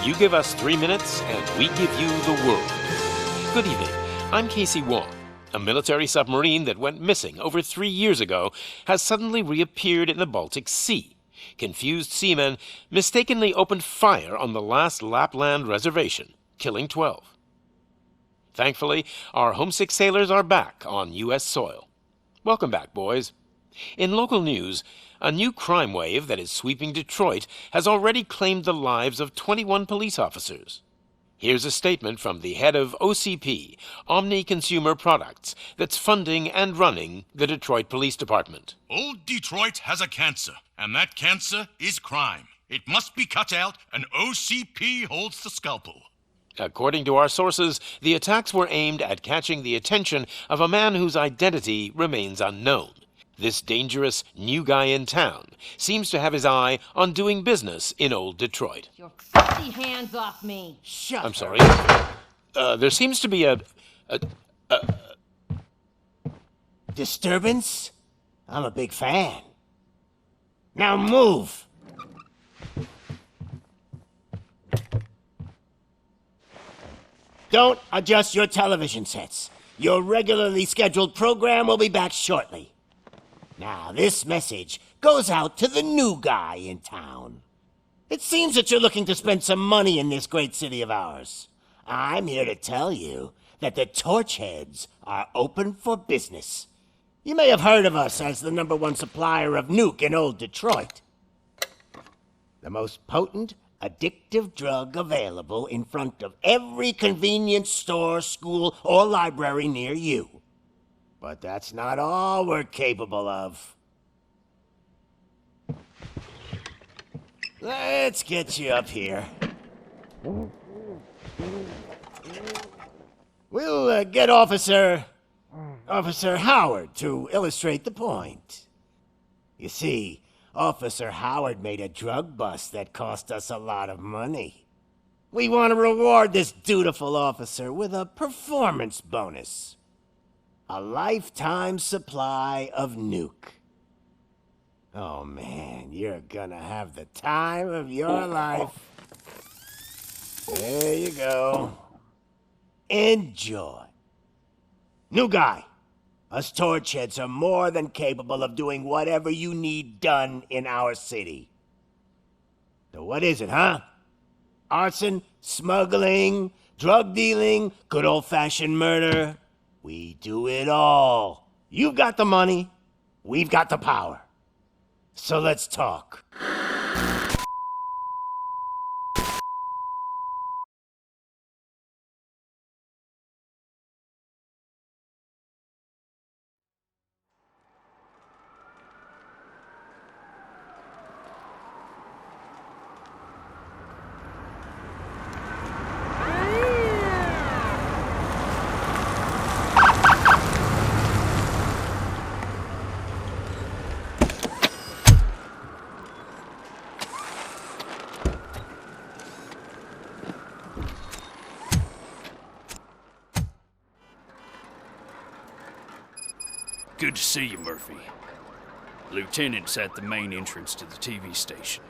You give us 3 minutes, and we give you the world. Good evening. I'm Casey Wong. A military submarine that went missing over 3 years ago has suddenly reappeared in the Baltic Sea. Confused seamen mistakenly opened fire on the last Lapland reservation, killing 12. Thankfully, our homesick sailors are back on U.S. soil. Welcome back, boys. In local news, a new crime wave that is sweeping Detroit has already claimed the lives of 21 police officers. Here's a statement from the head of OCP, Omni Consumer Products, that's funding and running the Detroit Police Department. Old Detroit has a cancer, and that cancer is crime. It must be cut out, and OCP holds the scalpel. According to our sources, the attacks were aimed at catching the attention of a man whose identity remains unknown. This dangerous new guy in town seems to have his eye on doing business in old Detroit. Your filthy hands off me! Shut I'm up. sorry. There seems to be a Disturbance? I'm a big fan. Now move! Don't adjust your television sets. Your regularly scheduled program will be back shortly. Now, this message goes out to the new guy in town. It seems that you're looking to spend some money in this great city of ours. I'm here to tell you that the Torchheads are open for business. You may have heard of us as the #1 supplier of nuke in old Detroit. The most potent, addictive drug available in front of every convenience store, school, or library near you. But that's not all we're capable of. Let's get you up here. We'll get Officer Howard to illustrate the point. You see, Officer Howard made a drug bust that cost us a lot of money. We want to reward this dutiful officer with a performance bonus. A lifetime supply of nuke. Oh man, you're gonna have the time of your life. There you go. Enjoy. New guy, us Torchheads are more than capable of doing whatever you need done in our city. So what is it, huh? Arson, smuggling, drug dealing, good old-fashioned murder? We do it all. You've got the money, we've got the power. So let's talk. Good to see you, Murphy. Lieutenant's at the main entrance to the TV station.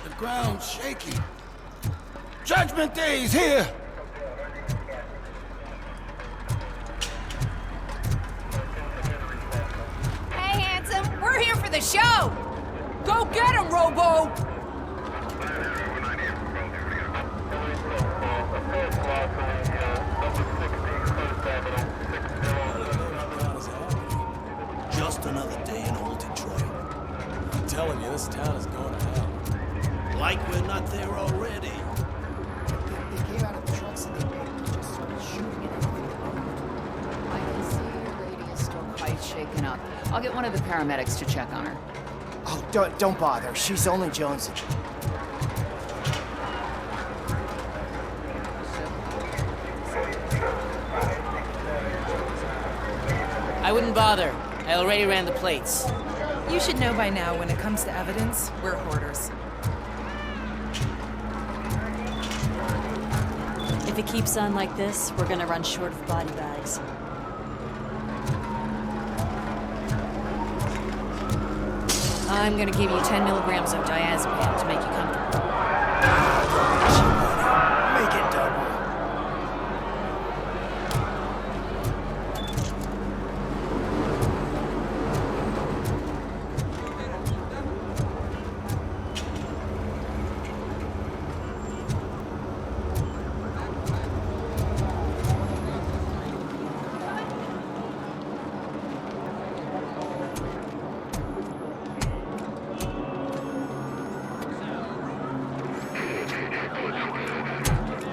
The ground's shaking. Judgment Day's here! The show! Go get him, Robo! Just another day in old Detroit. I'm telling you, this town is going to hell. Like we're not there already. They came out of the trucks and they just started shooting at everything. I can see your lady is still quite shaken up. I'll get one of the paramedics to check on her. Oh, don't bother. She's only jonesing. I wouldn't bother. I already ran the plates. You should know by now when it comes to evidence, we're hoarders. If it keeps on like this, we're gonna run short of body bags. I'm gonna give you 10 milligrams of diazepam to make you comfortable. Make it double.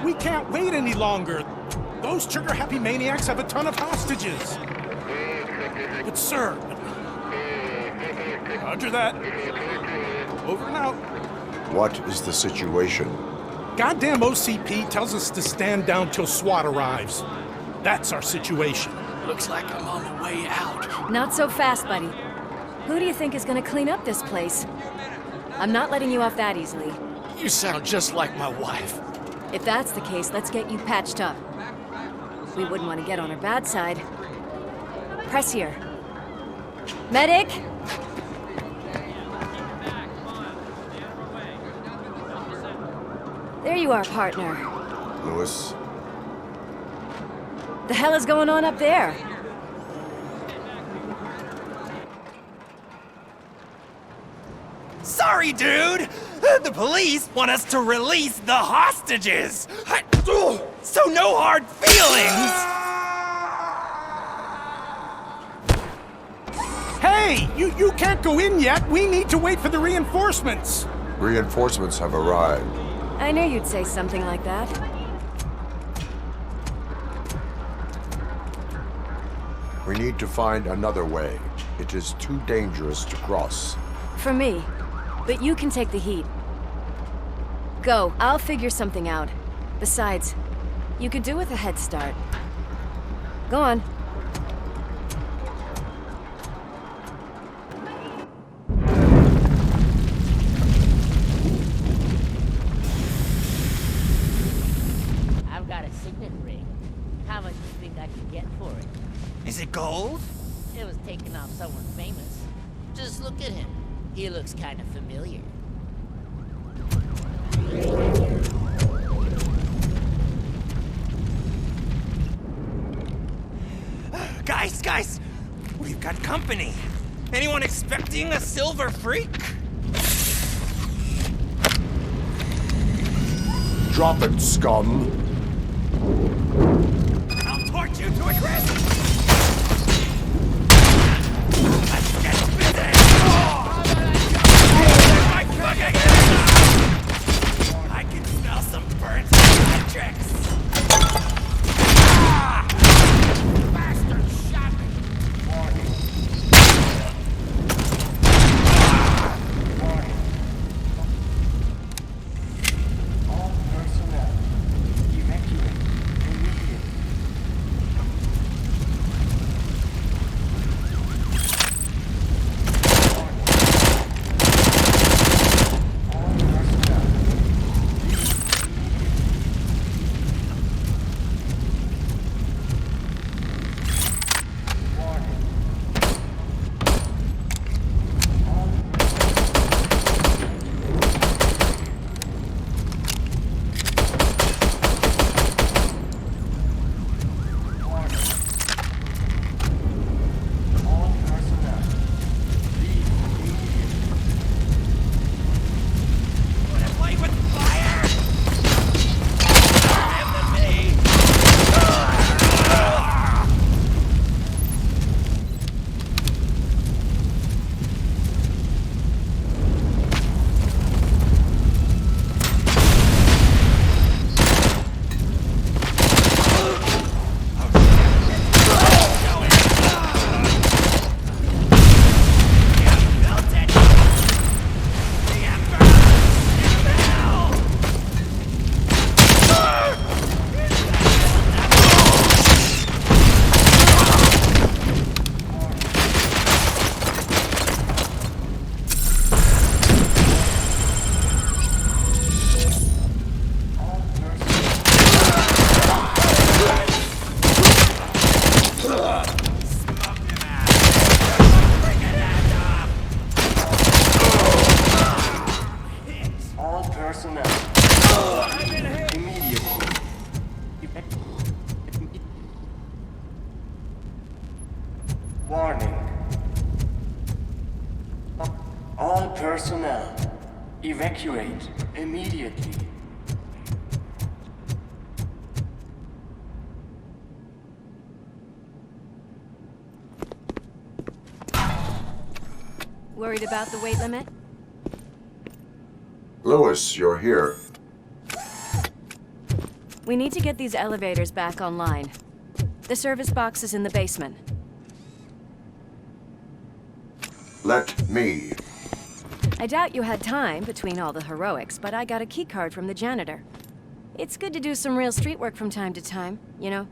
We can't wait any longer. Those trigger-happy maniacs have a ton of hostages. But sir... Roger that. Over and out. What is the situation? Goddamn OCP tells us to stand down till SWAT arrives. That's our situation. Looks like I'm on the way out. Not so fast, buddy. Who do you think is gonna clean up this place? I'm not letting you off that easily. You sound just like my wife. If that's the case, let's get you patched up. We wouldn't want to get on her bad side. Press here. Medic! There you are, partner. Lewis? The hell is going on up there? Sorry, dude! The police want us to release the hostages! So no hard feelings! Hey! You can't go in yet! We need to wait for the reinforcements! Reinforcements have arrived. I knew you'd say something like that. We need to find another way. It is too dangerous to cross. For me. But you can take the heat. Go. I'll figure something out. Besides, you could do with a head start. Go on. I've got a signet ring. How much do you think I could get for it? Is it gold? It was taken off someone famous. Just look at him. He looks kind of familiar. Guys! We've got company. Anyone expecting a silver freak? Drop it, scum! I'll torch you to a crisp! Let's get busy! My fucking I can smell some burnt electrics! Bastard shot me! All personnel, evacuate immediately. All personnel, evacuate immediately. Worried about the weight limit? Lewis, you're here. We need to get these elevators back online. The service box is in the basement. Let me. I doubt you had time between all the heroics, but I got a keycard from the janitor. It's good to do some real street work from time to time, you know?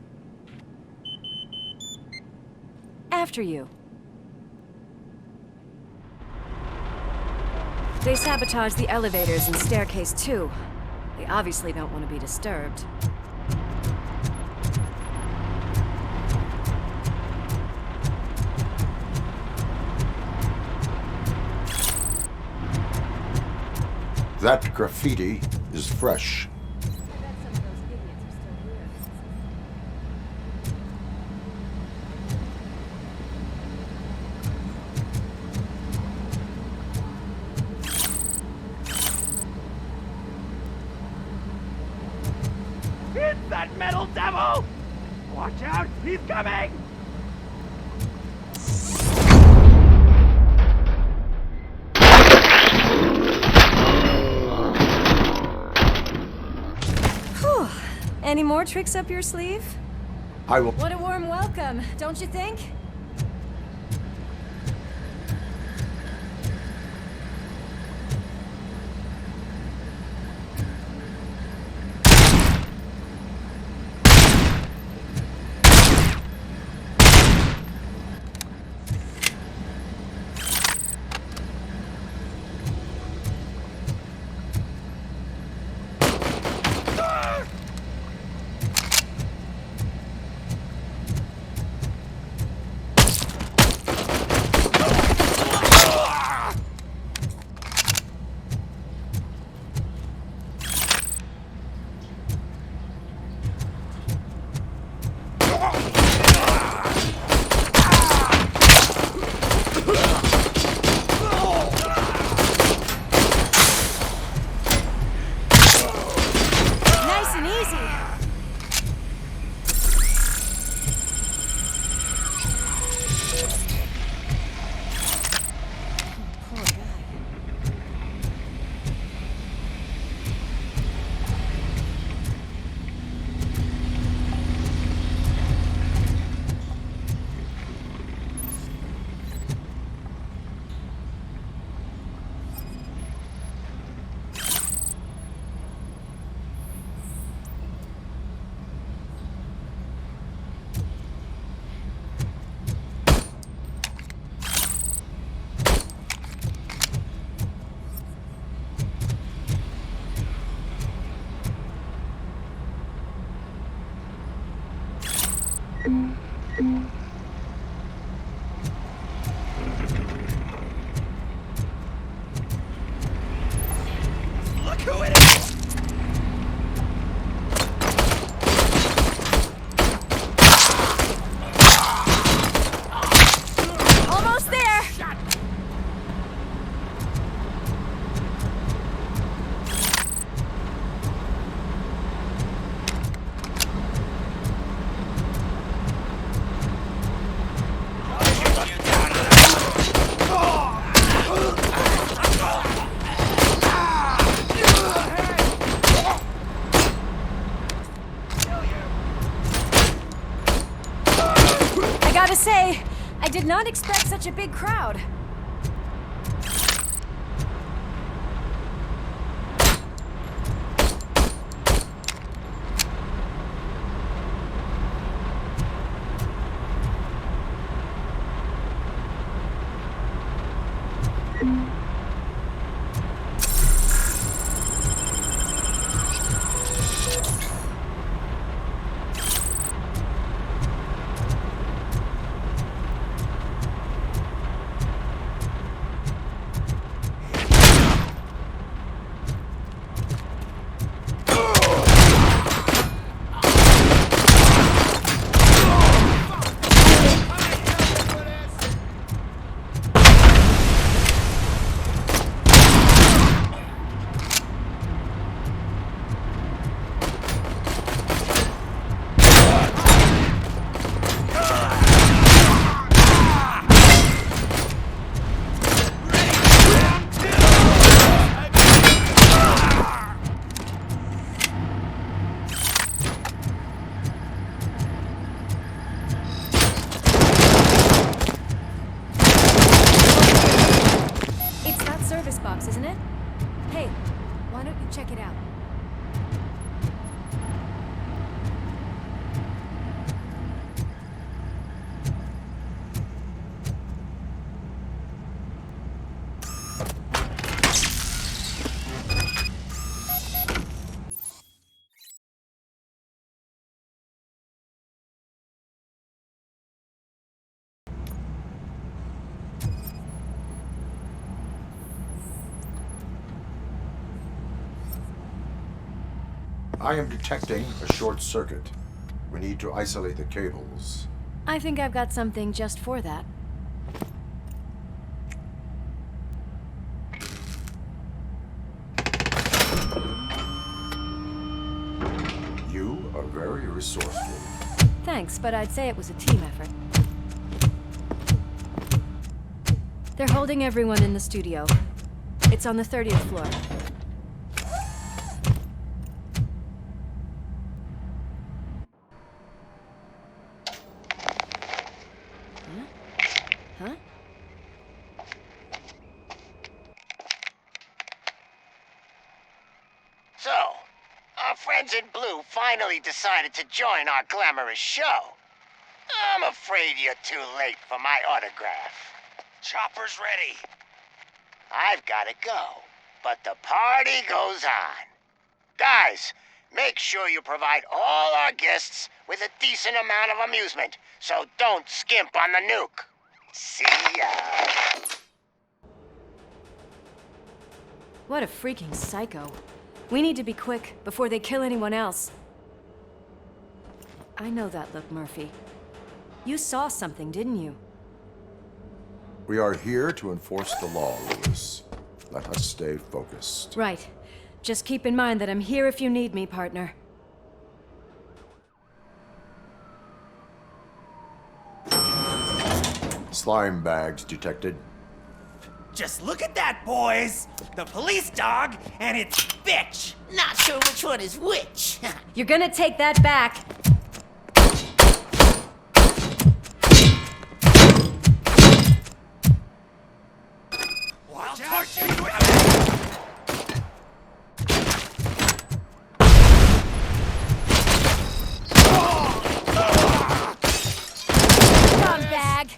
After you. They sabotaged the elevators and staircase too. They obviously don't want to be disturbed. That graffiti is fresh. It's that metal devil! Watch out, he's coming! Whew. Any more tricks up your sleeve? I will. What a warm welcome, don't you think? Look who it is! Almost there! I gotta say, I did not expect such a big crowd. box, isn't it? Hey, why don't you check it out? I am detecting a short circuit. We need to isolate the cables. I think I've got something just for that. You are very resourceful. Thanks, but I'd say it was a team effort. They're holding everyone in the studio. It's on the 30th floor. Huh? So, our friends in blue finally decided to join our glamorous show. I'm afraid you're too late for my autograph. Chopper's ready. I've gotta go, but the party goes on. Guys, make sure you provide all our guests with a decent amount of amusement, so don't skimp on the nuke. See ya. What a freaking psycho. We need to be quick before they kill anyone else. I know that look, Murphy. You saw something, didn't you? We are here to enforce the law, Lewis. Let us stay focused. Right. Just keep in mind that I'm here if you need me, partner. Slime bags detected. Just look at that, boys! The police dog and its bitch! Not sure which one is which. You're gonna take that back. Wild torture! Bag.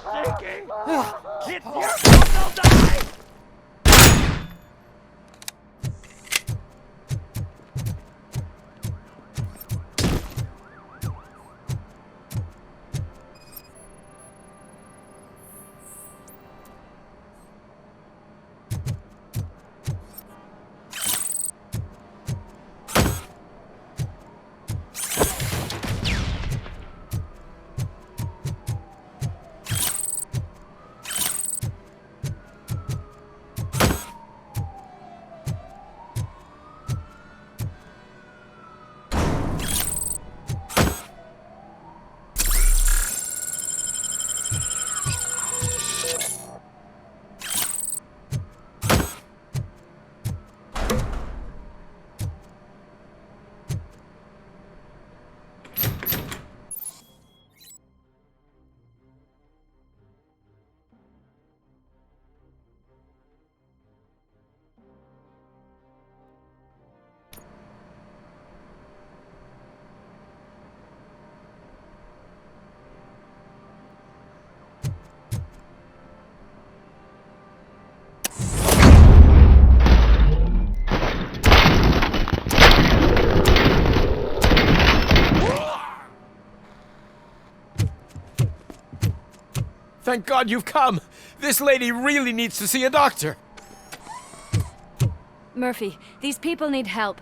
Stinky! It's your fault they'll die! Thank God you've come! This lady really needs to see a doctor! Murphy, these people need help.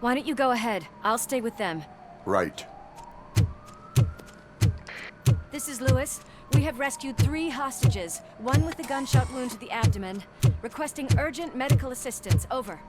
Why don't you go ahead? I'll stay with them. Right. This is Lewis. We have rescued 3 hostages, one with a gunshot wound to the abdomen. Requesting urgent medical assistance. Over.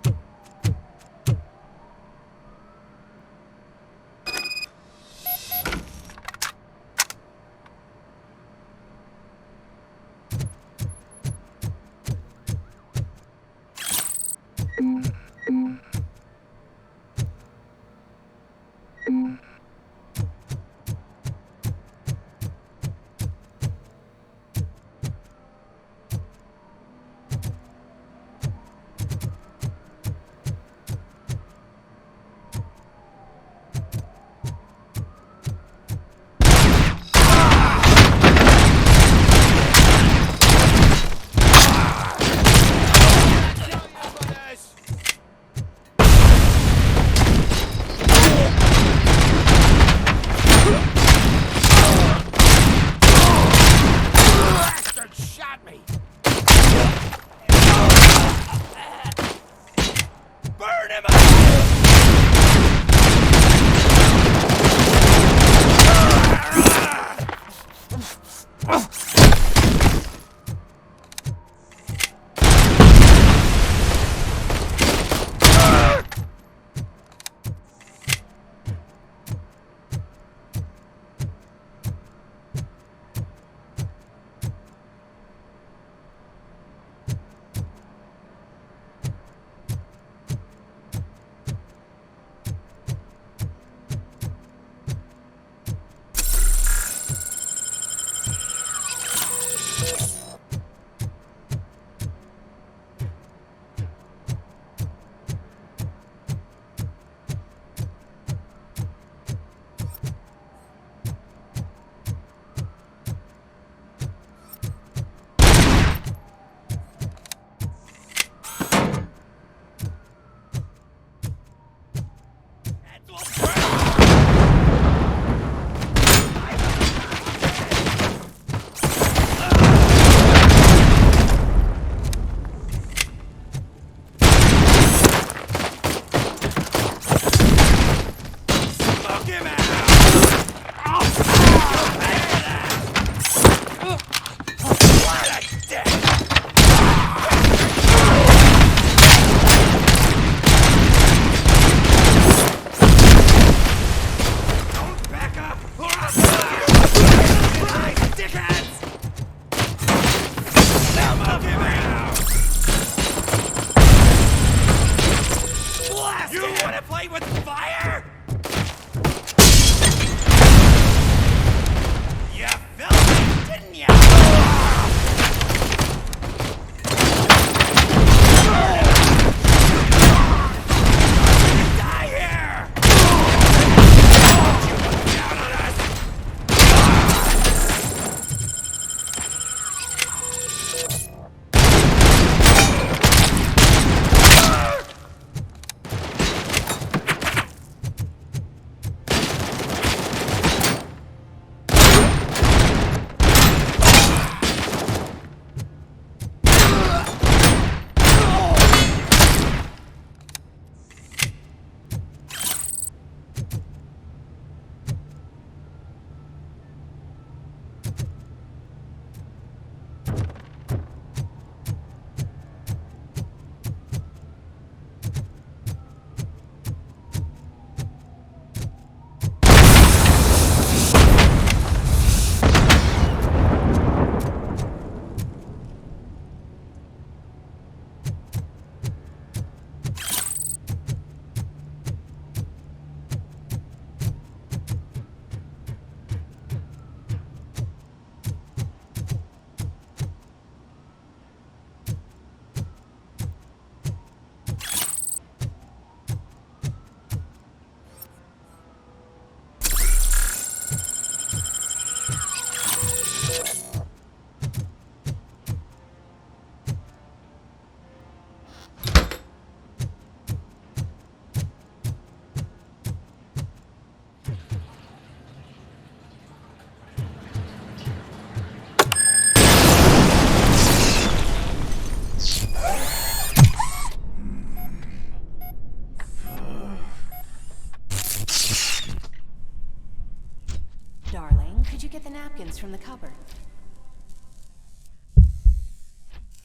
things from the cupboard.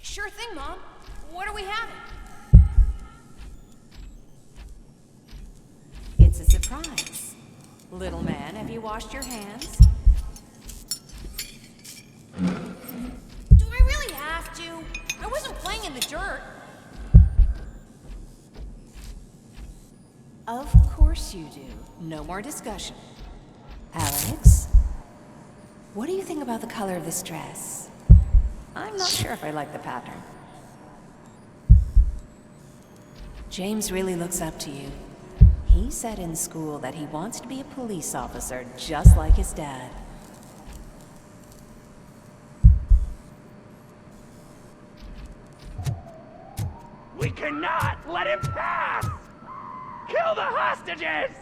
Sure thing, Mom. What are we having? It's a surprise. Little man, have you washed your hands? Do I really have to? I wasn't playing in the dirt. Of course you do. No more discussion. Alex, what do you think about the color of this dress? I'm not sure if I like the pattern. James really looks up to you. He said in school that he wants to be a police officer just like his dad. We cannot let him pass! Kill the hostages!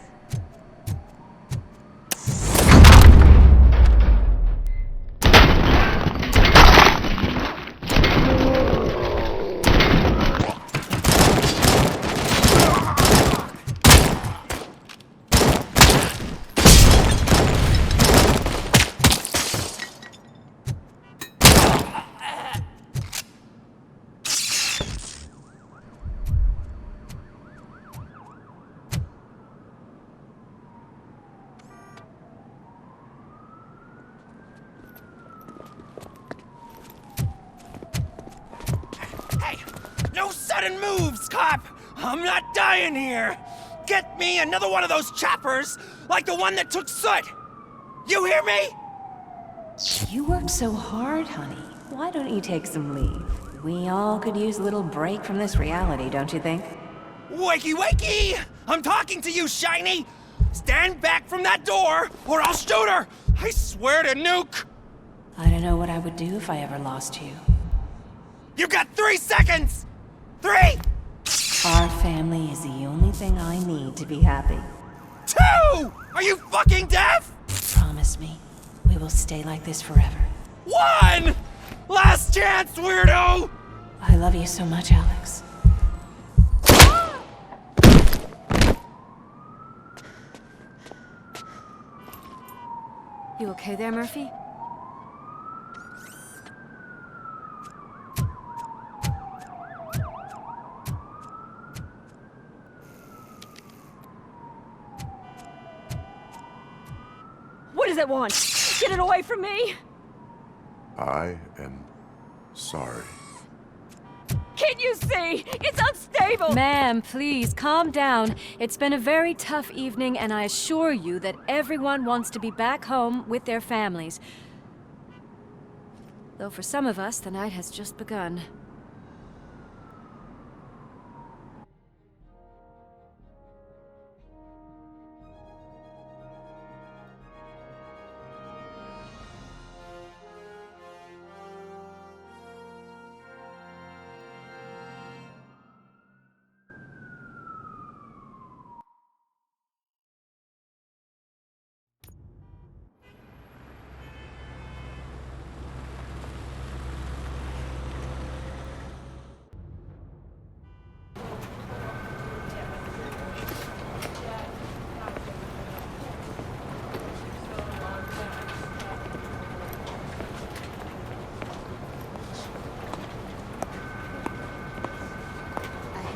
No sudden moves, cop! I'm not dying here! Get me another one of those choppers, like the one that took Soot! You hear me? You worked so hard, honey. Why don't you take some leave? We all could use a little break from this reality, don't you think? Wakey, wakey! I'm talking to you, Shiny! Stand back from that door, or I'll shoot her! I swear to nuke! I don't know what I would do if I ever lost you. You got 3 seconds! 3! Our family is the only thing I need to be happy. 2! Are you fucking deaf? Promise me, we will stay like this forever. 1! Last chance, weirdo! I love you so much, Alex. You okay there, Murphy? What does it want? Get it away from me! I am sorry. Can't you see? It's unstable! Ma'am, please, calm down. It's been a very tough evening, and I assure you that everyone wants to be back home with their families. Though for some of us, the night has just begun.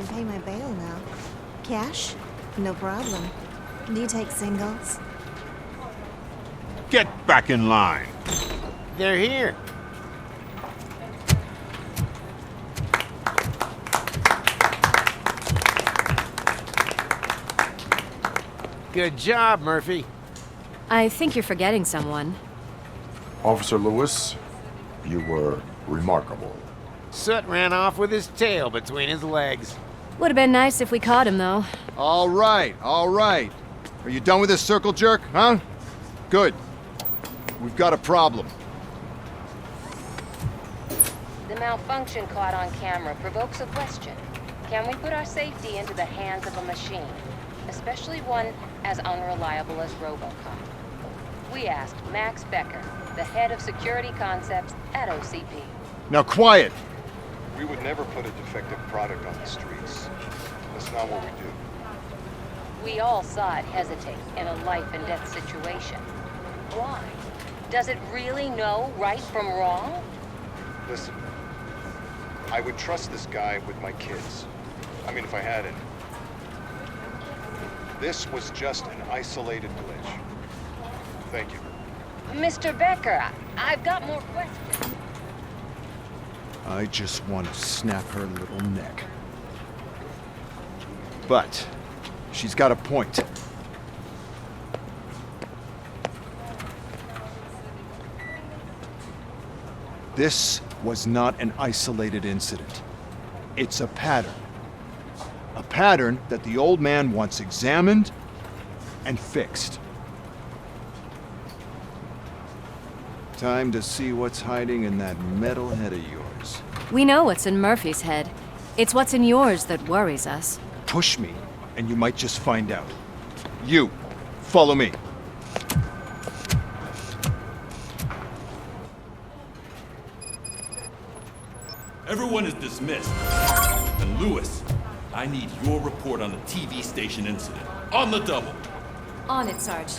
Pay my bail now. Cash? No problem. Do you take singles? Get back in line. They're here. Good job, Murphy. I think you're forgetting someone. Officer Lewis, you were remarkable. Soot ran off with his tail between his legs. Would have been nice if we caught him, though. All right, all right. Are you done with this circle jerk, huh? Good. We've got a problem. The malfunction caught on camera provokes a question. Can we put our safety into the hands of a machine, especially one as unreliable as RoboCop? We asked Max Becker, the head of security concepts at OCP. Now quiet! We would never put a defective product on the streets. That's not what we do. We all saw it hesitate in a life and death situation. Why? Does it really know right from wrong? Listen, I would trust this guy with my kids. I mean, if I had any. This was just an isolated glitch. Thank you. Mr. Becker, I've got more questions. I just want to snap her little neck. But she's got a point. This was not an isolated incident. It's a pattern. A pattern that the old man wants examined and fixed. Time to see what's hiding in that metal head of yours. We know what's in Murphy's head. It's what's in yours that worries us. Push me, and you might just find out. You, follow me. Everyone is dismissed. And Lewis, I need your report on the TV station incident. On the double. On it, Sarge.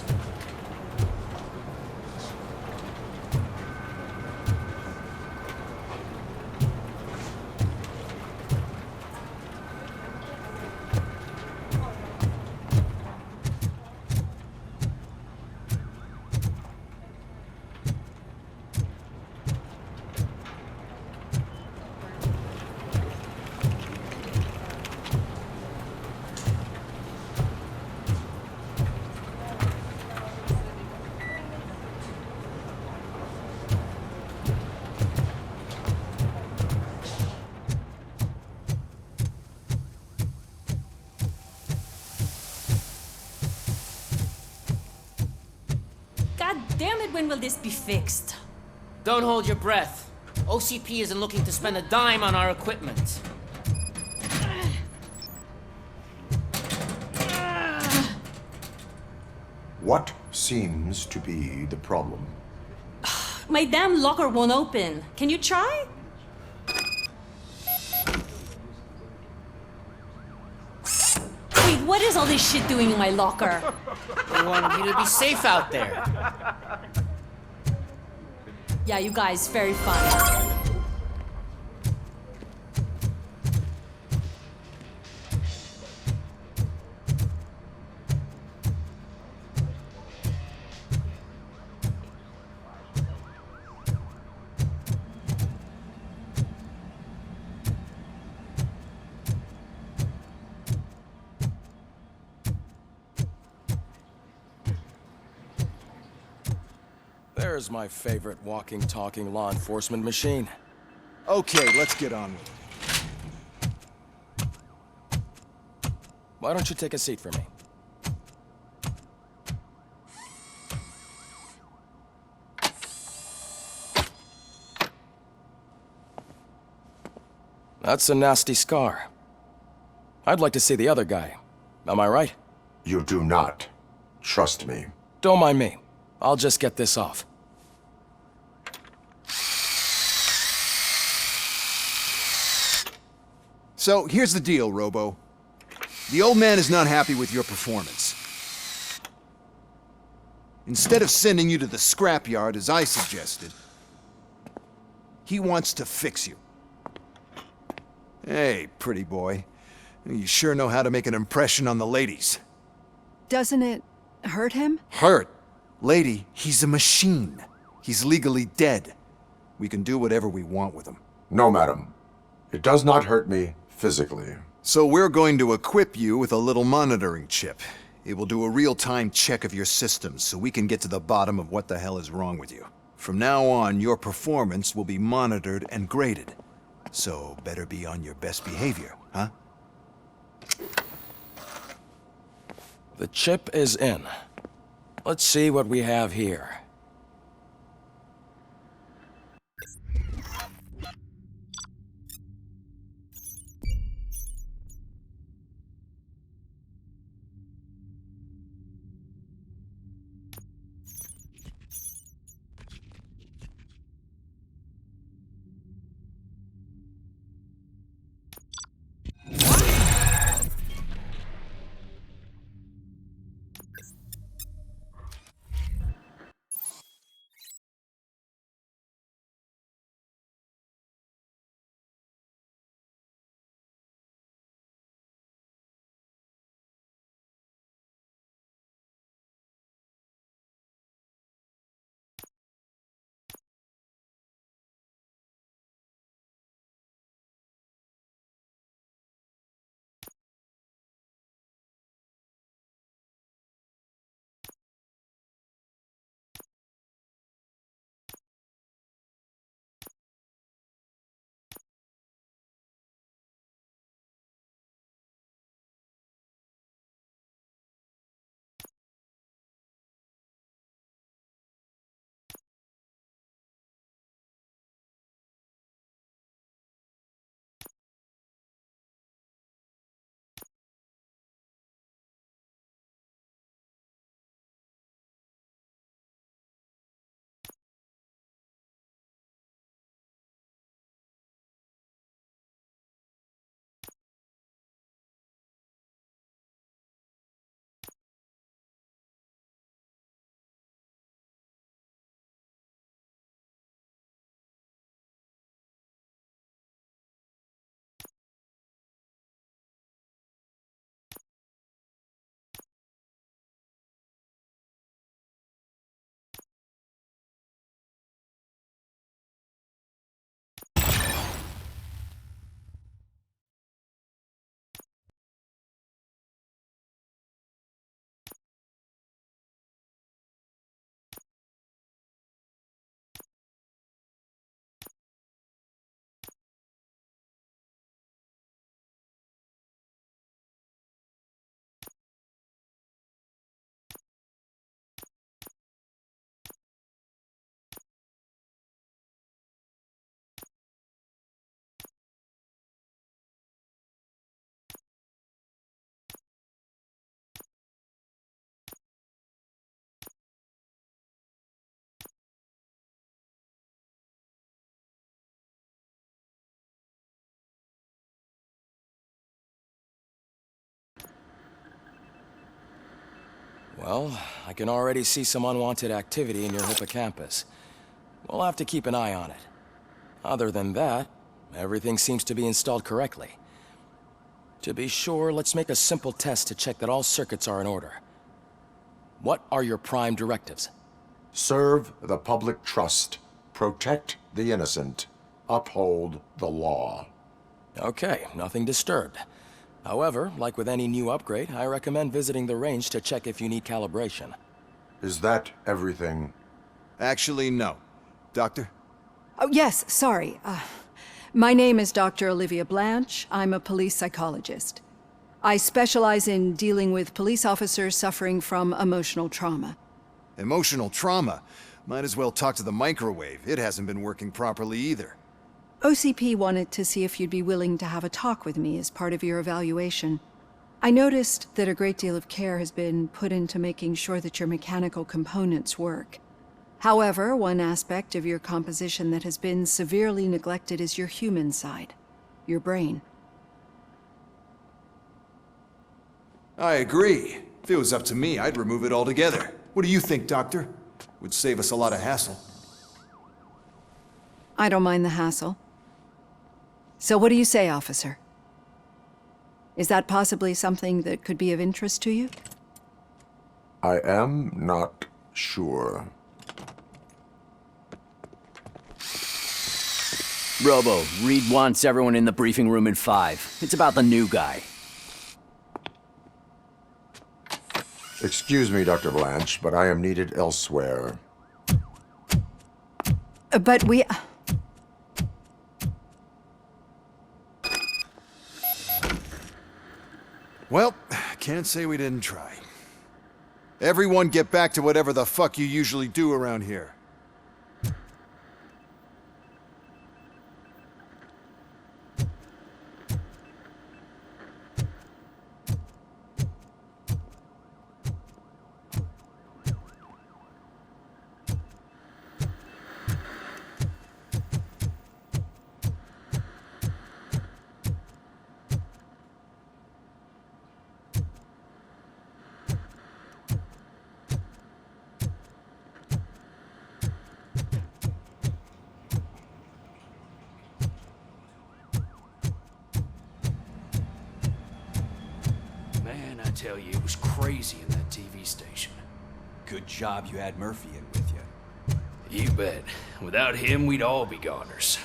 Damn it, when will this be fixed? Don't hold your breath. OCP isn't looking to spend a dime on our equipment. What seems to be the problem? My damn locker won't open. Can you try? Wait, what is all this shit doing in my locker? We wanted you to be safe out there. Yeah, you guys, very fun. There's my favorite walking, talking law enforcement machine. Okay, let's get on with it. Why don't you take a seat for me? That's a nasty scar. I'd like to see the other guy. Am I right? You do not. Trust me. Don't mind me. I'll just get this off. So, here's the deal, Robo. The old man is not happy with your performance. Instead of sending you to the scrapyard, as I suggested, he wants to fix you. Hey, pretty boy. You sure know how to make an impression on the ladies. Doesn't it hurt him? Hurt? Lady, he's a machine. He's legally dead. We can do whatever we want with him. No, madam. It does not hurt me physically. So we're going to equip you with a little monitoring chip. It will do a real-time check of your systems so we can get to the bottom of what the hell is wrong with you. From now on, your performance will be monitored and graded. So better be on your best behavior, huh? The chip is in. Let's see what we have here. Well, I can already see some unwanted activity in your hippocampus. We'll have to keep an eye on it. Other than that, everything seems to be installed correctly. To be sure, let's make a simple test to check that all circuits are in order. What are your prime directives? Serve the public trust. Protect the innocent. Uphold the law. Okay, nothing disturbed. However, like with any new upgrade, I recommend visiting the range to check if you need calibration. Is that everything? Actually, no. Doctor? Oh, yes, sorry. My name is Dr. Olivia Blanche. I'm a police psychologist. I specialize in dealing with police officers suffering from emotional trauma. Emotional trauma? Might as well talk to the microwave. It hasn't been working properly either. OCP wanted to see if you'd be willing to have a talk with me as part of your evaluation. I noticed that a great deal of care has been put into making sure that your mechanical components work. However, one aspect of your composition that has been severely neglected is your human side, your brain. I agree. If it was up to me, I'd remove it altogether. What do you think, Doctor? Would save us a lot of hassle. I don't mind the hassle. So what do you say, officer? Is that possibly something that could be of interest to you? I am not sure. Robo, Reed wants everyone in the briefing room in 5. It's about the new guy. Excuse me, Dr. Blanche, but I am needed elsewhere. But we... Well, can't say we didn't try. Everyone get back to whatever the fuck you usually do around here. Man, I tell you, it was crazy in that TV station. Good job you had Murphy in with you. You bet. Without him, we'd all be goners.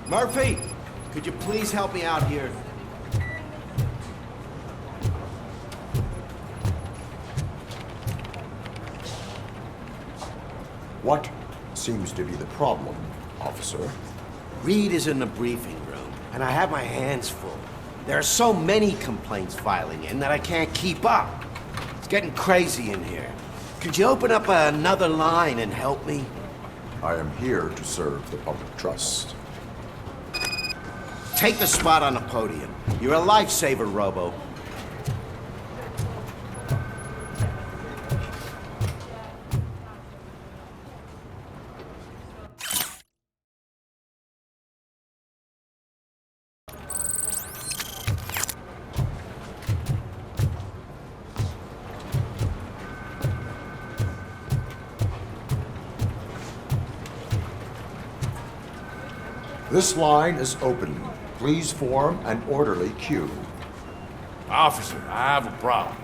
Murphy, could you please help me out here? What seems to be the problem, officer? Reed is in the briefing room, and I have my hands full. There are so many complaints filing in that I can't keep up. It's getting crazy in here. Could you open up another line and help me? I am here to serve the public trust. Take the spot on the podium. You're a lifesaver, Robo. This line is open. Please form an orderly queue. Officer, I have a problem.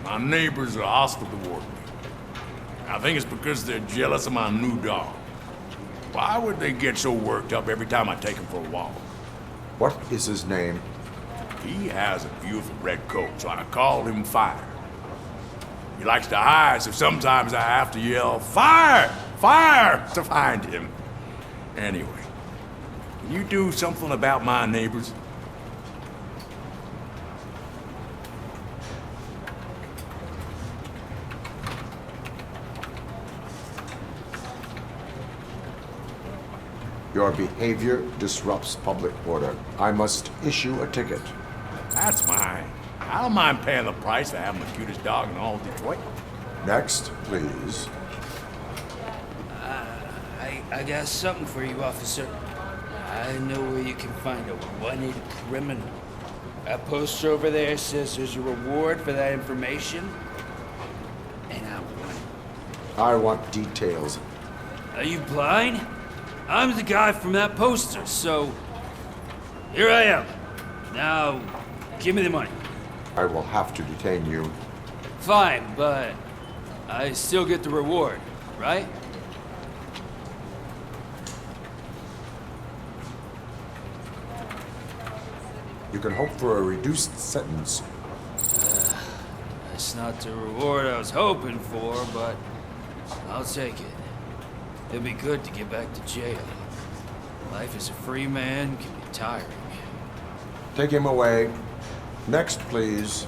My neighbors are hostile toward me. I think it's because they're jealous of my new dog. Why would they get so worked up every time I take him for a walk? What is his name? He has a beautiful red coat, so I called him Fire. He likes to hide, so sometimes I have to yell, "Fire! Fire!" to find him. Anyway, can you do something about my neighbors? Your behavior disrupts public order. I must issue a ticket. That's mine. I don't mind paying the price for having the cutest dog in all of Detroit. Next, please. I got something for you, officer. I know where you can find a wanted criminal. That poster over there says there's a reward for that information, and I want it. I want details. Are you blind? I'm the guy from that poster, so here I am. Now, give me the money. I will have to detain you. Fine, but I still get the reward, right? You can hope for a reduced sentence. That's not the reward I was hoping for, but I'll take it. It'll be good to get back to jail. Life as a free man can be tiring. Take him away. Next, please.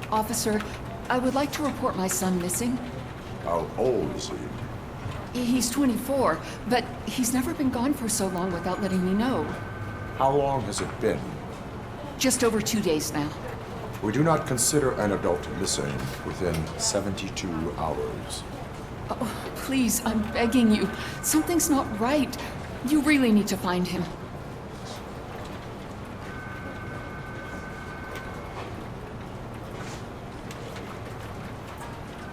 Officer, I would like to report my son missing. How old is he? He's 24, but he's never been gone for so long without letting me know. How long has it been? Just over 2 days now. We do not consider an adult missing within 72 hours. Oh, please, I'm begging you. Something's not right. You really need to find him.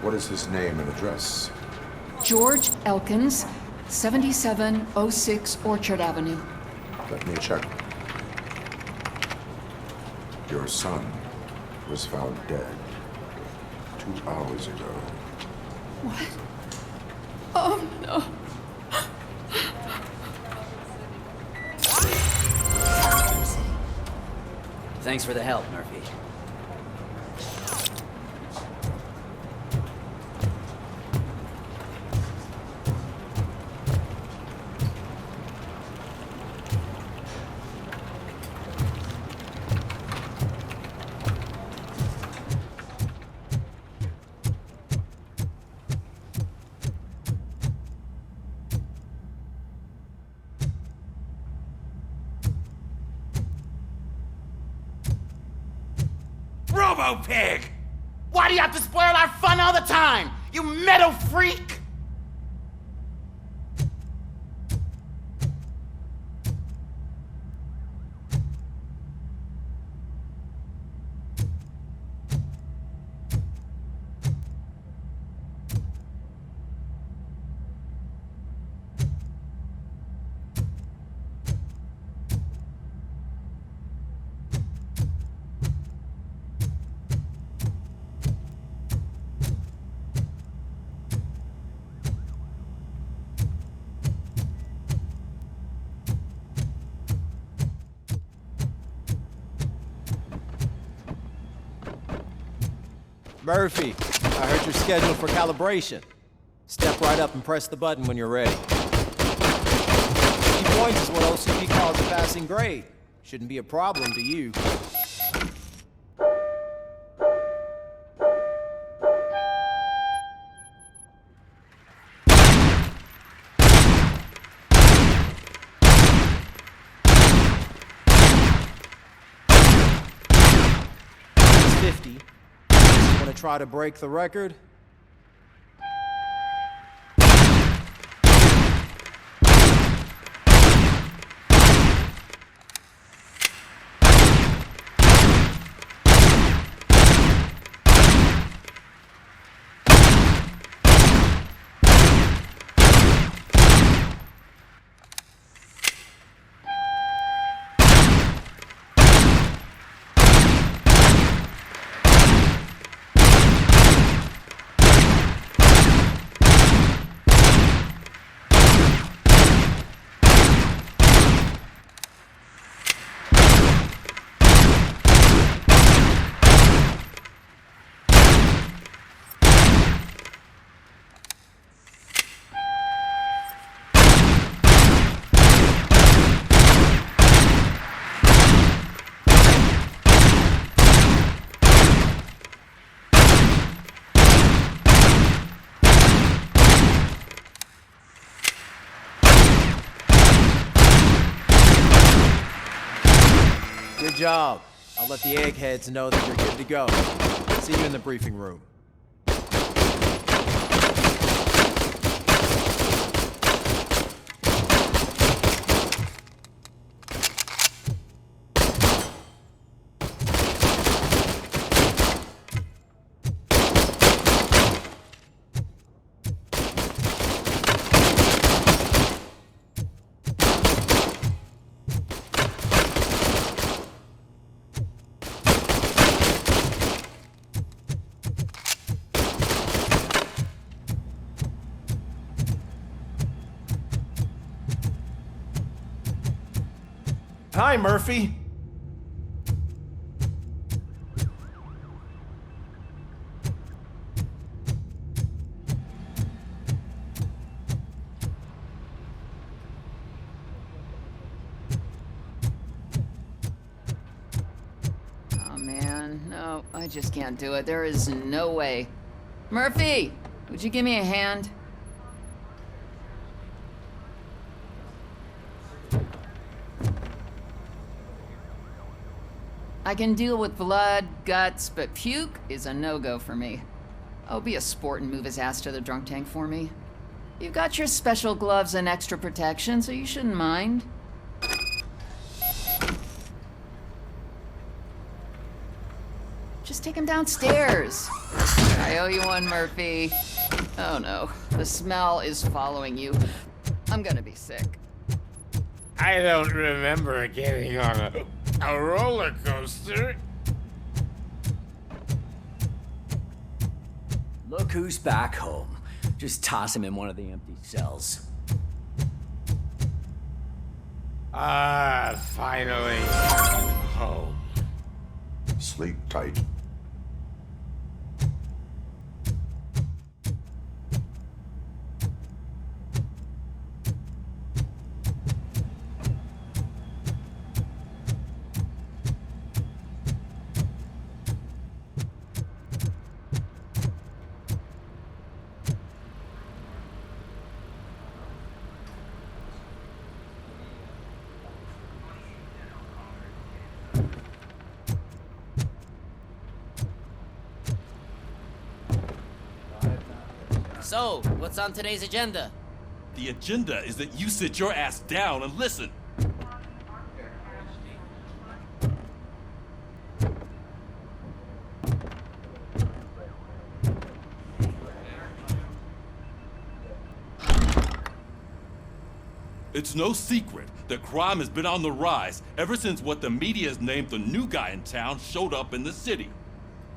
What is his name and address? George Elkins, 7706 Orchard Avenue. Let me check. Your son was found dead 2 hours ago. What? Oh, no. Thanks for the help, Murphy. RoboPig! Why do you have to spoil our fun all the time? You metal freak! Murphy, I heard you're scheduled for calibration. Step right up and press the button when you're ready. 50 points is what OCP calls a passing grade. Shouldn't be a problem to you. It's 50. Want to try to break the record? Good job. I'll let the eggheads know that you're good to go. See you in the briefing room. Hi, Murphy. Oh man, no, I just can't do it. There is no way. Murphy, would you give me a hand? I can deal with blood, guts, but puke is a no-go for me. Oh, be a sport and move his ass to the drunk tank for me. You've got your special gloves and extra protection, so you shouldn't mind. Just take him downstairs. I owe you one, Murphy. Oh no, the smell is following you. I'm gonna be sick. I don't remember getting on a roller coaster. Look who's back home. Just toss him in one of the empty cells. Finally home. Sleep tight. So, what's on today's agenda? The agenda is that you sit your ass down and listen. It's no secret that crime has been on the rise ever since what the media has named the new guy in town showed up in the city.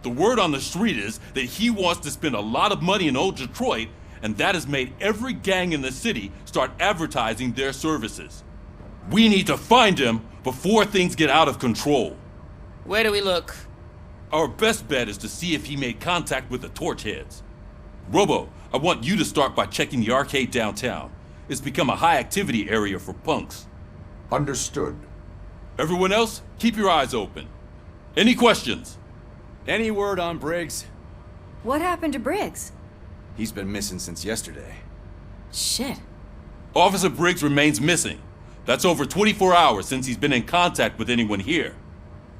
The word on the street is that he wants to spend a lot of money in old Detroit, and that has made every gang in the city start advertising their services. We need to find him before things get out of control. Where do we look? Our best bet is to see if he made contact with the torch heads. Robo, I want you to start by checking the arcade downtown. It's become a high-activity area for punks. Understood. Everyone else, keep your eyes open. Any questions? Any word on Briggs? What happened to Briggs? He's been missing since yesterday. Shit. Officer Briggs remains missing. That's over 24 hours since he's been in contact with anyone here.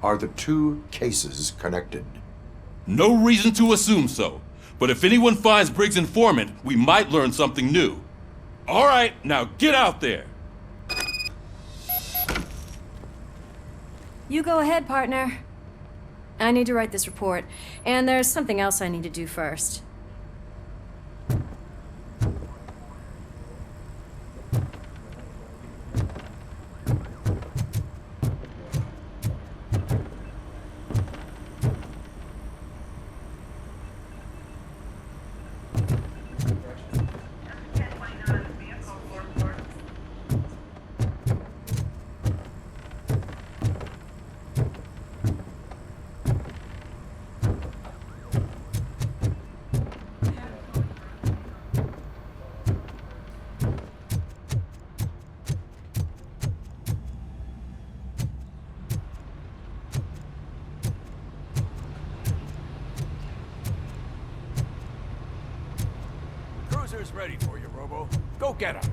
Are the two cases connected? No reason to assume so. But if anyone finds Briggs' informant, we might learn something new. All right, now get out there. You go ahead, partner. I need to write this report, and there's something else I need to do first. Cruiser's ready for you, Robo. Go get him.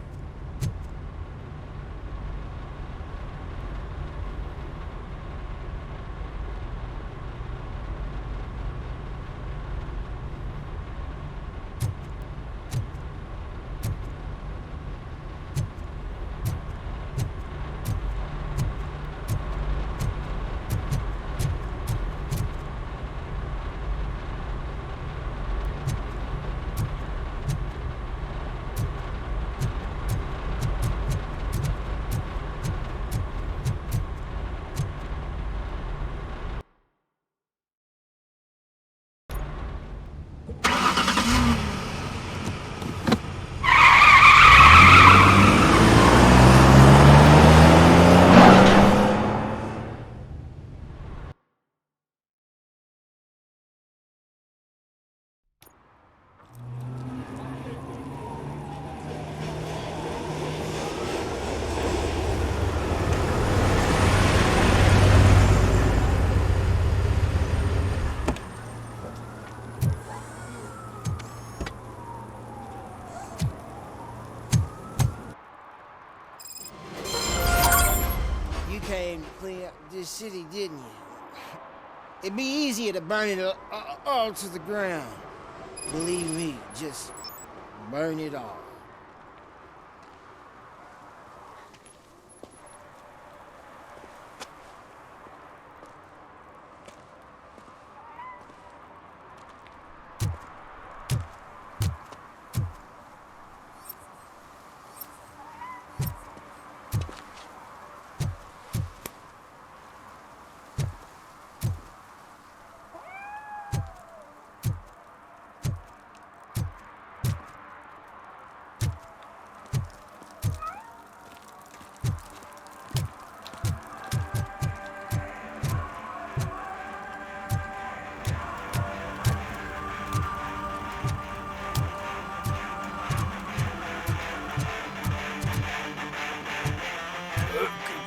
city, didn't you? It'd be easier to burn it all to the ground. Believe me, just burn it all.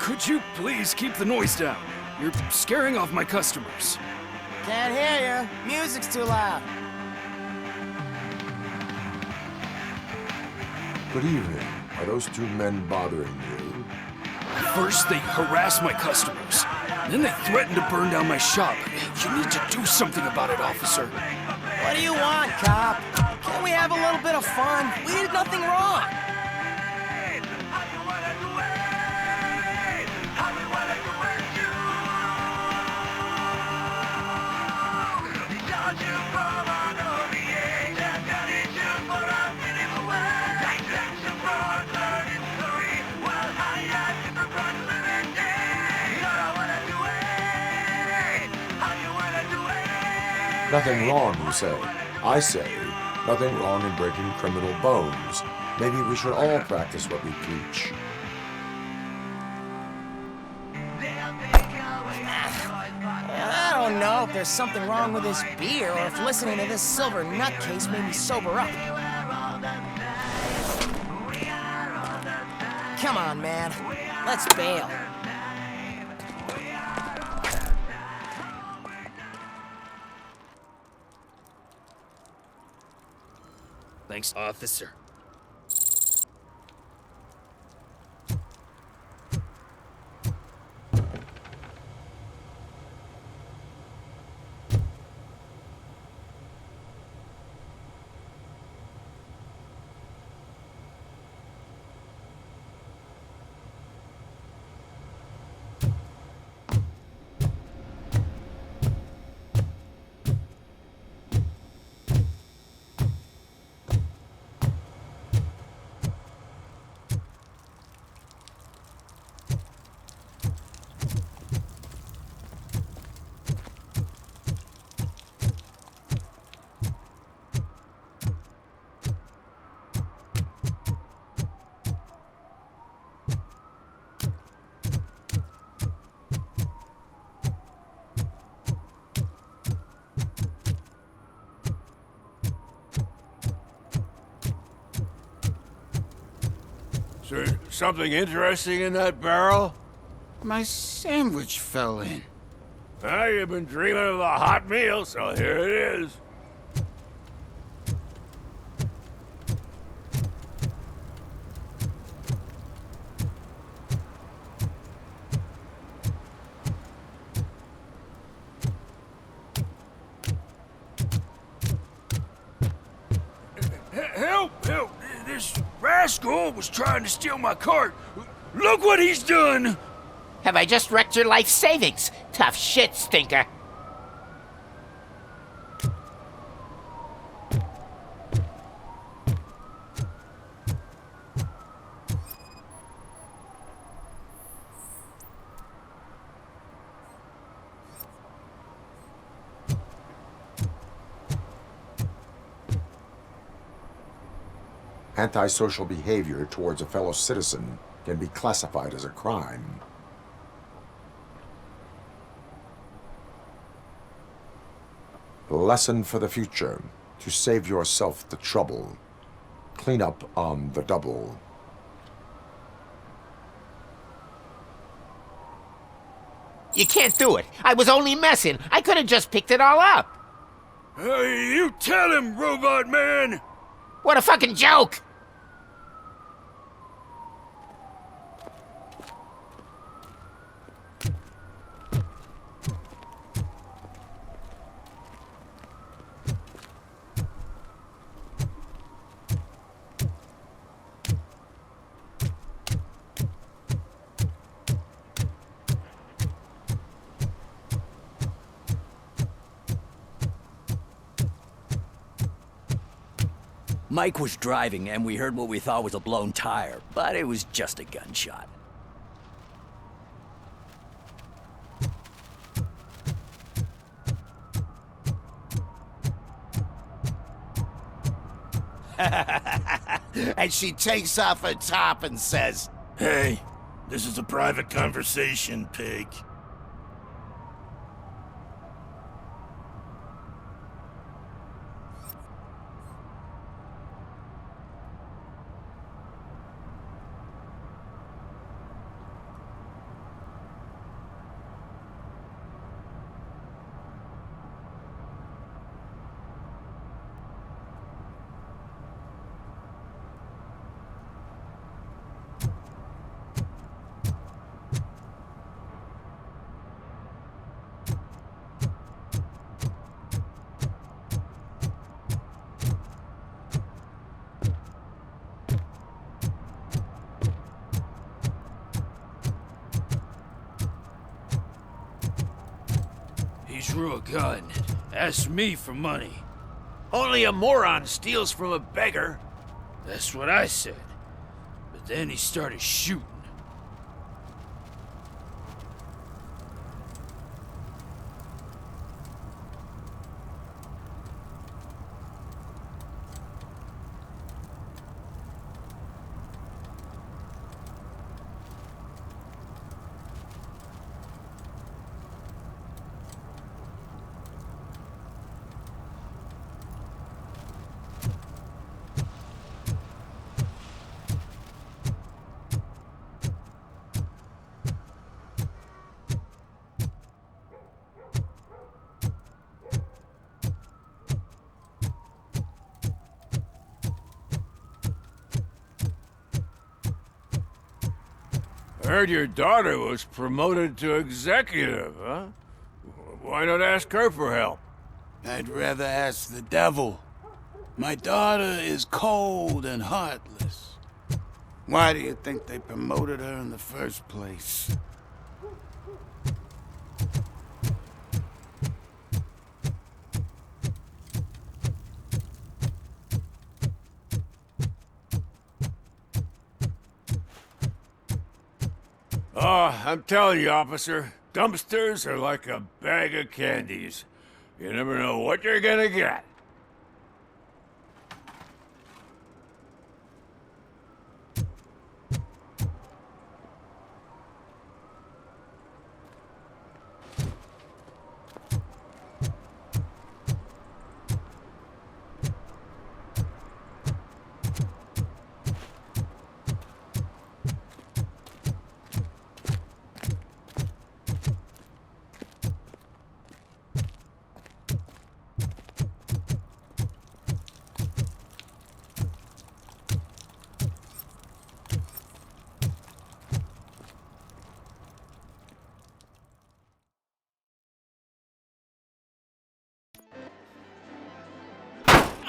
Could you please keep the noise down? You're scaring off my customers. Can't hear you. Music's too loud. Good evening. Are those two men bothering you? First, they harass my customers. Then they threaten to burn down my shop. You need to do something about it, officer. What do you want, cop? Can't we have a little bit of fun? We did nothing wrong. Nothing wrong, you say. I say, nothing wrong in breaking criminal bones. Maybe we should all practice what we preach. I don't know if there's something wrong with this beer or if listening to this silver nutcase made me sober up. Come on, man. Let's bail. Thanks, officer. Is there something interesting in that barrel? My sandwich fell in. Well, you've been dreaming of a hot meal, so here it is. Help! Help! This rascal was trying to steal my cart. Look what he's done! Have I just wrecked your life savings? Tough shit, Stinker. Antisocial behavior towards a fellow citizen can be classified as a crime. Lesson for the future: to save yourself the trouble. Clean up on the double. You can't do it. I was only messing. I could have just picked it all up. Hey, you tell him, Robot Man! What a fucking joke! Mike was driving, and we heard what we thought was a blown tire, but it was just a gunshot. And she takes off her top and says, Hey, this is a private conversation, pig. He drew a gun, asked me for money. Only a moron steals from a beggar. That's what I said. But then he started shooting. I heard your daughter was promoted to executive, huh? Why not ask her for help? I'd rather ask the devil. My daughter is cold and heartless. Why do you think they promoted her in the first place? Oh, I'm telling you, officer, dumpsters are like a bag of candies. You never know what you're gonna get.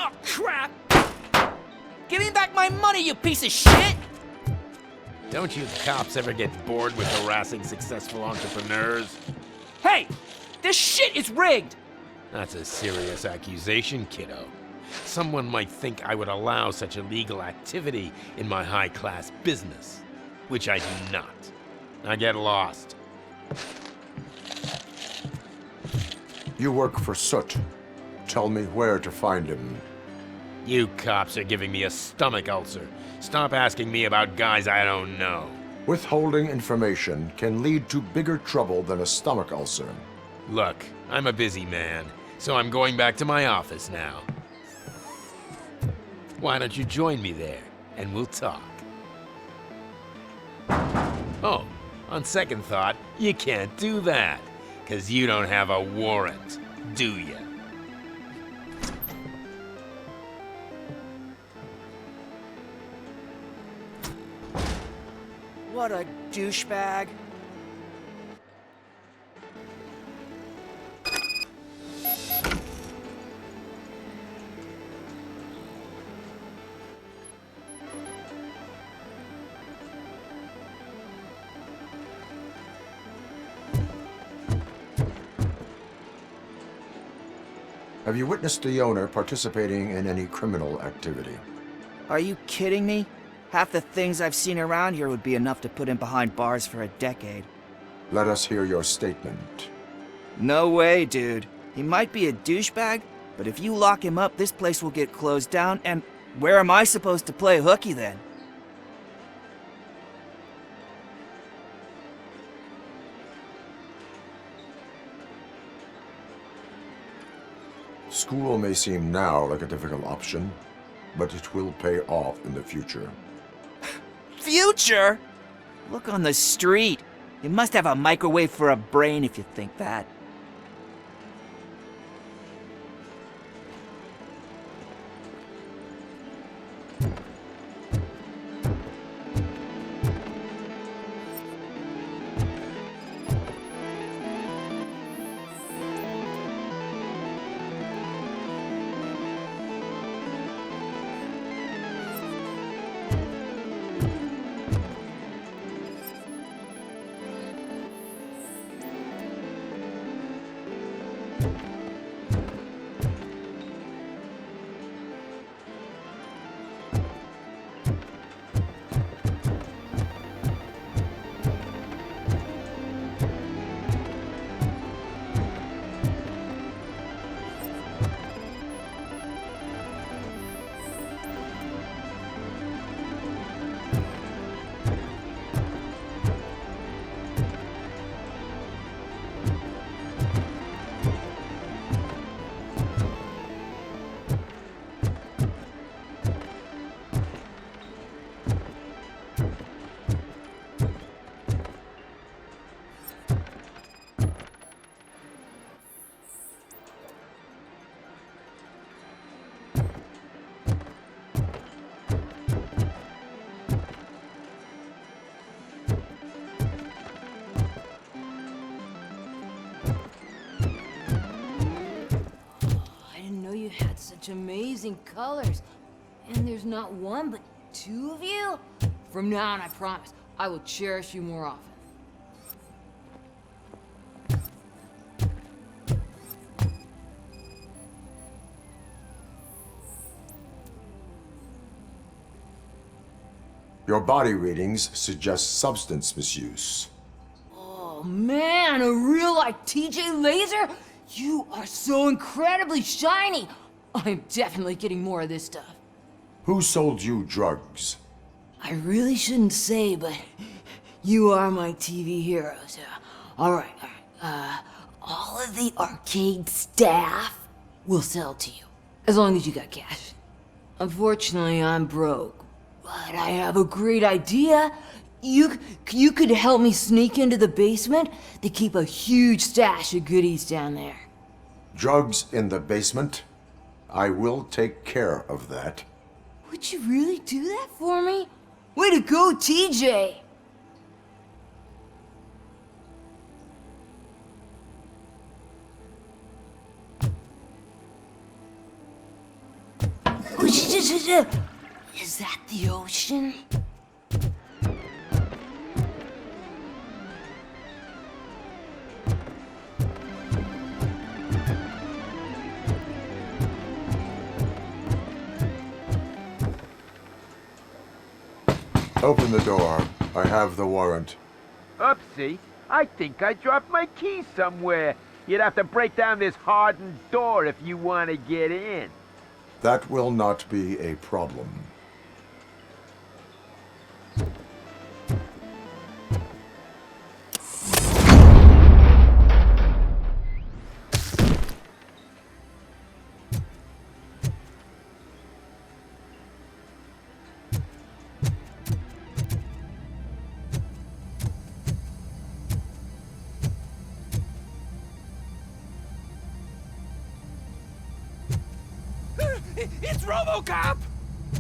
Oh, crap! Give me back my money, you piece of shit! Don't you cops ever get bored with harassing successful entrepreneurs? Hey! This shit is rigged! That's a serious accusation, kiddo. Someone might think I would allow such illegal activity in my high-class business, which I do not. I get lost. You work for Soot. Tell me where to find him. You cops are giving me a stomach ulcer. Stop asking me about guys I don't know. Withholding information can lead to bigger trouble than a stomach ulcer. Look, I'm a busy man, so I'm going back to my office now. Why don't you join me there, and we'll talk. Oh, on second thought, you can't do that, 'cause you don't have a warrant, do you? What a douchebag. Have you witnessed the owner participating in any criminal activity? Are you kidding me? Half the things I've seen around here would be enough to put him behind bars for a decade. Let us hear your statement. No way, dude. He might be a douchebag, but if you lock him up, this place will get closed down, and where am I supposed to play hooky then? School may seem now like a difficult option, but it will pay off in the future. Future? Look on the street. You must have a microwave for a brain if you think that. Amazing colors. And there's not one, but two of you? From now on, I promise, I will cherish you more often. Your body readings suggest substance misuse. Oh man, a real-life TJ laser? You are so incredibly shiny! I'm definitely getting more of this stuff. Who sold you drugs? I really shouldn't say, but you are my TV heroes. Alright. All of the arcade staff will sell to you, as long as you got cash. Unfortunately, I'm broke, but I have a great idea. You could help me sneak into the basement. They keep a huge stash of goodies down there. Drugs in the basement? I will take care of that. Would you really do that for me? Way to go, TJ! Is that the ocean? Open the door. I have the warrant. Oopsie. I think I dropped my key somewhere. You'd have to break down this hardened door if you want to get in. That will not be a problem. It's RoboCop!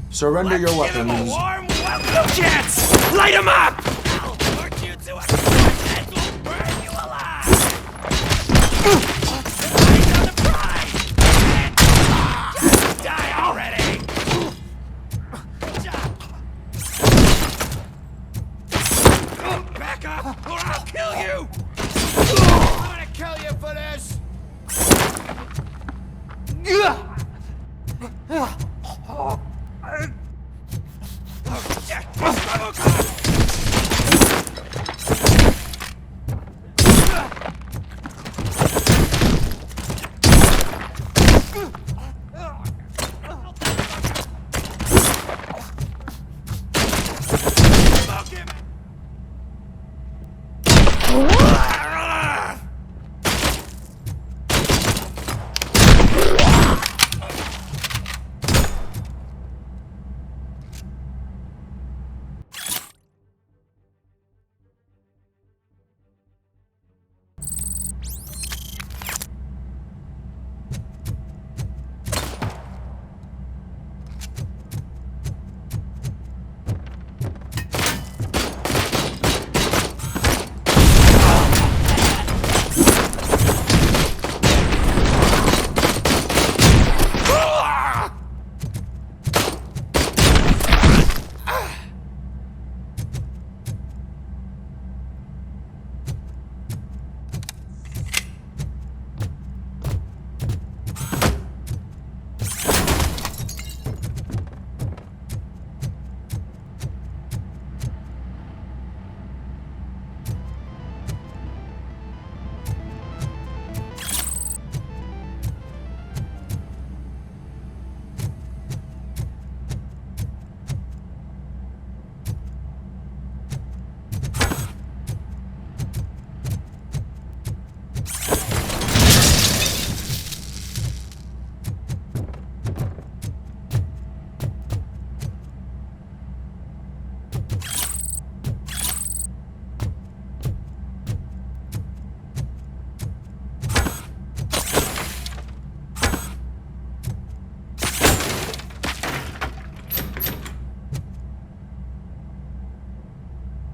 Surrender your Give him a weapons. warm welcome, Jets! Light him up! I'll torch you to a crisp and will burn you alive! Eyes on the prize! Just die already! Back up, or I'll kill you! I'm gonna kill you for this!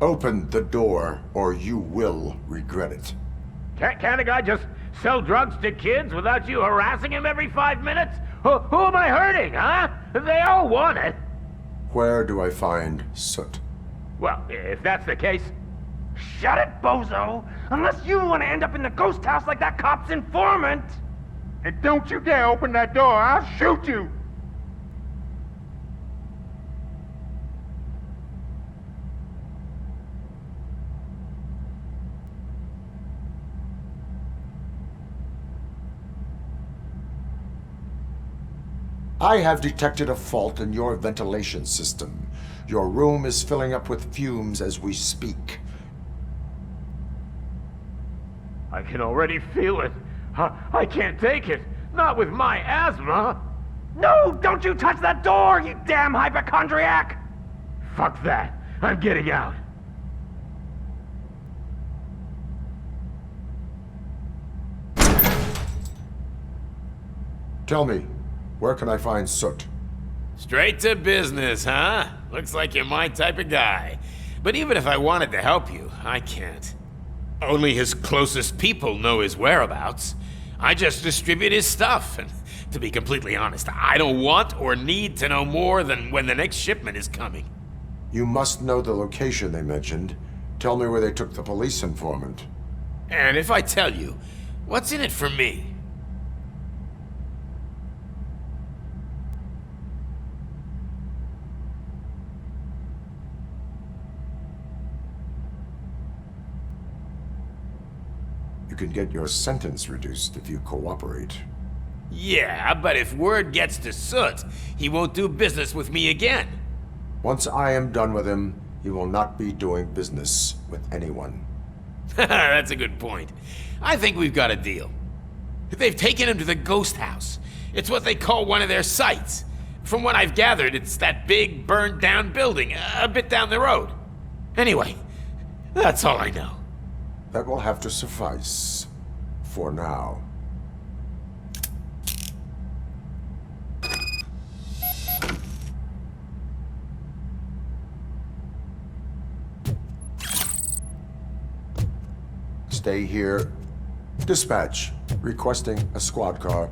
Open the door, or you will regret it. Can't a guy just sell drugs to kids without you harassing him every 5 minutes? Who am I hurting, huh? They all want it. Where do I find Soot? Well, if that's the case... Shut it, bozo! Unless you want to end up in the ghost house like that cop's informant! And don't you dare open that door, I'll shoot you! I have detected a fault in your ventilation system. Your room is filling up with fumes as we speak. I can already feel it. I can't take it. Not with my asthma. No, don't you touch that door, you damn hypochondriac! Fuck that. I'm getting out. Tell me, where can I find Soot? Straight to business, huh? Looks like you're my type of guy. But even if I wanted to help you, I can't. Only his closest people know his whereabouts. I just distribute his stuff, and to be completely honest, I don't want or need to know more than when the next shipment is coming. You must know the location they mentioned. Tell me where they took the police informant. And if I tell you, what's in it for me? You can get your sentence reduced if you cooperate. Yeah, but if word gets to Soot, he won't do business with me again. Once I am done with him, he will not be doing business with anyone. That's a good point. I think we've got a deal. They've taken him to the ghost house. It's what they call one of their sites. From what I've gathered, it's that big, burned-down building a bit down the road. Anyway, that's all I know. That will have to suffice. For now. Stay here. Dispatch. Requesting a squad car.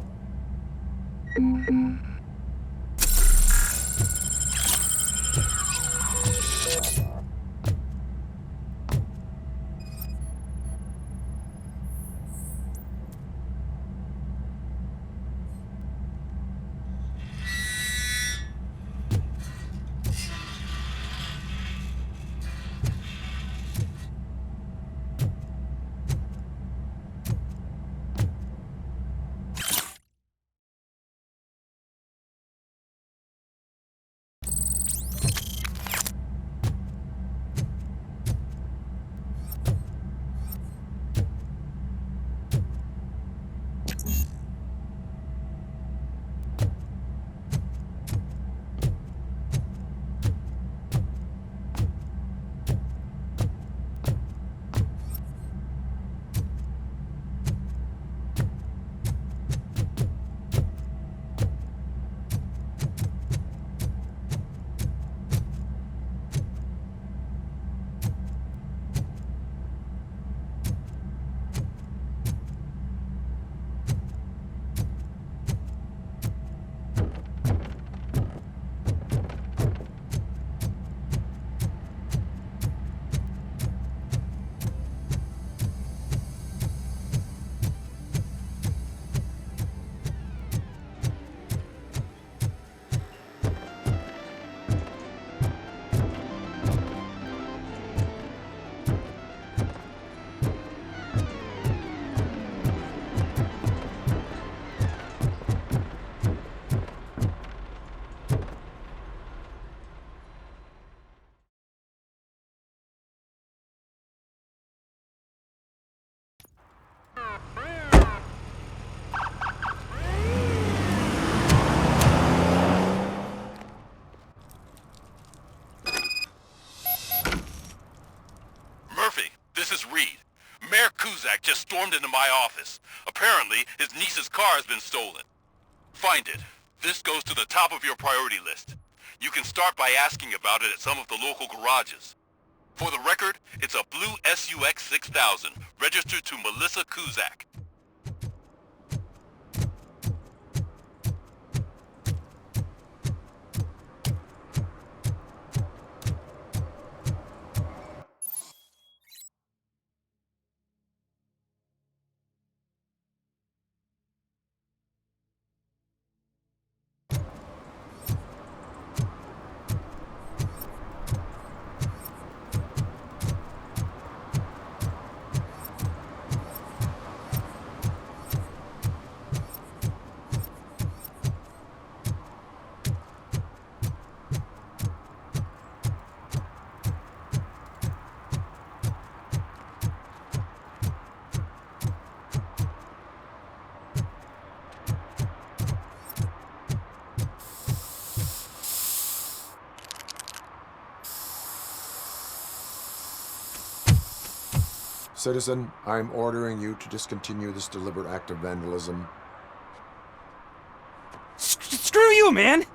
is Reed. Mayor Kuzak just stormed into my office. Apparently, his niece's car has been stolen. Find it. This goes to the top of your priority list. You can start by asking about it at some of the local garages. For the record, it's a blue SUX 6000, registered to Melissa Kuzak. Citizen, I'm ordering you to discontinue this deliberate act of vandalism. Screw you, man!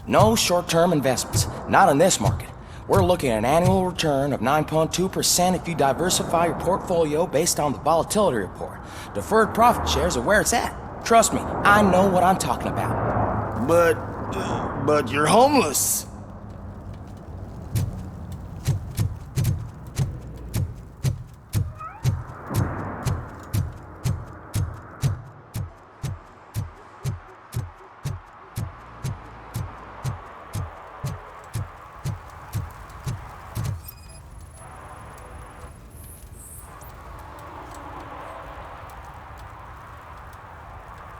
No short-term investments, not in this market. We're looking at an annual return of 9.2% if you diversify your portfolio based on the volatility report. Deferred profit shares are where it's at. Trust me, I know what I'm talking about. But you're homeless.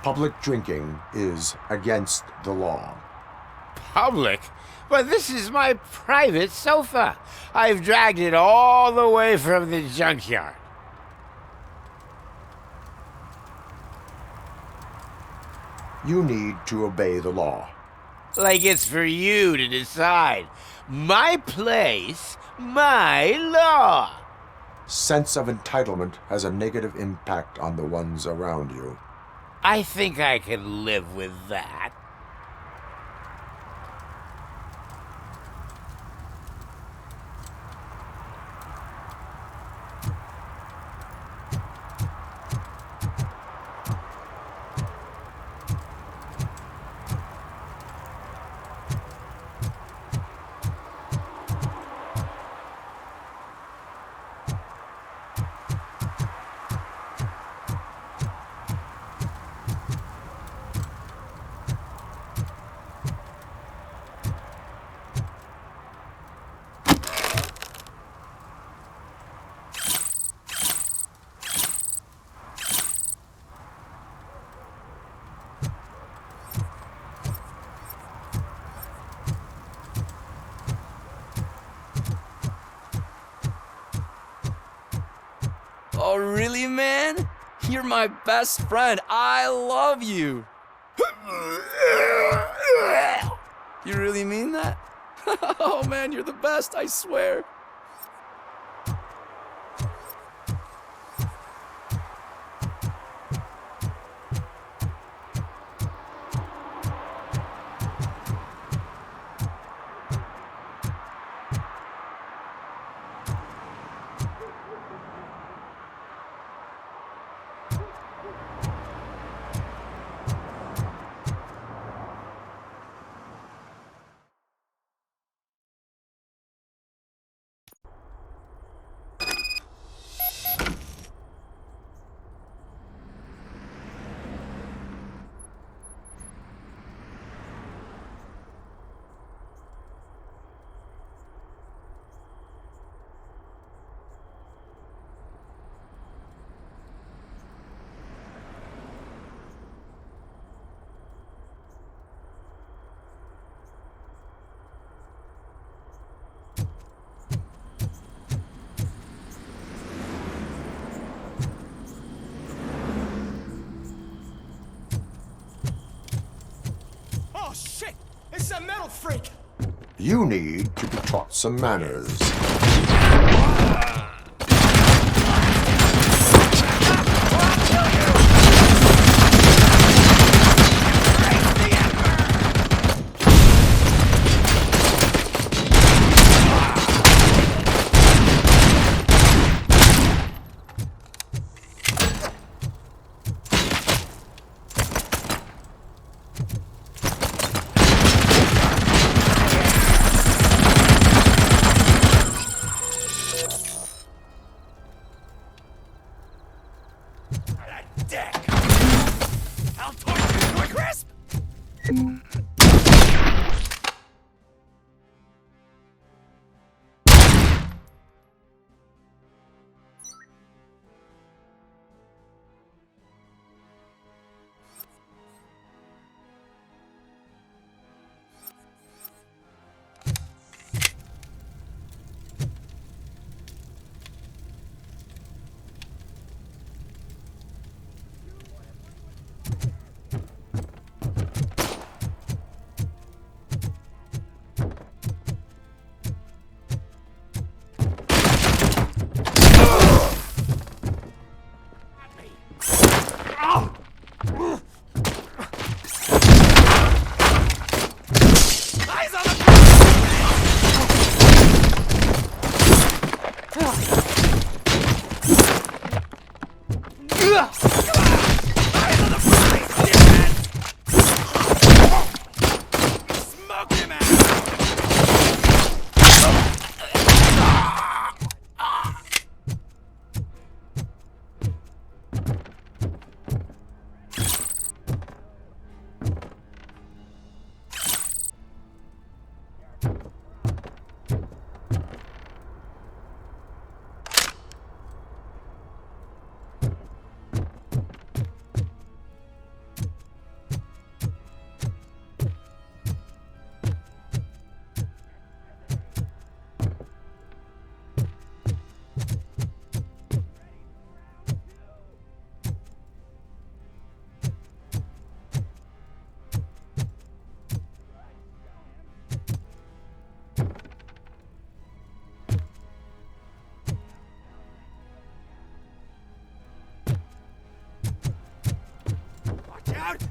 Public drinking is against the law. Public? But this is my private sofa. I've dragged it all the way from the junkyard. You need to obey the law. Like it's for you to decide. My place, my law. Sense of entitlement has a negative impact on the ones around you. I think I can live with that. Oh, really, man? You're my best friend. I love you. You really mean that? Oh, man, you're the best, I swear. It's a metal freak! You need to be taught some manners.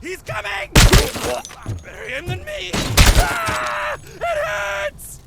He's coming! Better him than me! Ah! It hurts!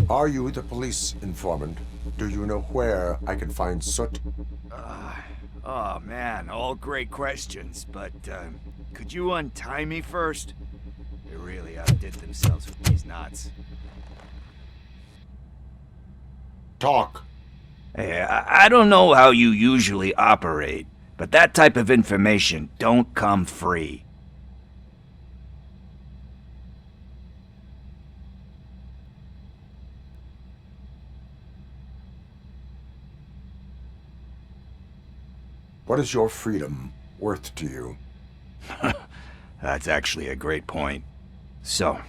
Are you the police informant? Do you know where I can find Soot? Oh man, all great questions, but could you untie me first? They really outdid themselves with these knots. Talk. Hey, I don't know how you usually operate, but that type of information don't come free. What is your freedom worth to you? That's actually a great point. So,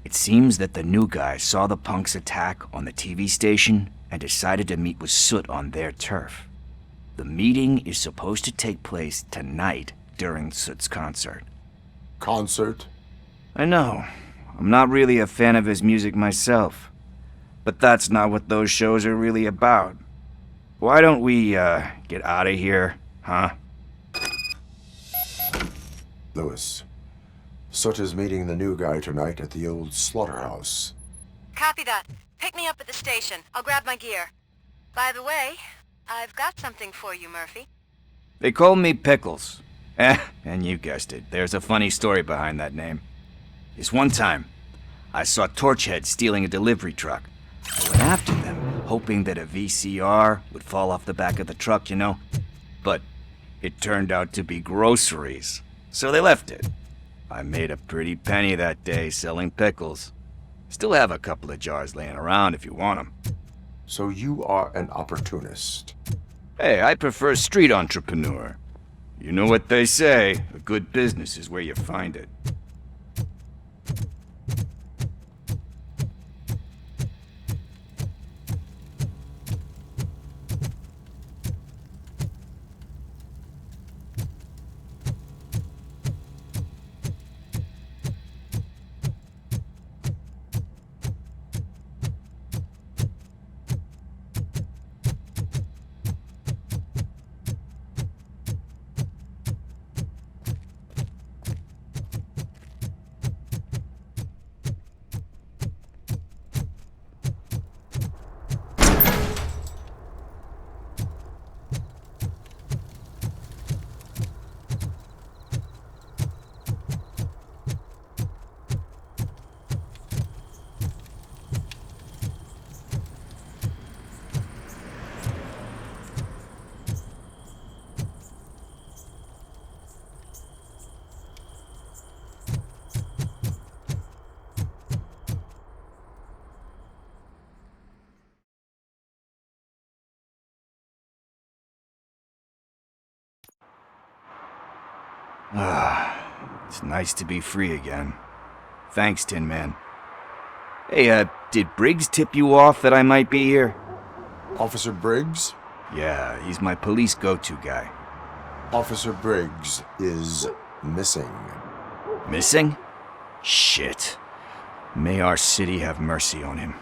it seems that the new guy saw the punks' attack on the TV station and decided to meet with Soot on their turf. The meeting is supposed to take place tonight during Soot's concert. Concert? I know. I'm not really a fan of his music myself. But that's not what those shows are really about. Why don't we, get out of here, huh? Lewis, Soot is meeting the new guy tonight at the old slaughterhouse. Copy that. Pick me up at the station. I'll grab my gear. By the way, I've got something for you, Murphy. They call me Pickles. And you guessed it, there's a funny story behind that name. This one time, I saw Torchhead stealing a delivery truck. I went after them, hoping that a VCR would fall off the back of the truck, you know? But it turned out to be groceries, so they left it. I made a pretty penny that day selling pickles. Still have a couple of jars laying around if you want them. So you are an opportunist. Hey, I prefer street entrepreneur. You know what they say, a good business is where you find it. It's nice to be free again. Thanks, Tin Man. Hey, did Briggs tip you off that I might be here? Officer Briggs? Yeah, he's my police go-to guy. Officer Briggs is missing. Missing? Shit. May our city have mercy on him.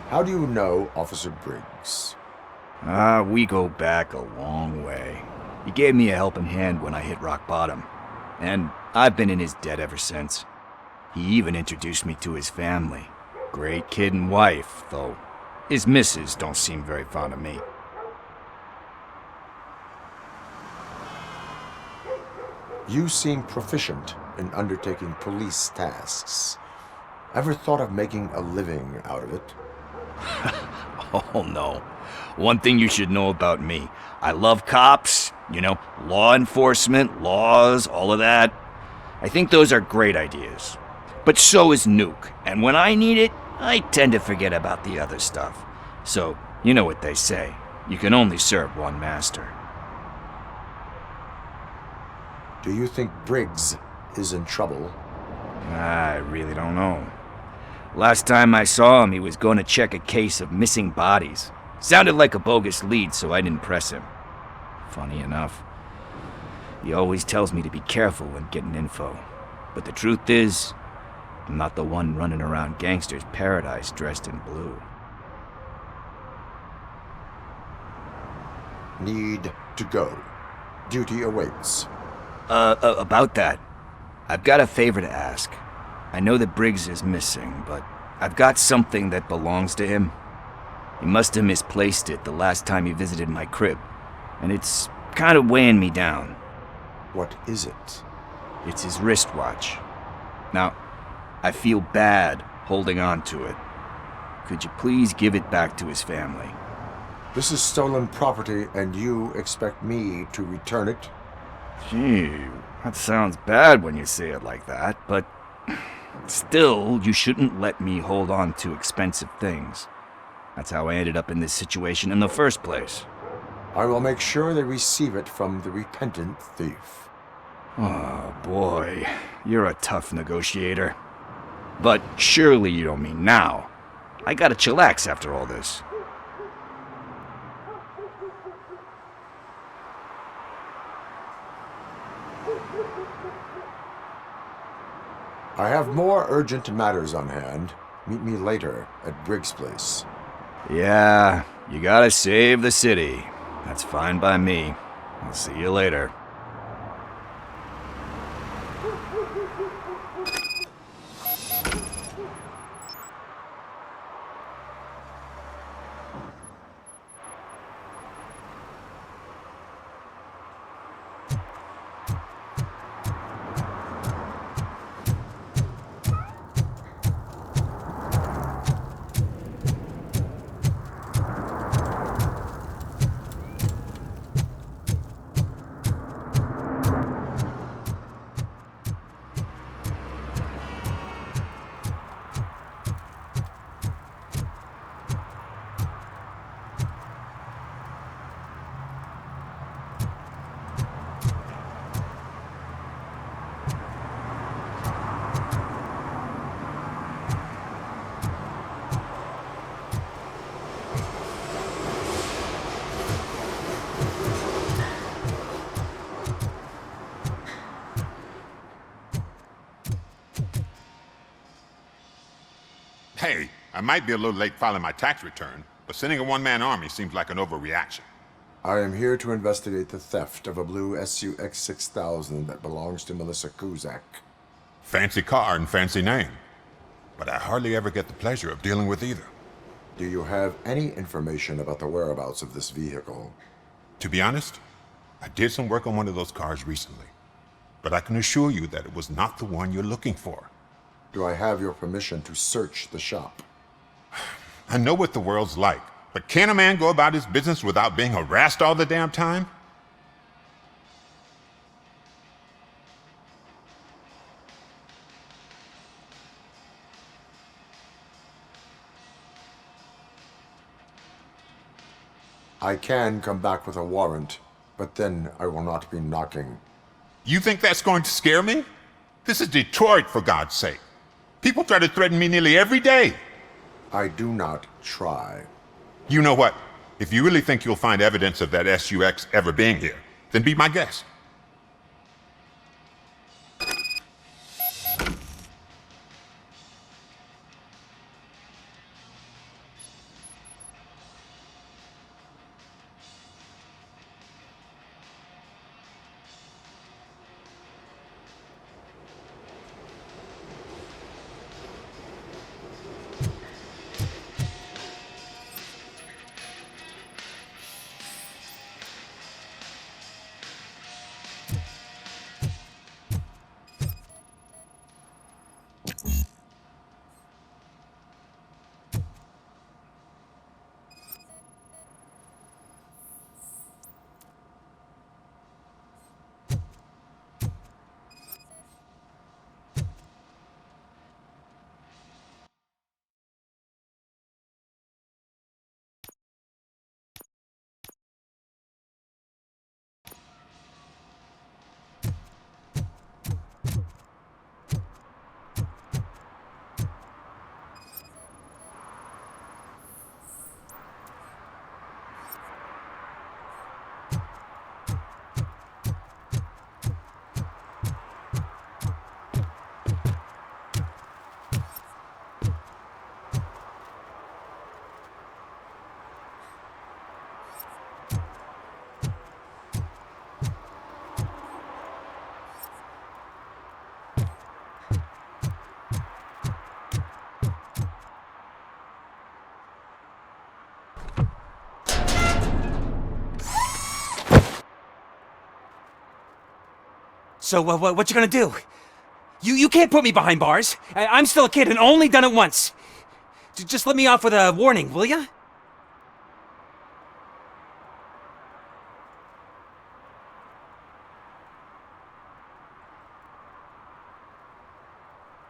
How do you know Officer Briggs? We go back a long way. He gave me a helping hand when I hit rock bottom, and I've been in his debt ever since. He even introduced me to his family. Great kid and wife, though his missus don't seem very fond of me. You seem proficient in undertaking police tasks. Ever thought of making a living out of it? Oh no. One thing you should know about me. I love cops, you know, law enforcement, laws, all of that. I think those are great ideas. But so is Nuke, and when I need it, I tend to forget about the other stuff. So, you know what they say. You can only serve one master. Do you think Briggs is in trouble? I really don't know. Last time I saw him, he was going to check a case of missing bodies. Sounded like a bogus lead, so I didn't press him. Funny enough. He always tells me to be careful when getting info. But the truth is, I'm not the one running around gangster's paradise dressed in blue. need to go. Duty awaits. About that, I've got a favor to ask. I know that Briggs is missing, but I've got something that belongs to him. He must have misplaced it the last time he visited my crib, and it's kind of weighing me down. What is it? It's his wristwatch. Now, I feel bad holding on to it. Could you please give it back to his family? This is stolen property, and you expect me to return it? Gee, that sounds bad when you say it like that, but still, you shouldn't let me hold on to expensive things. That's how I ended up in this situation in the first place. I will make sure they receive it from the repentant thief. Oh boy, you're a tough negotiator. But surely you don't mean now. I gotta chillax after all this. I have more urgent matters on hand. Meet me later at Briggs' place. Yeah, you gotta save the city. That's fine by me. I'll see you later. Hey, I might be a little late filing my tax return, but sending a one-man army seems like an overreaction. I am here to investigate the theft of a blue SUX 6000 that belongs to Melissa Kuzak. Fancy car and fancy name, but I hardly ever get the pleasure of dealing with either. Do you have any information about the whereabouts of this vehicle? To be honest, I did some work on one of those cars recently, but I can assure you that it was not the one you're looking for. Do I have your permission to search the shop? I know what the world's like, but can a man go about his business without being harassed all the damn time? I can come back with a warrant, but then I will not be knocking. You think that's going to scare me? This is Detroit, for God's sake. People try to threaten me nearly every day. I do not try. You know what? If you really think you'll find evidence of that SUX ever being here, then be my guest. So, what you gonna do? You can't put me behind bars. I'm still a kid and only done it once. Just let me off with a warning, will ya?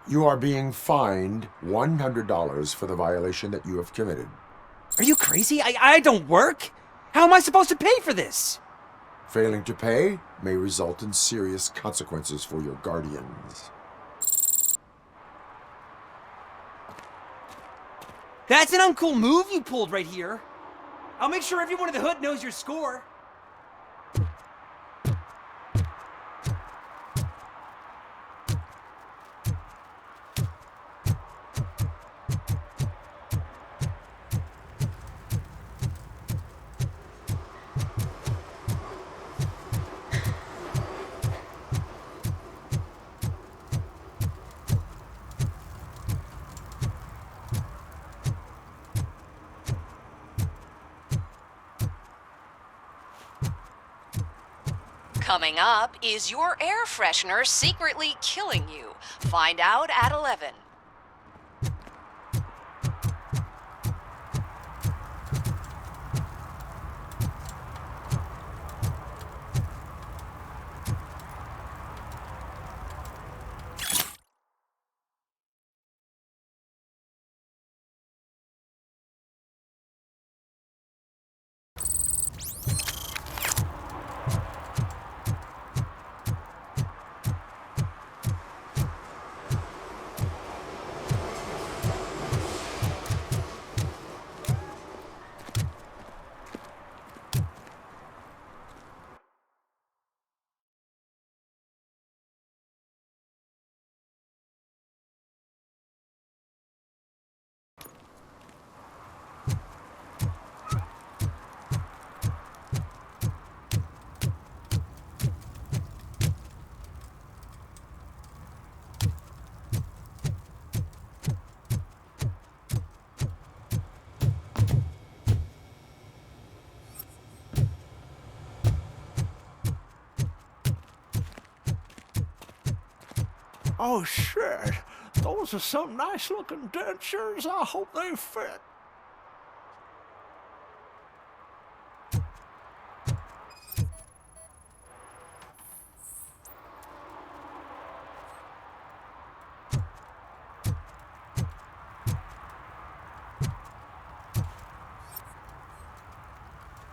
You are being fined $100 for the violation that you have committed. Are you crazy? I don't work. How am I supposed to pay for this? Failing to pay may result in serious consequences for your guardians. That's an uncool move you pulled right here. I'll make sure everyone in the hood knows your score. Coming up, is your air freshener secretly killing you? Find out at 11. Oh, shit. Those are some nice-looking dentures. I hope they fit.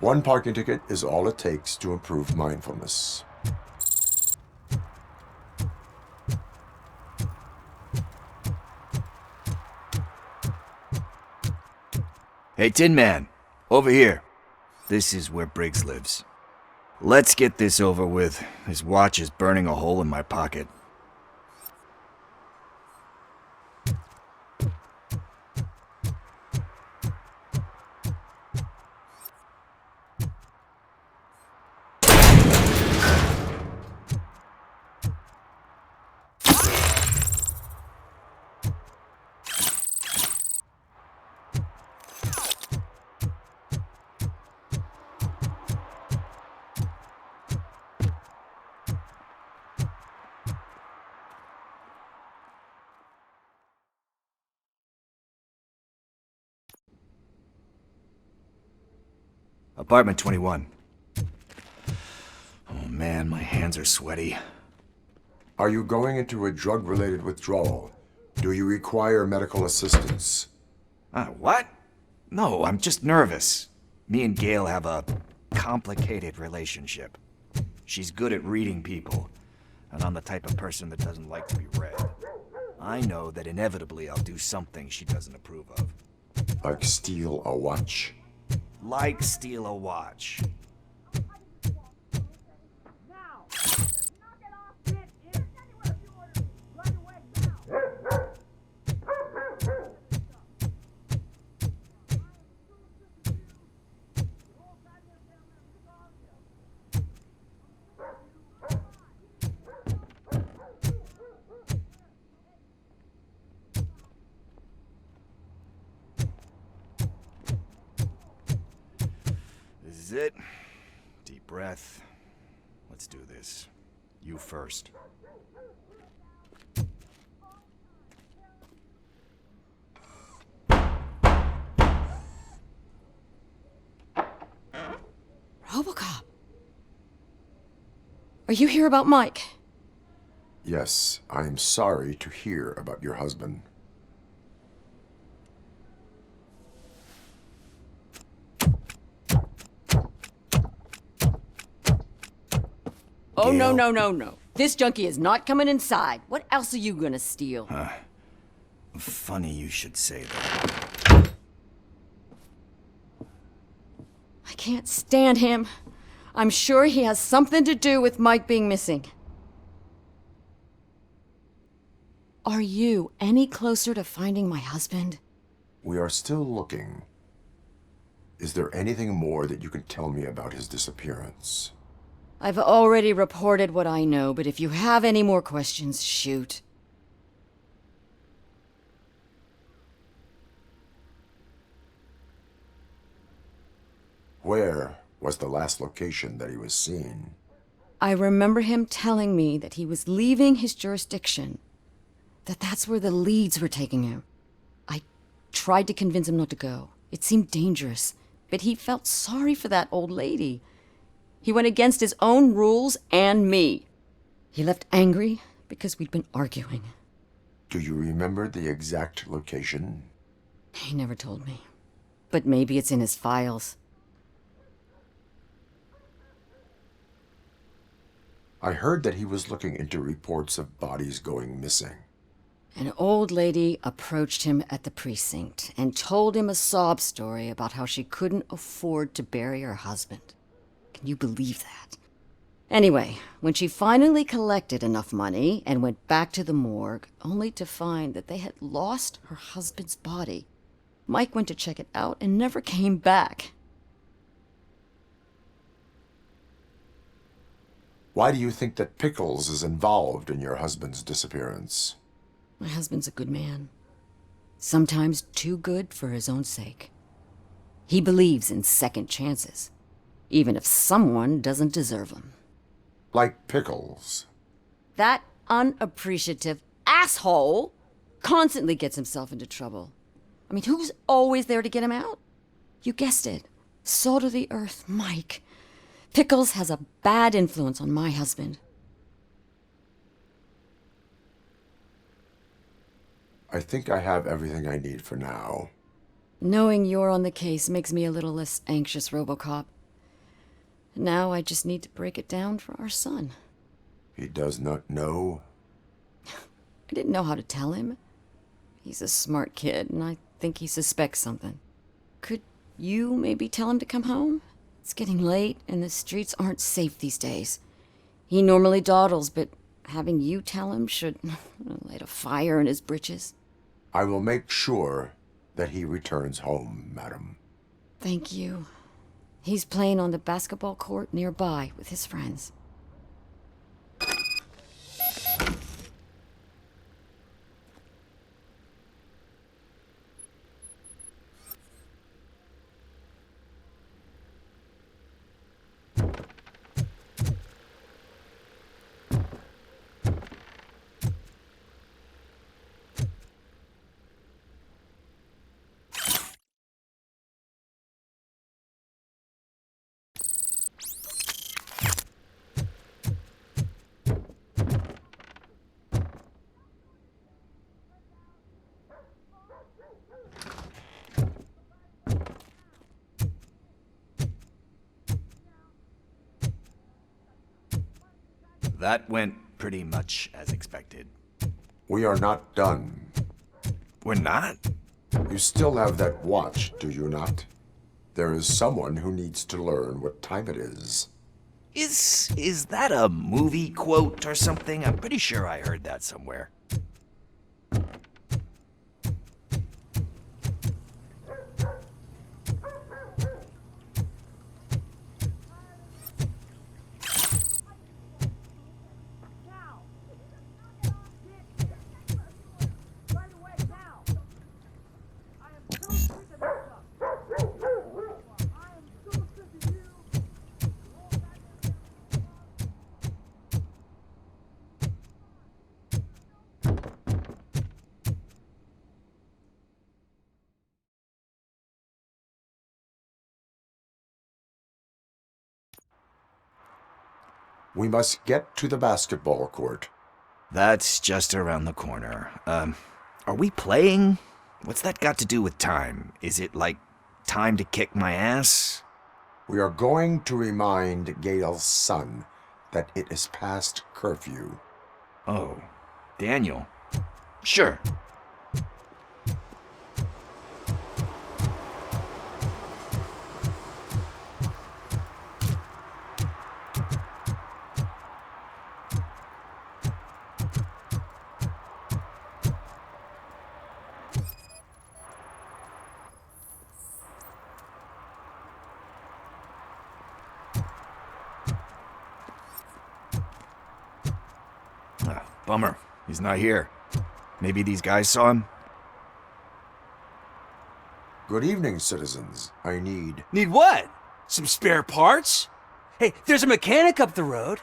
One parking ticket is all it takes to improve mindfulness. Hey, Tin Man, over here. This is where Briggs lives. Let's get this over with. His watch is burning a hole in my pocket. Apartment 21. Oh man, my hands are sweaty. Are you going into a drug-related withdrawal? Do you require medical assistance? What? No, I'm just nervous. Me and Gail have a complicated relationship. She's good at reading people, and I'm the type of person that doesn't like to be read. I know that inevitably I'll do something she doesn't approve of. Like steal a watch? Like steal a watch. This is it. Deep breath. Let's do this. You first. RoboCop. Are you here about Mike? Yes, I am sorry to hear about your husband. Oh, no, no, no, no. This junkie is not coming inside. What else are you gonna steal? Funny you should say that. I can't stand him. I'm sure he has something to do with Mike being missing. Are you any closer to finding my husband? We are still looking. Is there anything more that you can tell me about his disappearance? I've already reported what I know, but if you have any more questions, shoot. Where was the last location that he was seen? I remember him telling me that he was leaving his jurisdiction, that's where the leads were taking him. I tried to convince him not to go. It seemed dangerous, but he felt sorry for that old lady. He went against his own rules and me. He left angry because we'd been arguing. Do you remember the exact location? He never told me, but maybe it's in his files. I heard that he was looking into reports of bodies going missing. An old lady approached him at the precinct and told him a sob story about how she couldn't afford to bury her husband. Can you believe that? Anyway, when she finally collected enough money and went back to the morgue, only to find that they had lost her husband's body, Mike went to check it out and never came back. Why do you think that Pickles is involved in your husband's disappearance? My husband's a good man. Sometimes too good for his own sake. He believes in second chances, even if someone doesn't deserve them. Like Pickles. That unappreciative asshole constantly gets himself into trouble. I mean, who's always there to get him out? You guessed it. Salt of the earth, Mike. Pickles has a bad influence on my husband. I think I have everything I need for now. Knowing you're on the case makes me a little less anxious, RoboCop. Now I just need to break it down for our son. He does not know? I didn't know how to tell him. He's a smart kid, and I think he suspects something. Could you maybe tell him to come home? It's getting late, and the streets aren't safe these days. He normally dawdles, but having you tell him should light a fire in his britches. I will make sure that he returns home, madam. Thank you. He's playing on the basketball court nearby with his friends. That went pretty much as expected. We are not done. We're not? You still have that watch, do you not? There is someone who needs to learn what time it is. Is that a movie quote or something? I'm pretty sure I heard that somewhere. We must get to the basketball court. That's just around the corner. Are we playing? What's that got to do with time? Is it like time to kick my ass? We are going to remind Gail's son that it is past curfew. Oh, Daniel. Sure. Bummer. He's not here. Maybe these guys saw him? Good evening, citizens. I need... Need what? Some spare parts? Hey, there's a mechanic up the road.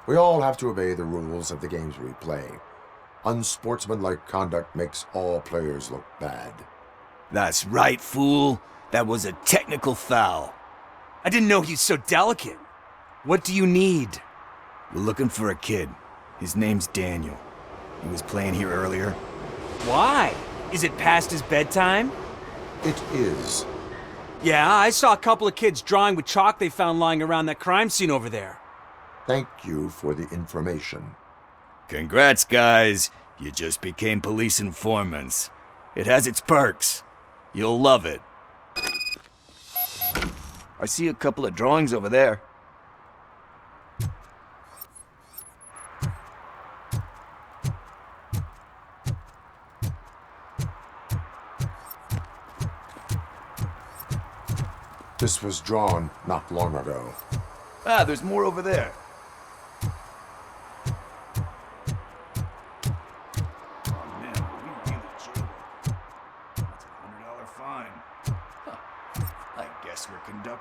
We all have to obey the rules of the games we play. Unsportsmanlike conduct makes all players look bad. That's right, fool. That was a technical foul. I didn't know he's so delicate. What do you need? We're looking for a kid. His name's Daniel. He was playing here earlier. Why? Is it past his bedtime? It is. Yeah, I saw a couple of kids drawing with chalk they found lying around that crime scene over there. Thank you for the information. Congrats, guys. You just became police informants. It has its perks. You'll love it. I see a couple of drawings over there. This was drawn not long ago. Ah, there's more over there.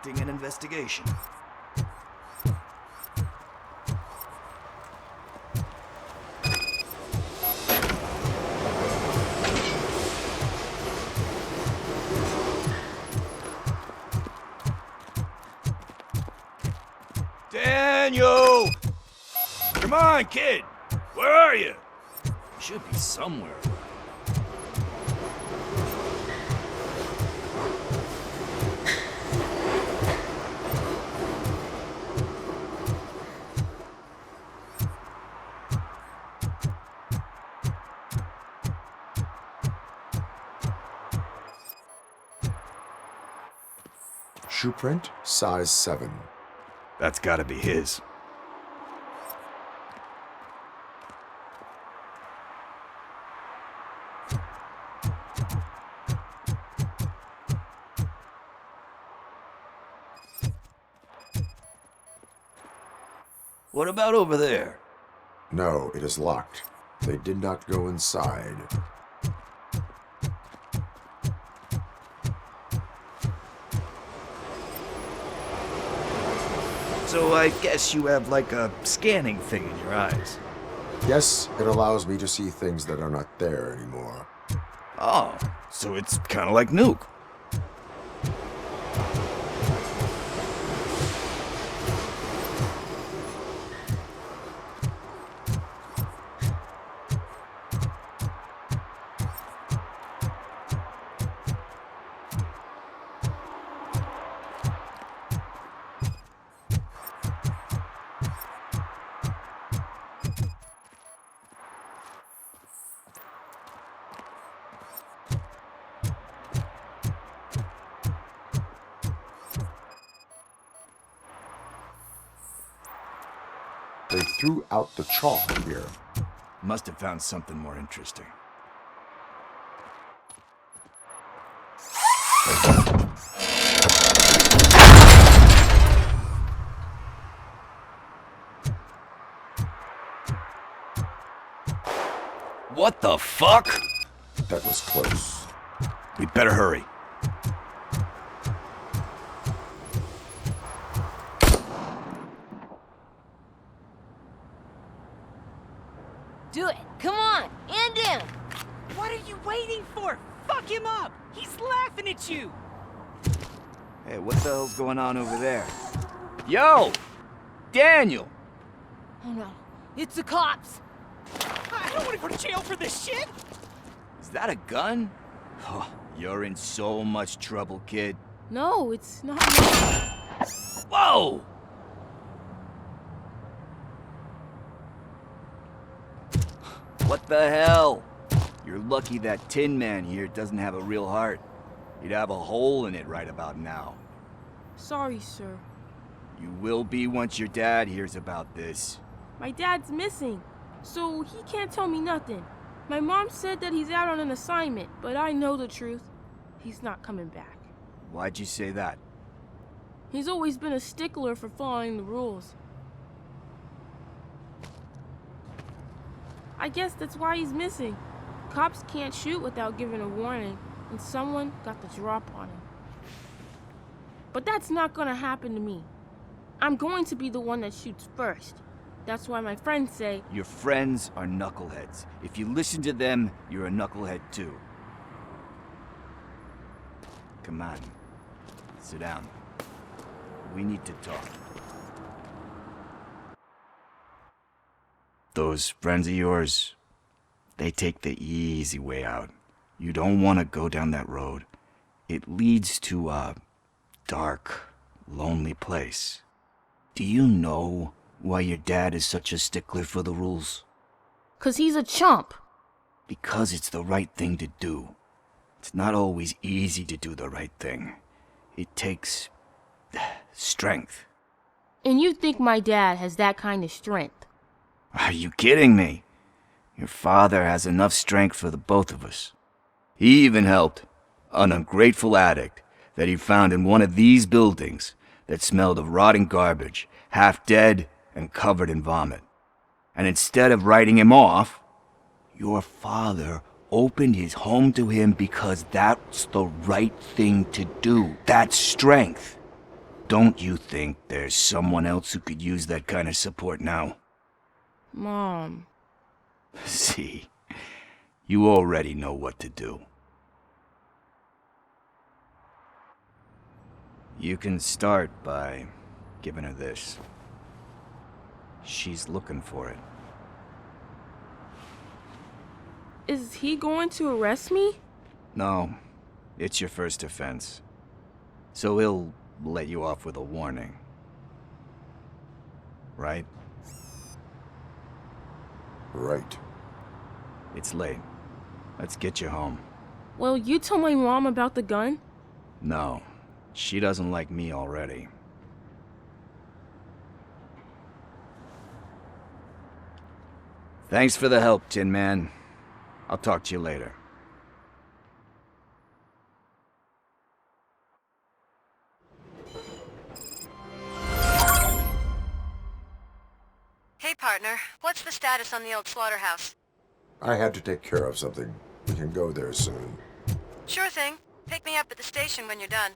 An investigation. Daniel! Come on, kid! Where are you? You should be somewhere. Shoe print, size 7. That's gotta be his. What about over there? No, it is locked. They did not go inside. So I guess you have like a scanning thing in your eyes. Yes, it allows me to see things that are not there anymore. Oh, so it's kind of like Nuke. They threw out the chalk here. Must have found something more interesting. What the fuck? That was close. We better hurry. Do it. Come on. And in. What are you waiting for? Fuck him up! He's laughing at you! Hey, what the hell's going on over there? Yo! Daniel! Oh no, it's the cops! I don't want to go to jail for this shit! Is that a gun? Oh, you're in so much trouble, kid. No, it's not. Whoa! What the hell? You're lucky that Tin Man here doesn't have a real heart. He'd have a hole in it right about now. Sorry, sir. You will be once your dad hears about this. My dad's missing, so he can't tell me nothing. My mom said that he's out on an assignment, but I know the truth. He's not coming back. Why'd you say that? He's always been a stickler for following the rules. I guess that's why he's missing. Cops can't shoot without giving a warning, and someone got the drop on him. But that's not gonna happen to me. I'm going to be the one that shoots first. That's why my friends say... Your friends are knuckleheads. If you listen to them, you're a knucklehead too. Come on. Sit down. We need to talk. Those friends of yours, they take the easy way out. You don't want to go down that road. It leads to a dark, lonely place. Do you know why your dad is such a stickler for the rules? 'Cause he's a chump. Because it's the right thing to do. It's not always easy to do the right thing. It takes strength. And you think my dad has that kind of strength? Are you kidding me? Your father has enough strength for the both of us. He even helped an ungrateful addict that he found in one of these buildings that smelled of rotting garbage, half dead and covered in vomit. And instead of writing him off, your father opened his home to him because that's the right thing to do. That's strength. Don't you think there's someone else who could use that kind of support now? Mom. See, you already know what to do. You can start by giving her this. She's looking for it. Is he going to arrest me? No, it's your first offense. So he'll let you off with a warning. Right? Right. It's late. Let's get you home. Will you tell my mom about the gun? No, she doesn't like me already. Thanks for the help, Tin Man. I'll talk to you later. Hey, partner. What's the status on the old slaughterhouse? I had to take care of something. We can go there soon. Sure thing. Pick me up at the station when you're done.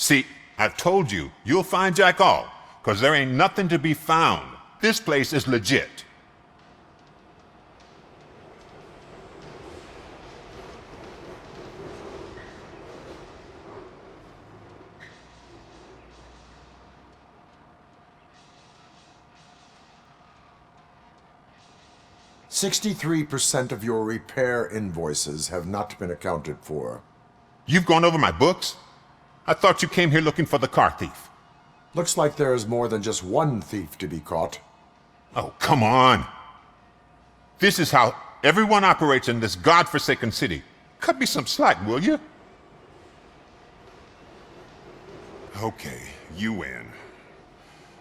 See, I've told you, you'll find Jack all, because there ain't nothing to be found. This place is legit. "63% of your repair invoices have not been accounted for." You've gone over my books? I thought you came here looking for the car thief. Looks like there is more than just one thief to be caught. Oh, come on. This is how everyone operates in this godforsaken city. Cut me some slack, will you? Okay, you win.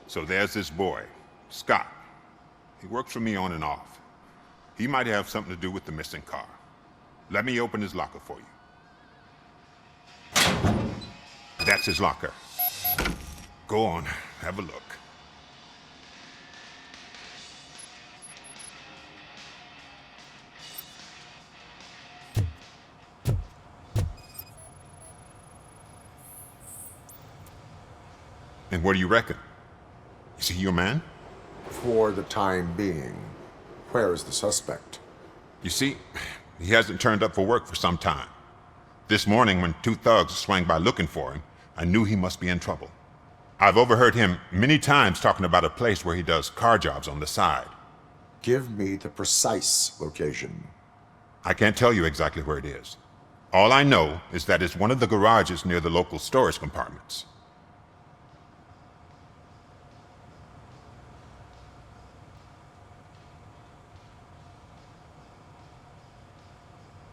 So there's this boy, Scott. He works for me on and off. He might have something to do with the missing car. Let me open his locker for you. That's his locker. Go on, have a look. And what do you reckon? Is he your man? For the time being. Where is the suspect? You see, he hasn't turned up for work for some time. This morning, when 2 thugs swang by looking for him, I knew he must be in trouble. I've overheard him many times talking about a place where he does car jobs on the side. Give me the precise location. I can't tell you exactly where it is. All I know is that it's one of the garages near the local storage compartments.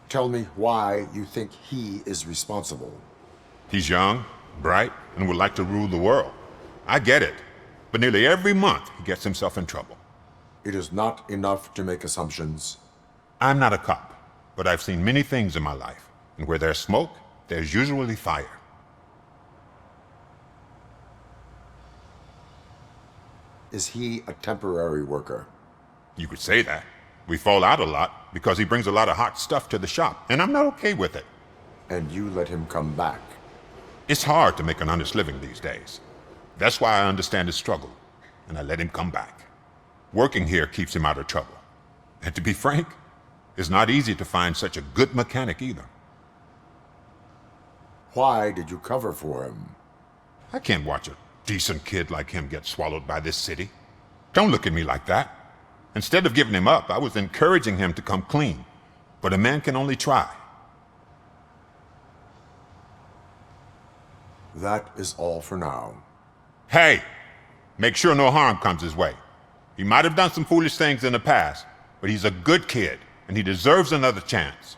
Tell me why you think he is responsible. He's young, bright, and would like to rule the world. I get it, but nearly every month he gets himself in trouble. It is not enough to make assumptions. I'm not a cop, but I've seen many things in my life, and where there's smoke, there's usually fire. Is he a temporary worker? You could say that. We fall out a lot because he brings a lot of hot stuff to the shop, and I'm not okay with it. And you let him come back? It's hard to make an honest living these days. That's why I understand his struggle, and I let him come back. Working here keeps him out of trouble. And to be frank, it's not easy to find such a good mechanic either. Why did you cover for him? I can't watch a decent kid like him get swallowed by this city. Don't look at me like that. Instead of giving him up, I was encouraging him to come clean. But a man can only try. That is all for now. Hey! Make sure no harm comes his way. He might have done some foolish things in the past, but he's a good kid, and he deserves another chance.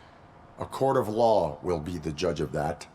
A court of law will be the judge of that.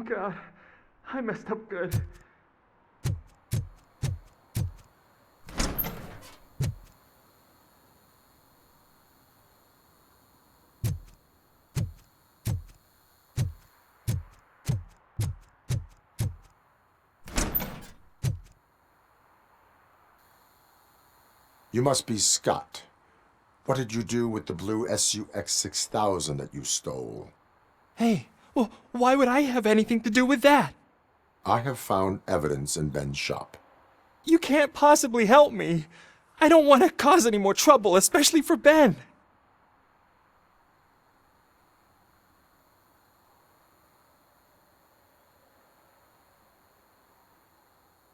God. I messed up good. You must be Scott. What did you do with the blue SUX 6000 that you stole? Hey, well, why would I have anything to do with that? I have found evidence in Ben's shop. You can't possibly help me. I don't want to cause any more trouble, especially for Ben.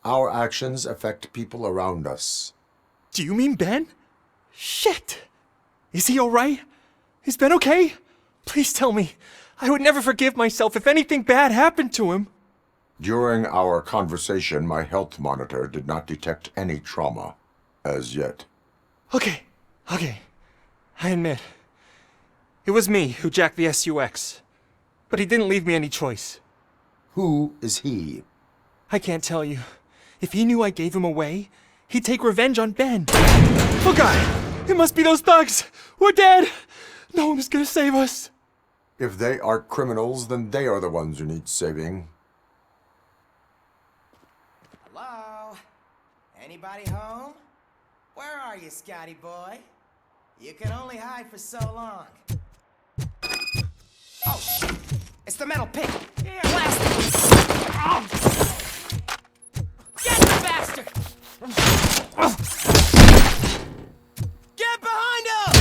Our actions affect people around us. Do you mean Ben? Shit! Is he alright? Is Ben okay? Please tell me. I would never forgive myself if anything bad happened to him. During our conversation, my health monitor did not detect any trauma, as yet. Okay. I admit. It was me who jacked the SUX. But he didn't leave me any choice. Who is he? I can't tell you. If he knew I gave him away, he'd take revenge on Ben. Oh God! It must be those thugs! We're dead! No one is gonna save us! If they are criminals, then they are the ones who need saving. Hello? Anybody home? Where are you, Scotty boy? You can only hide for so long. Oh, shit! It's the metal pig! Blast it! Oh. Get the bastard! Get behind him!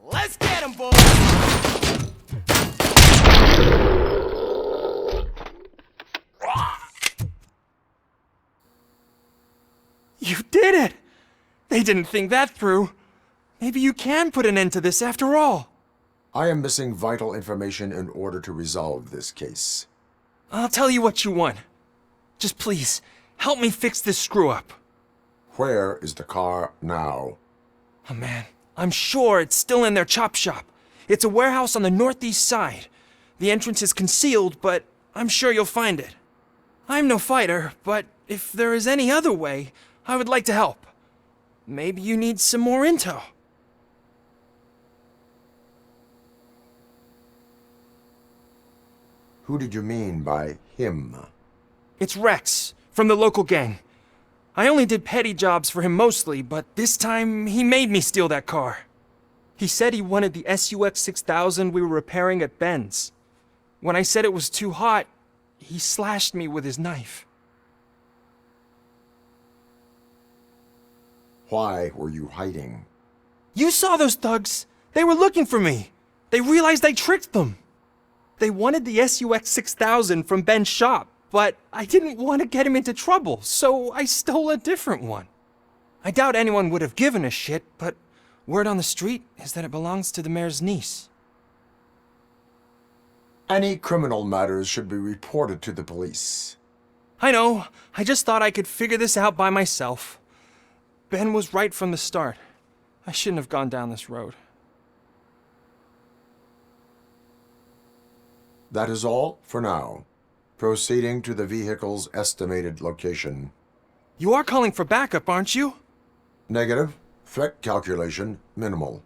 Let's get him, boys! You did it! They didn't think that through. Maybe you can put an end to this after all. I am missing vital information in order to resolve this case. I'll tell you what you want. Just please, help me fix this screw-up. Where is the car now? Oh man, I'm sure it's still in their chop shop. It's a warehouse on the northeast side. The entrance is concealed, but I'm sure you'll find it. I'm no fighter, but if there is any other way, I would like to help. Maybe you need some more intel. Who did you mean by him? It's Rex, from the local gang. I only did petty jobs for him mostly, but this time he made me steal that car. He said he wanted the SUX 6000 we were repairing at Ben's. When I said it was too hot, he slashed me with his knife. Why were you hiding? You saw those thugs! They were looking for me! They realized I tricked them! They wanted the SUX 6000 from Ben's shop, but I didn't want to get him into trouble, so I stole a different one. I doubt anyone would have given a shit, but word on the street is that it belongs to the mayor's niece. Any criminal matters should be reported to the police. I know. I just thought I could figure this out by myself. Ben was right from the start. I shouldn't have gone down this road. That is all for now. Proceeding to the vehicle's estimated location. You are calling for backup, aren't you? Negative. Threat calculation minimal.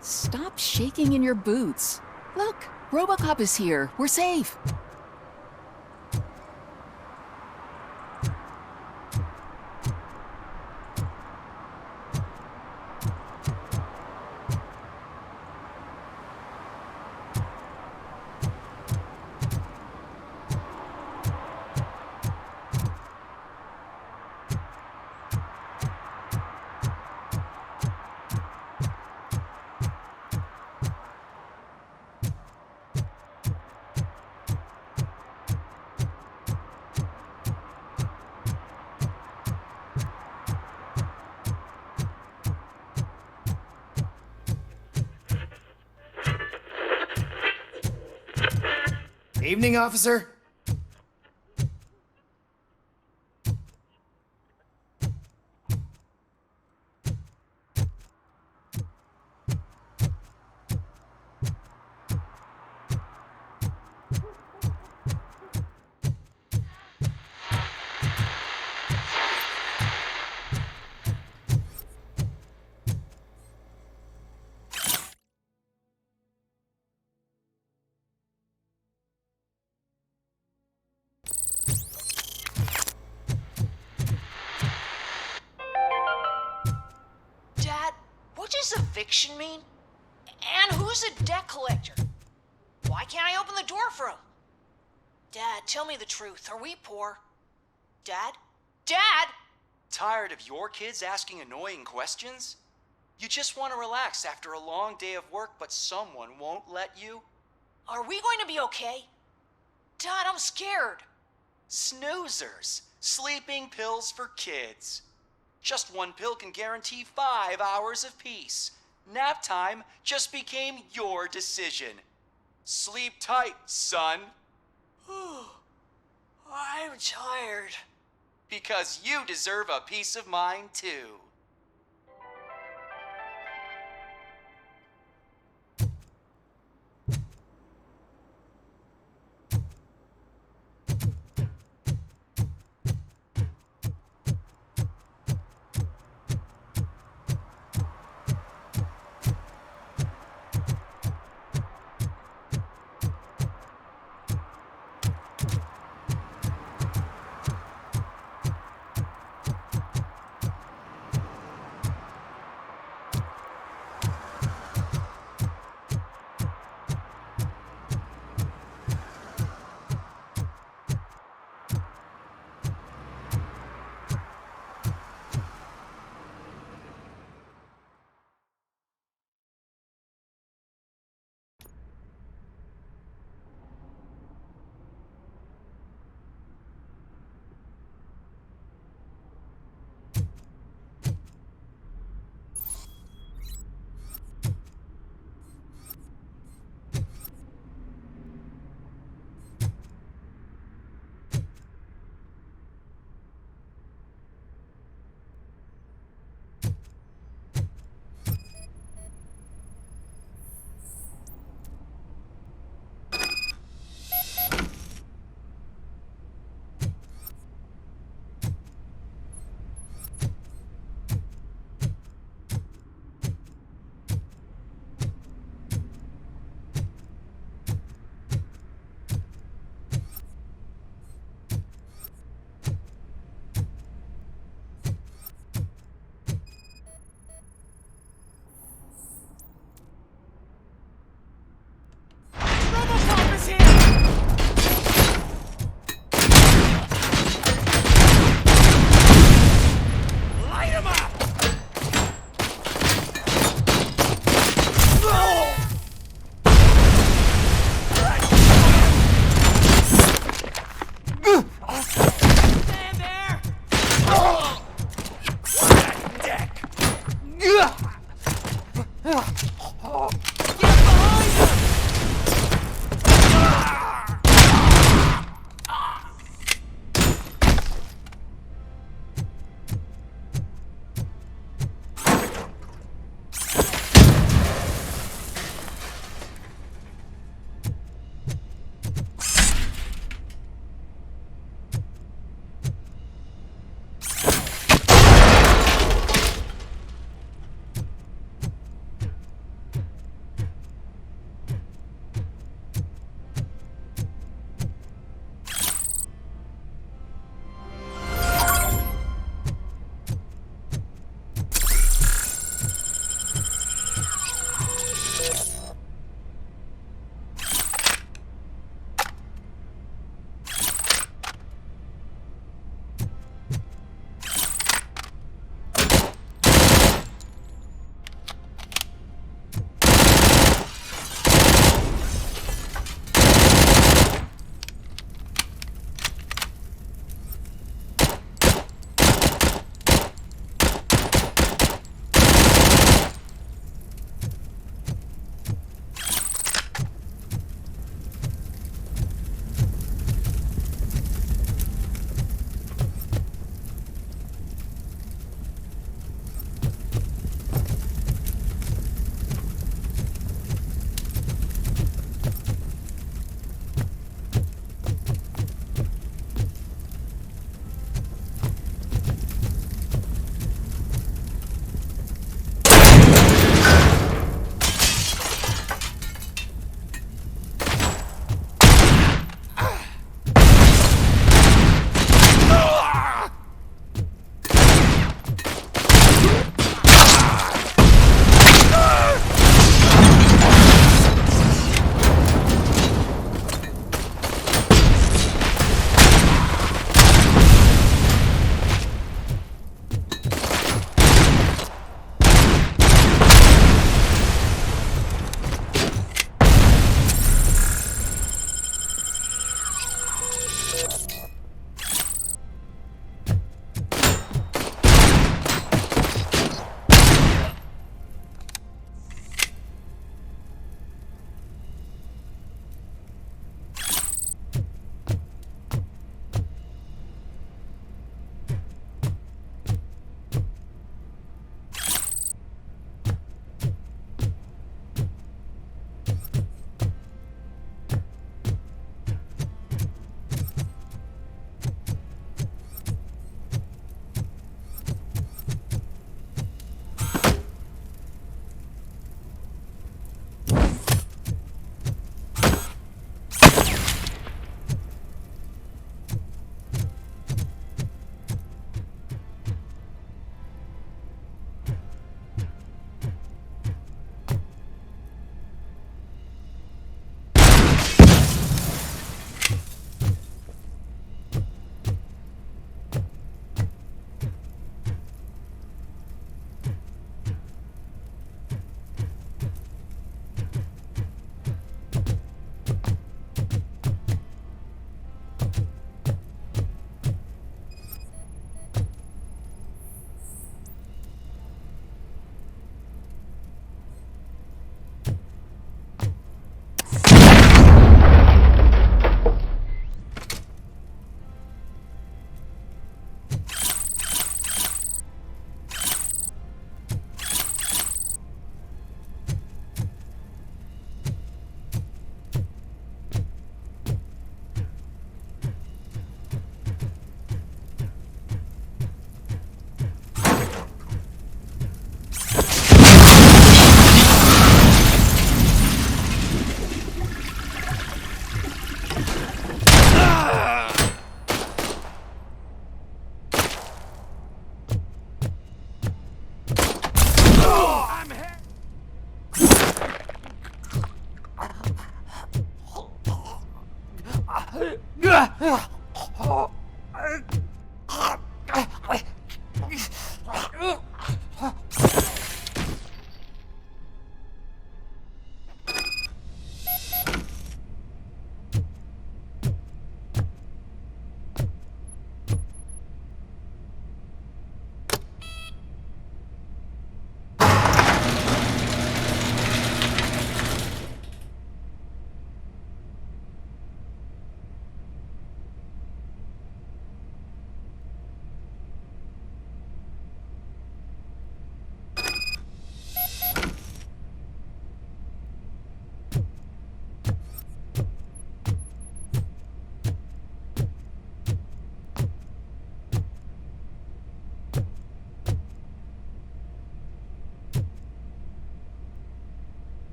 Stop shaking in your boots. Look, RoboCop is here. We're safe. Evening, officer. Eviction mean? And who's a debt collector? Why can't I open the door for him? Dad, tell me the truth. Are we poor? Dad? Dad! Tired of your kids asking annoying questions? You just want to relax after a long day of work, but someone won't let you? Are we going to be okay? Dad, I'm scared. Snoozers. Sleeping pills for kids. Just one pill can guarantee 5 hours of peace. Nap time just became your decision. Sleep tight, son. I'm tired. Because you deserve a peace of mind, too.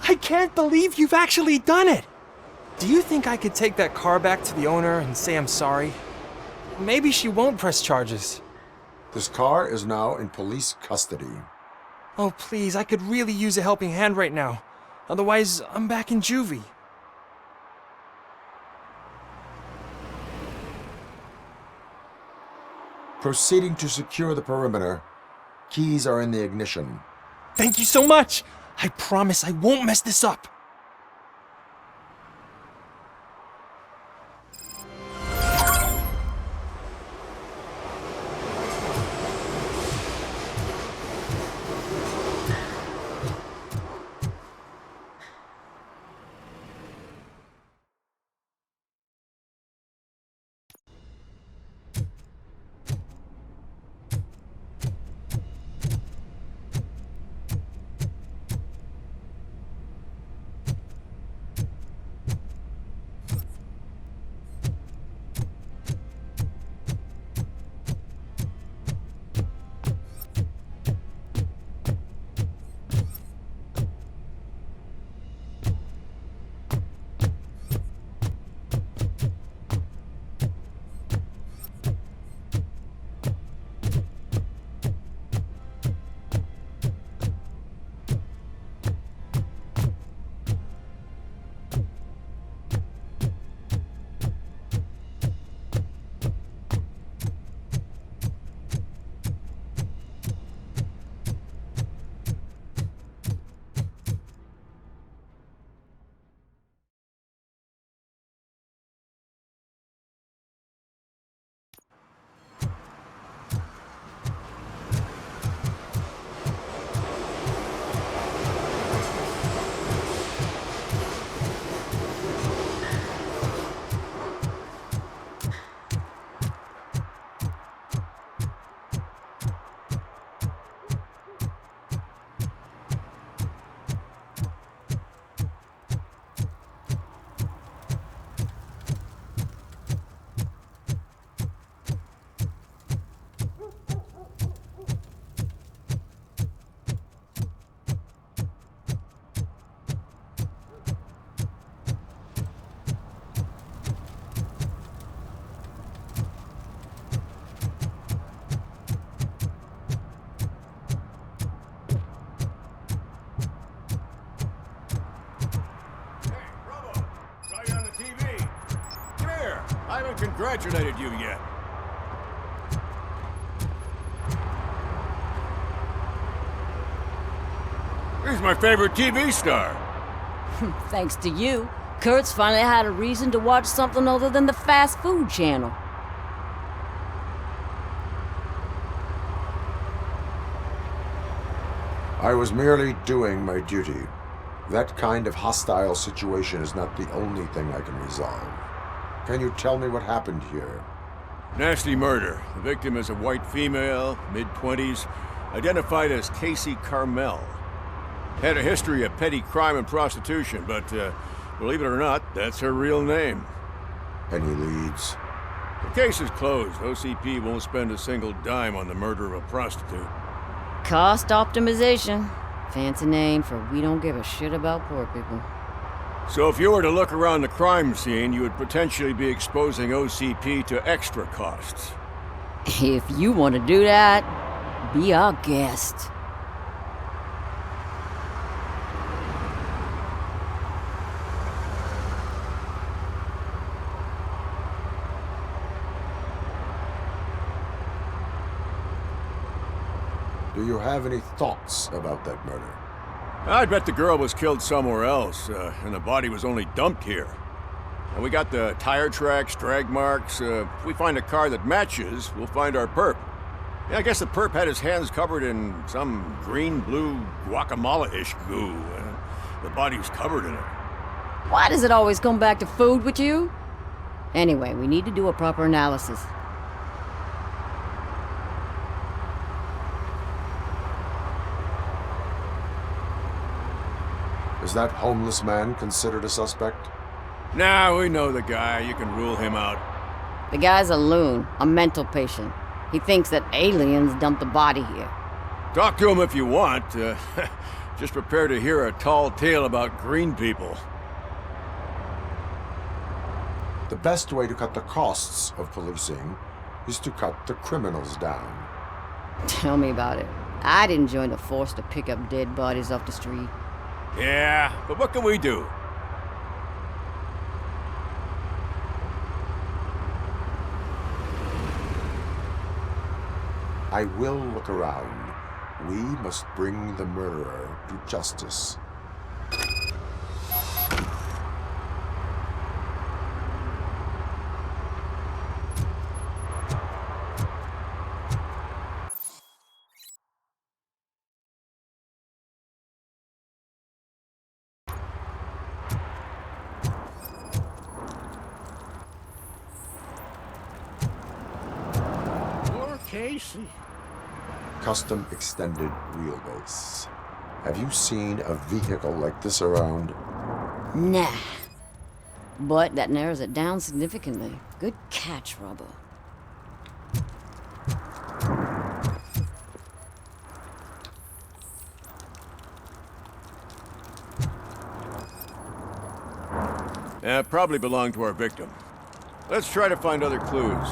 I can't believe you've actually done it! Do you think I could take that car back to the owner and say I'm sorry? Maybe she won't press charges. This car is now in police custody. Oh, please, I could really use a helping hand right now. Otherwise, I'm back in juvie. Proceeding to secure the perimeter. Keys are in the ignition. Thank you so much! I promise I won't mess this up. Congratulated you yet. He's my favorite TV star. Thanks to you, Kurt's finally had a reason to watch something other than the fast food channel. I was merely doing my duty. That kind of hostile situation is not the only thing I can resolve. Can you tell me what happened here? Nasty murder. The victim is a white female, mid-20s, identified as Casey Carmel. Had a history of petty crime and prostitution, but believe it or not, that's her real name. Any leads? The case is closed. OCP won't spend a single dime on the murder of a prostitute. Cost optimization. Fancy name for we don't give a shit about poor people. So if you were to look around the crime scene, you would potentially be exposing OCP to extra costs. If you want to do that, be our guest. Do you have any thoughts about that murder? I bet the girl was killed somewhere else, and the body was only dumped here. And we got the tire tracks, drag marks. If we find a car that matches, we'll find our perp. Yeah, I guess the perp had his hands covered in some green-blue guacamole-ish goo. The body was covered in it. Why does it always come back to food with you? Anyway, we need to do a proper analysis. Is that homeless man considered a suspect? Nah, we know the guy. You can rule him out. The guy's a loon, a mental patient. He thinks that aliens dumped the body here. Talk to him if you want. Just prepare to hear a tall tale about green people. The best way to cut the costs of policing is to cut the criminals down. Tell me about it. I'd join the force to pick up dead bodies off the street. Yeah, but what can we do? I will look around. We must bring the murderer to justice. Casey. Custom extended wheelbase. Have you seen a vehicle like this around? Nah. But that narrows it down significantly. Good catch, Robo. Probably belonged to our victim. Let's try to find other clues.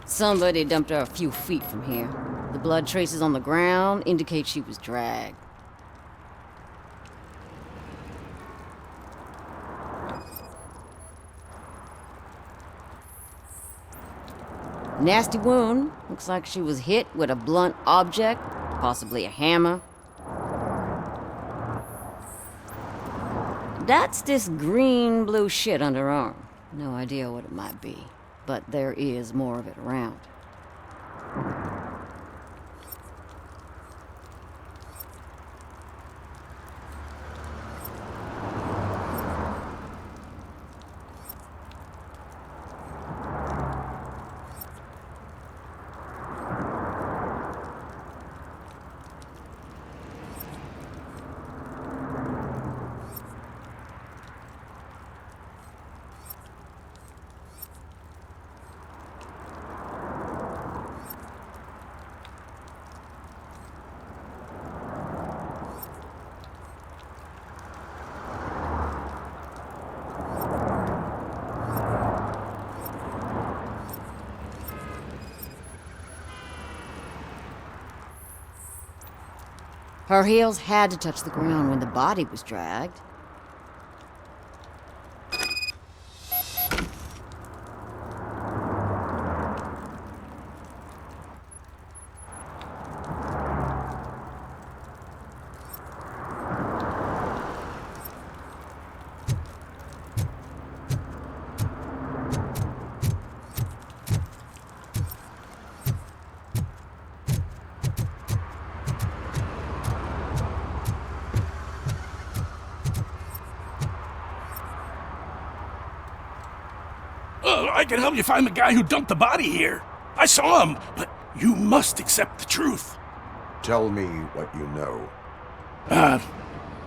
Somebody dumped her a few feet from here. The blood traces on the ground indicate she was dragged. Nasty wound. Looks like she was hit with a blunt object, possibly a hammer. That's this green-blue shit under her arm. No idea what it might be. But there is more of it around. Her heels had to touch the ground when the body was dragged. I can help you find the guy who dumped the body here. I saw him, but you must accept the truth. Tell me what you know.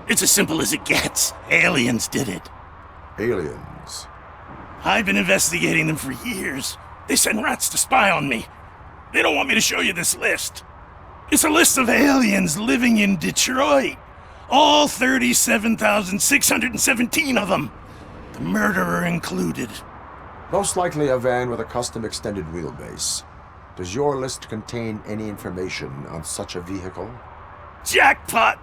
It's as simple as it gets. Aliens did it. Aliens? I've been investigating them for years. They send rats to spy on me. They don't want me to show you this list. It's a list of aliens living in Detroit. All 37,617 of them. The murderer included. Most likely a van with a custom extended wheelbase. Does your list contain any information on such a vehicle? Jackpot!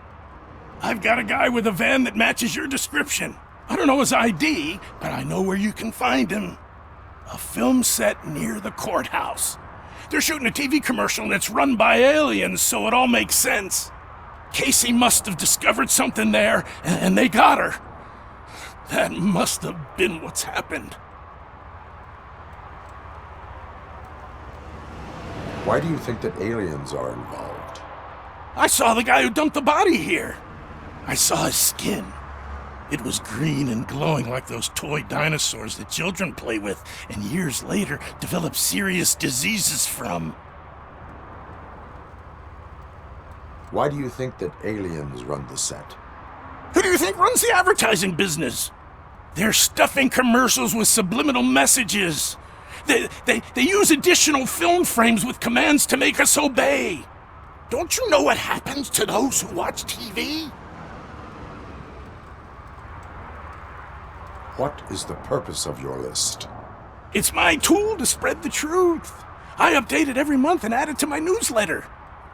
I've got a guy with a van that matches your description. I don't know his ID, but I know where you can find him. A film set near the courthouse. They're shooting a TV commercial and it's run by aliens, so it all makes sense. Casey must have discovered something there, and they got her. That must have been what's happened. Why do you think that aliens are involved? I saw the guy who dumped the body here. I saw his skin. It was green and glowing like those toy dinosaurs that children play with and years later develop serious diseases from. Why do you think that aliens run the set? Who do you think runs the advertising business? They're stuffing commercials with subliminal messages. They use additional film frames with commands to make us obey. Don't you know what happens to those who watch TV? What is the purpose of your list? It's my tool to spread the truth. I update it every month and add it to my newsletter.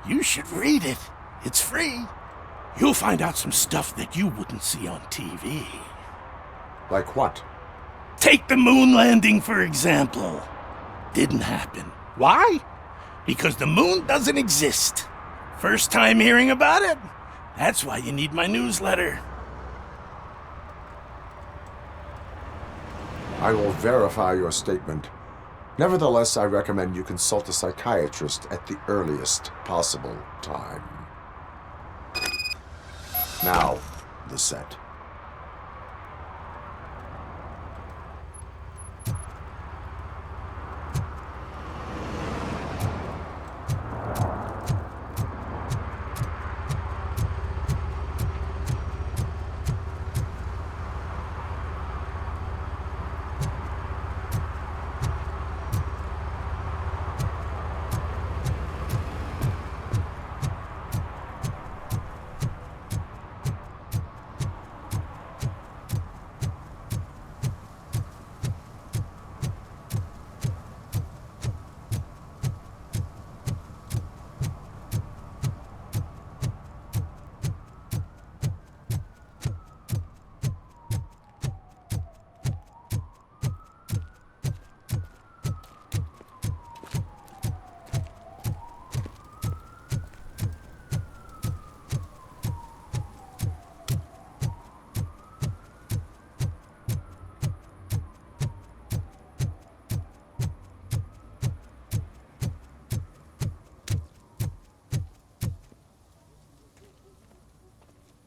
You should read it. It's free. You'll find out some stuff that you wouldn't see on TV. Like what? Take the moon landing, for example. Didn't happen. Why? Because the moon doesn't exist. First time hearing about it? That's why you need my newsletter. I will verify your statement. Nevertheless, I recommend you consult a psychiatrist at the earliest possible time. Now, the set.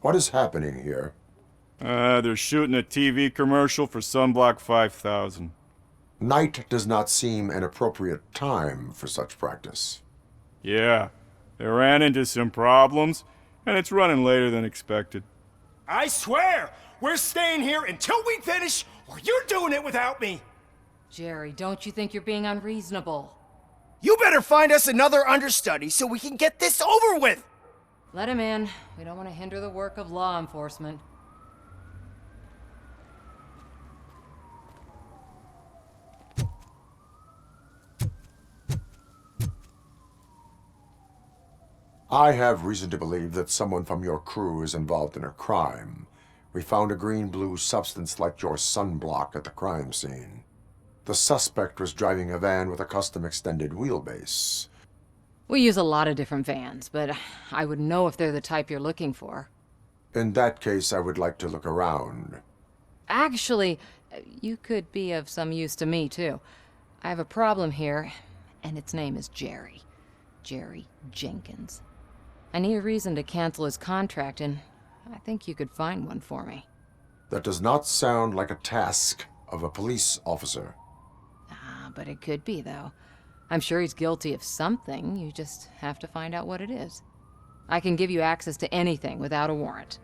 What is happening here? They're shooting a TV commercial for Sunblock 5000. Night does not seem an appropriate time for such practice. Yeah, they ran into some problems, and it's running later than expected. I swear, we're staying here until we finish, or you're doing it without me. Jerry, don't you think you're being unreasonable? You better find us another understudy so we can get this over with. Let him in. We don't want to hinder the work of law enforcement. I have reason to believe that someone from your crew is involved in a crime. We found a green-blue substance like your sunblock at the crime scene. The suspect was driving a van with a custom extended wheelbase. We use a lot of different vans, but I would know if they're the type you're looking for. In that case, I would like to look around. Actually, you could be of some use to me, too. I have a problem here, and its name is Jerry. Jerry Jenkins. I need a reason to cancel his contract, and I think you could find one for me. That does not sound like a task of a police officer. but it could be, though. I'm sure he's guilty of something. You just have to find out what it is. I can give you access to anything without a warrant.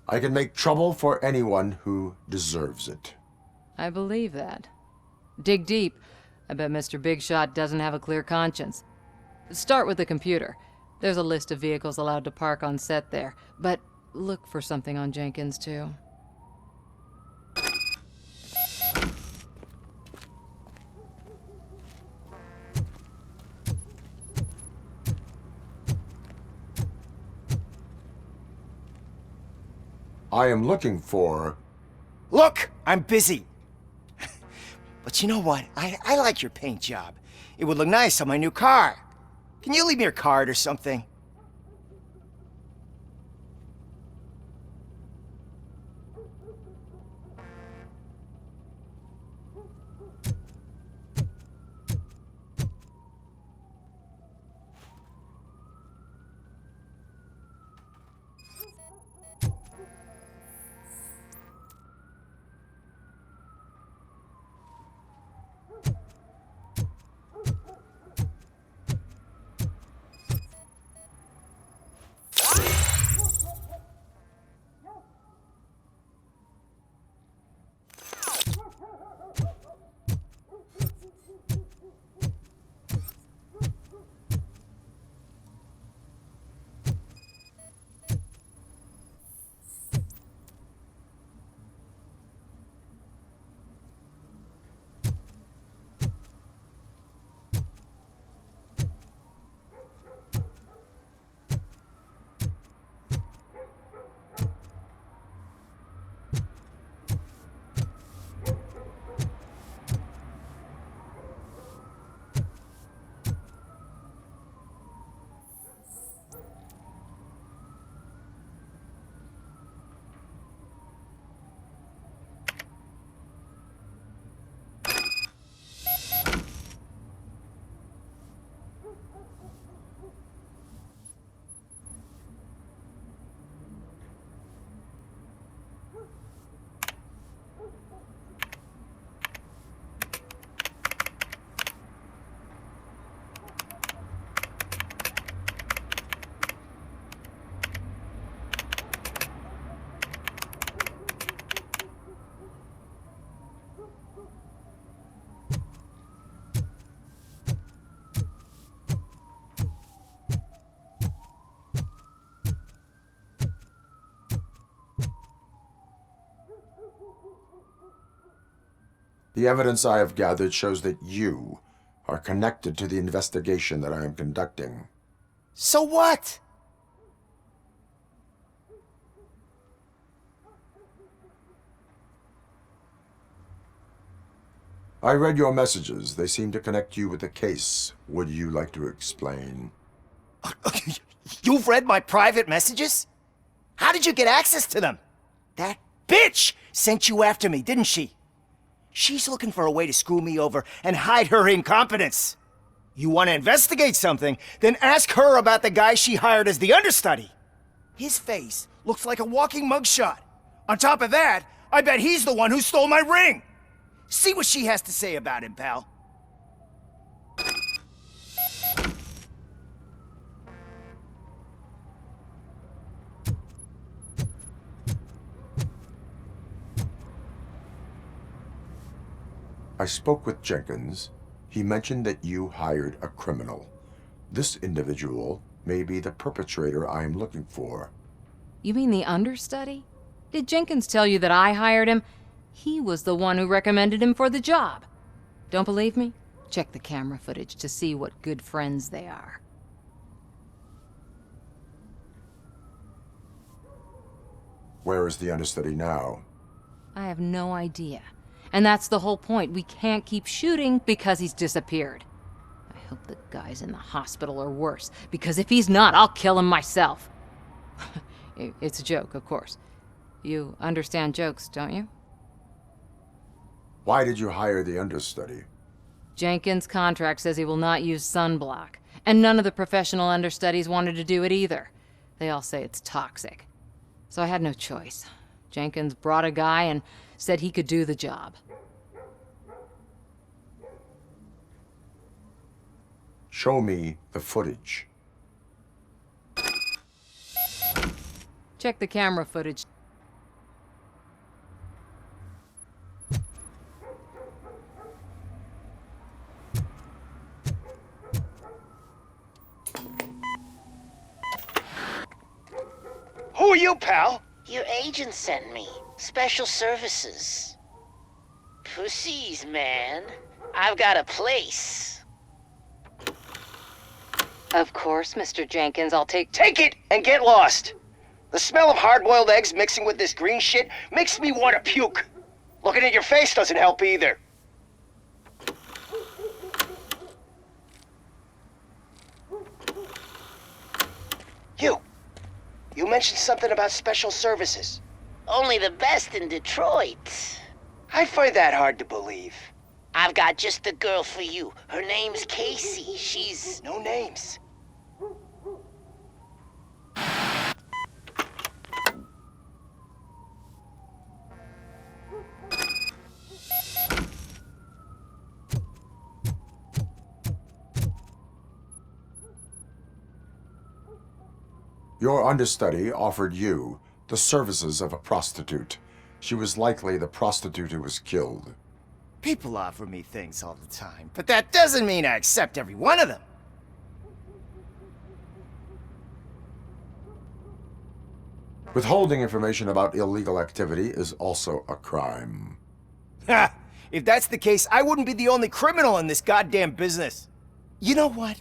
I can make trouble for anyone who deserves it. I believe that. Dig deep. I bet Mr. Big Shot doesn't have a clear conscience. Start with the computer. There's a list of vehicles allowed to park on set there, but look for something on Jenkins, too. I am looking for... Look, I'm busy. But you know what? I like your paint job. It would look nice on my new car. Can you leave me your card or something? The evidence I have gathered shows that you are connected to the investigation that I am conducting. So what? I read your messages. They seem to connect you with the case. Would you like to explain? You've read my private messages? How did you get access to them? That bitch sent you after me, didn't she? She's looking for a way to screw me over and hide her incompetence. You want to investigate something, then ask her about the guy she hired as the understudy. His face looks like a walking mugshot. On top of that, I bet he's the one who stole my ring. See what she has to say about him, pal. I spoke with Jenkins. He mentioned that you hired a criminal. This individual may be the perpetrator I am looking for. You mean the understudy? Did Jenkins tell you that I hired him? He was the one who recommended him for the job. Don't believe me? Check the camera footage to see what good friends they are. Where is the understudy now? I have no idea. And that's the whole point. We can't keep shooting because he's disappeared. I hope the guy's in the hospital or worse, because if he's not, I'll kill him myself. It's a joke, of course. You understand jokes, don't you? Why did you hire the understudy? Jenkins' contract says he will not use sunblock, and none of the professional understudies wanted to do it either. They all say it's toxic. So I had no choice. Jenkins brought a guy and said he could do the job. Show me the footage. Check the camera footage. Who are you, pal? Your agent sent me. Special services. Pussies, man. I've got a place. Of course, Mr. Jenkins, I'll take it and get lost. The smell of hard-boiled eggs mixing with this green shit makes me want to puke. Looking at your face doesn't help either. You mentioned something about special services. Only the best in Detroit. I find that hard to believe. I've got just the girl for you. Her name's Casey. She's... No names. Your understudy offered you the services of a prostitute. She was likely the prostitute who was killed. People offer me things all the time, but that doesn't mean I accept every one of them. Withholding information about illegal activity is also a crime. Ha! If that's the case, I wouldn't be the only criminal in this goddamn business. You know what?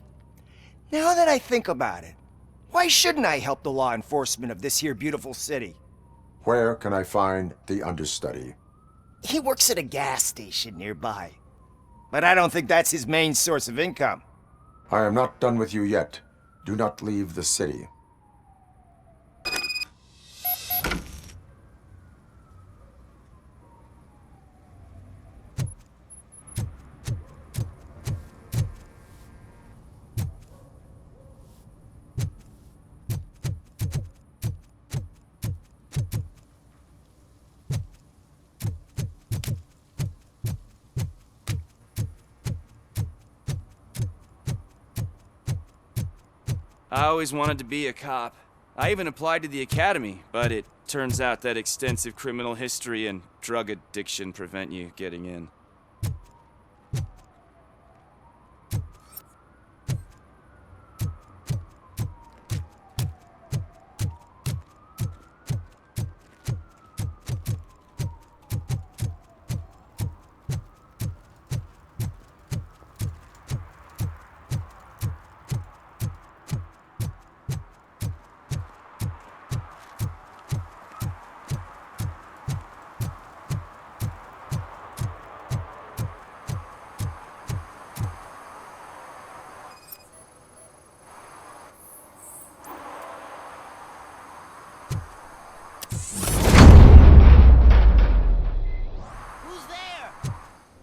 Now that I think about it, why shouldn't I help the law enforcement of this here beautiful city? Where can I find the understudy? He works at a gas station nearby. But I don't think that's his main source of income. I am not done with you yet. Do not leave the city. I always wanted to be a cop. I even applied to the academy, but it turns out that extensive criminal history and drug addiction prevent you getting in.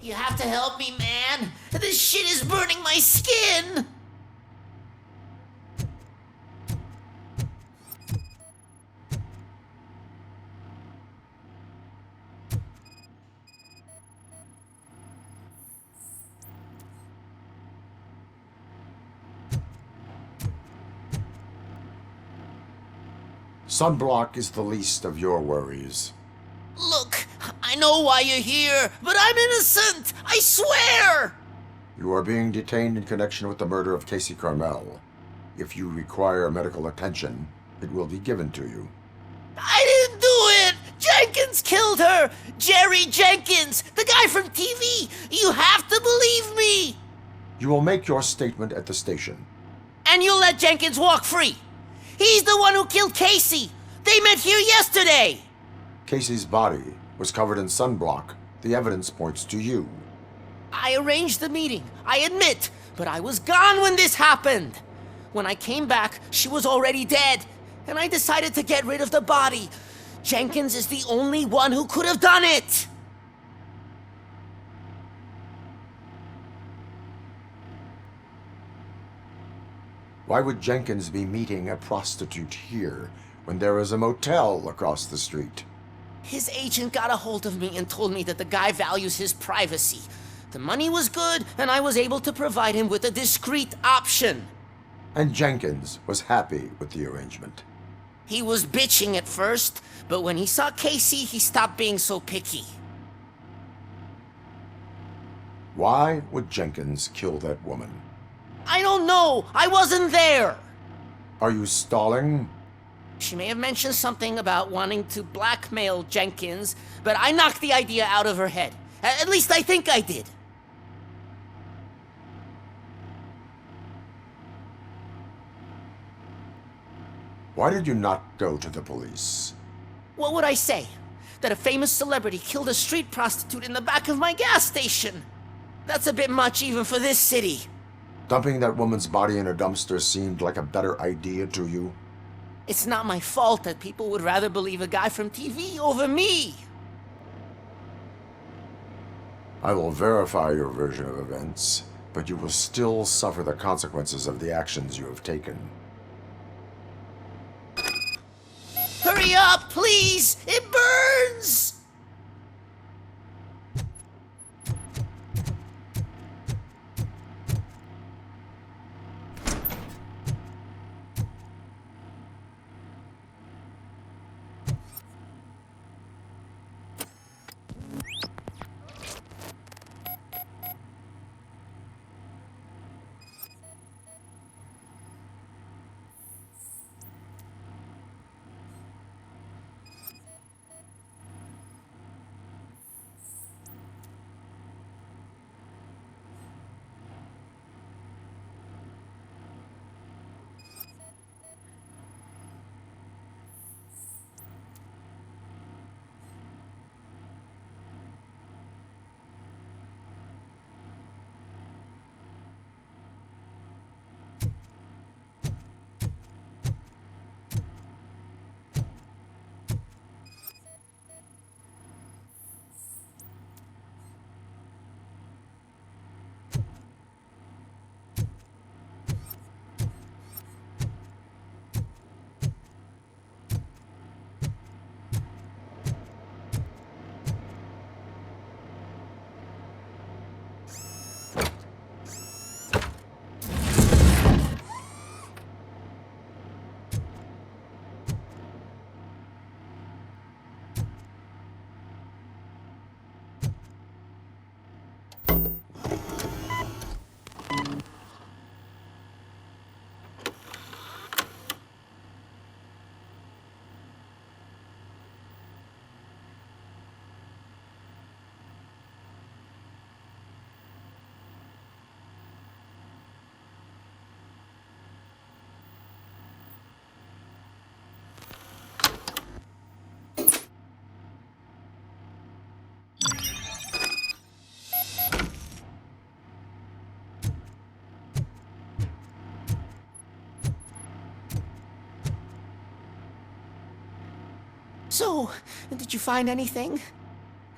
You have to help me, man. This shit is burning my skin. Sunblock is the least of your worries. Look, I know why you're here, but I'm innocent! I swear! You are being detained in connection with the murder of Casey Carmel. If you require medical attention, it will be given to you. I didn't do it! Jenkins killed her! Jerry Jenkins, the guy from TV! You have to believe me! You will make your statement at the station. And you'll let Jenkins walk free! He's the one who killed Casey! They met here yesterday! Casey's body was covered in sunblock The evidence points to you. I arranged the meeting, I admit, but I was gone when this happened. When I came back, she was already dead, and I decided to get rid of the body. Jenkins is the only one who could have done it! Why would Jenkins be meeting a prostitute here when there is a motel across the street? His agent got a hold of me and told me that the guy values his privacy. The money was good, and I was able to provide him with a discreet option. And Jenkins was happy with the arrangement. He was bitching at first, but when he saw Casey, he stopped being so picky. Why would Jenkins kill that woman? I don't know! I wasn't there! Are you stalling? She may have mentioned something about wanting to blackmail Jenkins, but I knocked the idea out of her head. At least I think I did. Why did you not go to the police? What would I say? That a famous celebrity killed a street prostitute in the back of my gas station? That's a bit much even for this city. Dumping that woman's body in a dumpster seemed like a better idea to you? It's not my fault that people would rather believe a guy from TV over me. I will verify your version of events, but you will still suffer the consequences of the actions you have taken. Hurry up, please! It burns! So, did you find anything?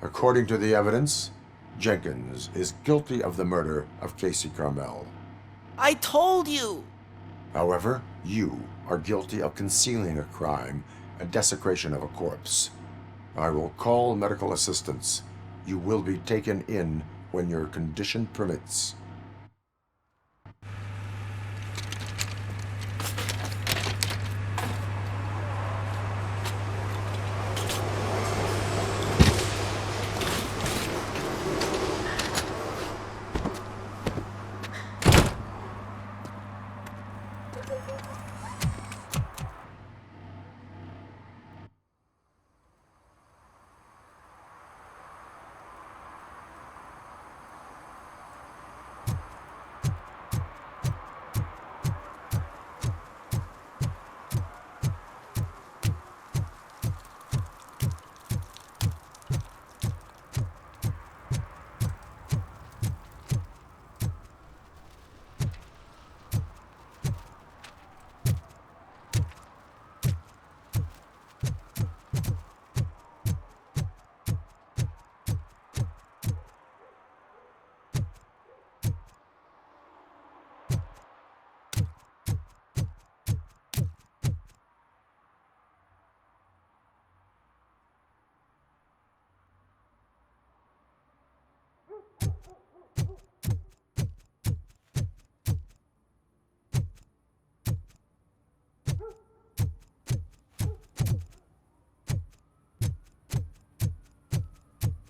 According to the evidence, Jenkins is guilty of the murder of Casey Carmel. I told you! However, you are guilty of concealing a crime and desecration of a corpse. I will call medical assistance. You will be taken in when your condition permits.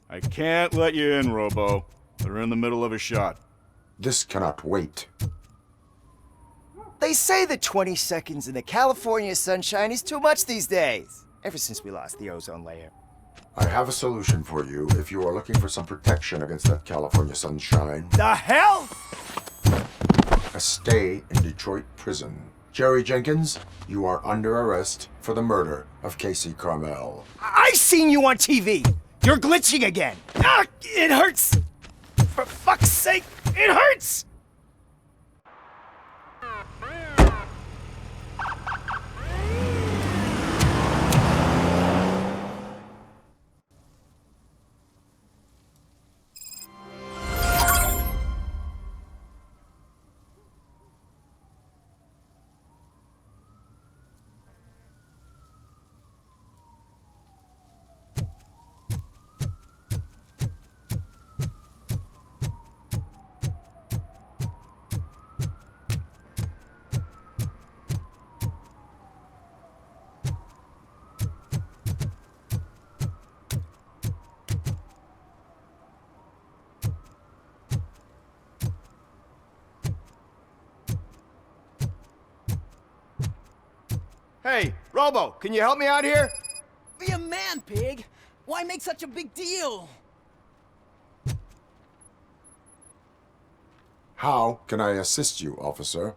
I can't let you in, Robo. They're in the middle of a shot. This cannot wait. They say that 20 seconds in the California sunshine is too much these days, ever since we lost the ozone layer. I have a solution for you if you are looking for some protection against that California sunshine. The hell? A stay in Detroit prison. Jerry Jenkins, you are under arrest for the murder of Casey Carmel. I seen you on TV. You're glitching again. Ah, it hurts. For fuck's sake, it hurts. Hey, Robo, can you help me out here? Be a man, pig! Why make such a big deal? How can I assist you, officer?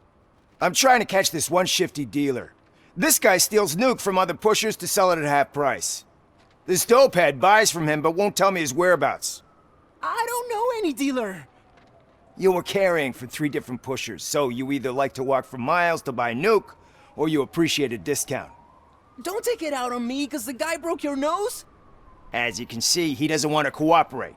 I'm trying to catch this one shifty dealer. This guy steals nuke from other pushers to sell it at half price. This dopehead buys from him but won't tell me his whereabouts. I don't know any dealer. You were carrying for 3 different pushers, so you either like to walk for miles to buy nuke, or you appreciate a discount. Don't take it out on me, because the guy broke your nose? As you can see, he doesn't want to cooperate.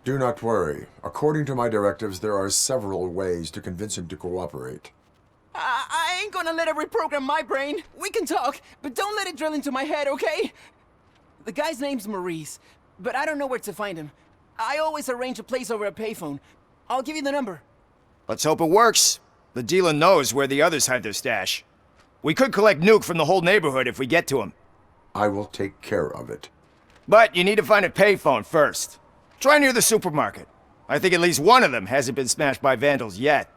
Do not worry. According to my directives, there are several ways to convince him to cooperate. I ain't gonna let it reprogram my brain. We can talk, but don't let it drill into my head, okay? The guy's name's Maurice, but I don't know where to find him. I always arrange a place over a payphone. I'll give you the number. Let's hope it works. The dealer knows where the others hide their stash. We could collect nuke from the whole neighborhood if we get to him. I will take care of it. But you need to find a payphone first. Try near the supermarket. I think at least one of them hasn't been smashed by vandals yet.